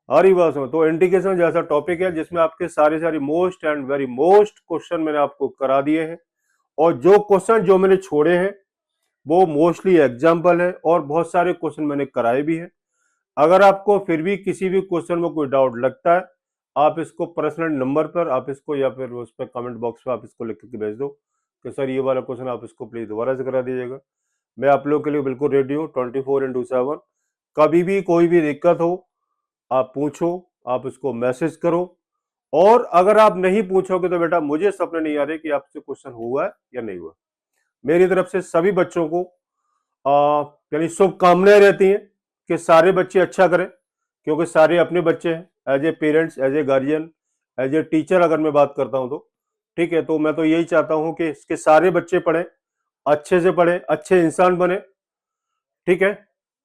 हरी बात समझ। तो इंटीग्रेशन जैसा टॉपिक है जिसमें आपके सारे most and very most question मैंने आपको करा दिए हैं, और जो क्वेश्चन जो मैंने छोड़े हैं वो मोस्टली एग्जाम्पल है, और बहुत सारे क्वेश्चन मैंने कराए भी हैं। अगर आपको फिर भी किसी भी क्वेश्चन में कोई डाउट लगता है, आप इसको पर्सनल नंबर पर आप इसको, या फिर उस पर कमेंट बॉक्स में आप इसको लिख के भेज दो कि सर ये वाला क्वेश्चन आप इसको प्लीज दोबारा से करा दीजिएगा। मैं आप लोगों के लिए बिल्कुल रेडी हूँ 24/7। कभी भी कोई भी दिक्कत हो आप पूछो, आप इसको मैसेज करो, और अगर आप नहीं पूछोगे तो बेटा मुझे सपने नहीं आ रहे कि आपसे क्वेश्चन हुआ है या नहीं हुआ। मेरी तरफ से सभी बच्चों को यानी शुभकामनाएं रहती हैं कि सारे बच्चे अच्छा करें, क्योंकि सारे अपने बच्चे हैं। As a parents, as a guardian, as a teacher अगर मैं बात करता हूं तो ठीक है, तो मैं तो यही चाहता हूं कि इसके सारे बच्चे पढ़ें, अच्छे से पढ़ें, अच्छे इंसान बने। ठीक है,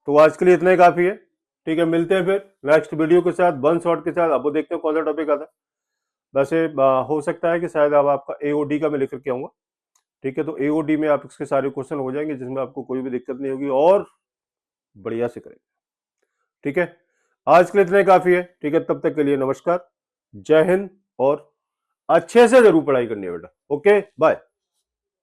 तो आज के लिए इतना ही काफी है। ठीक है, मिलते हैं फिर नेक्स्ट वीडियो के साथ, वन शॉट के साथ। अब वो देखते हैं कौन सा टॉपिक आता है। वैसे हो सकता है कि शायद अब आपका एओडी का मैं लेकर के आऊंगा। ठीक है, तो एओडी में आप इसके सारे क्वेश्चन हो जाएंगे, जिसमें आपको कोई भी दिक्कत नहीं होगी, और बढ़िया से करेंगे। ठीक है, आज के लिए इतना ही काफी है। ठीक है, तब तक के लिए नमस्कार, जय हिंद, और अच्छे से जरूर पढ़ाई करनी है बेटा। Okay, bye.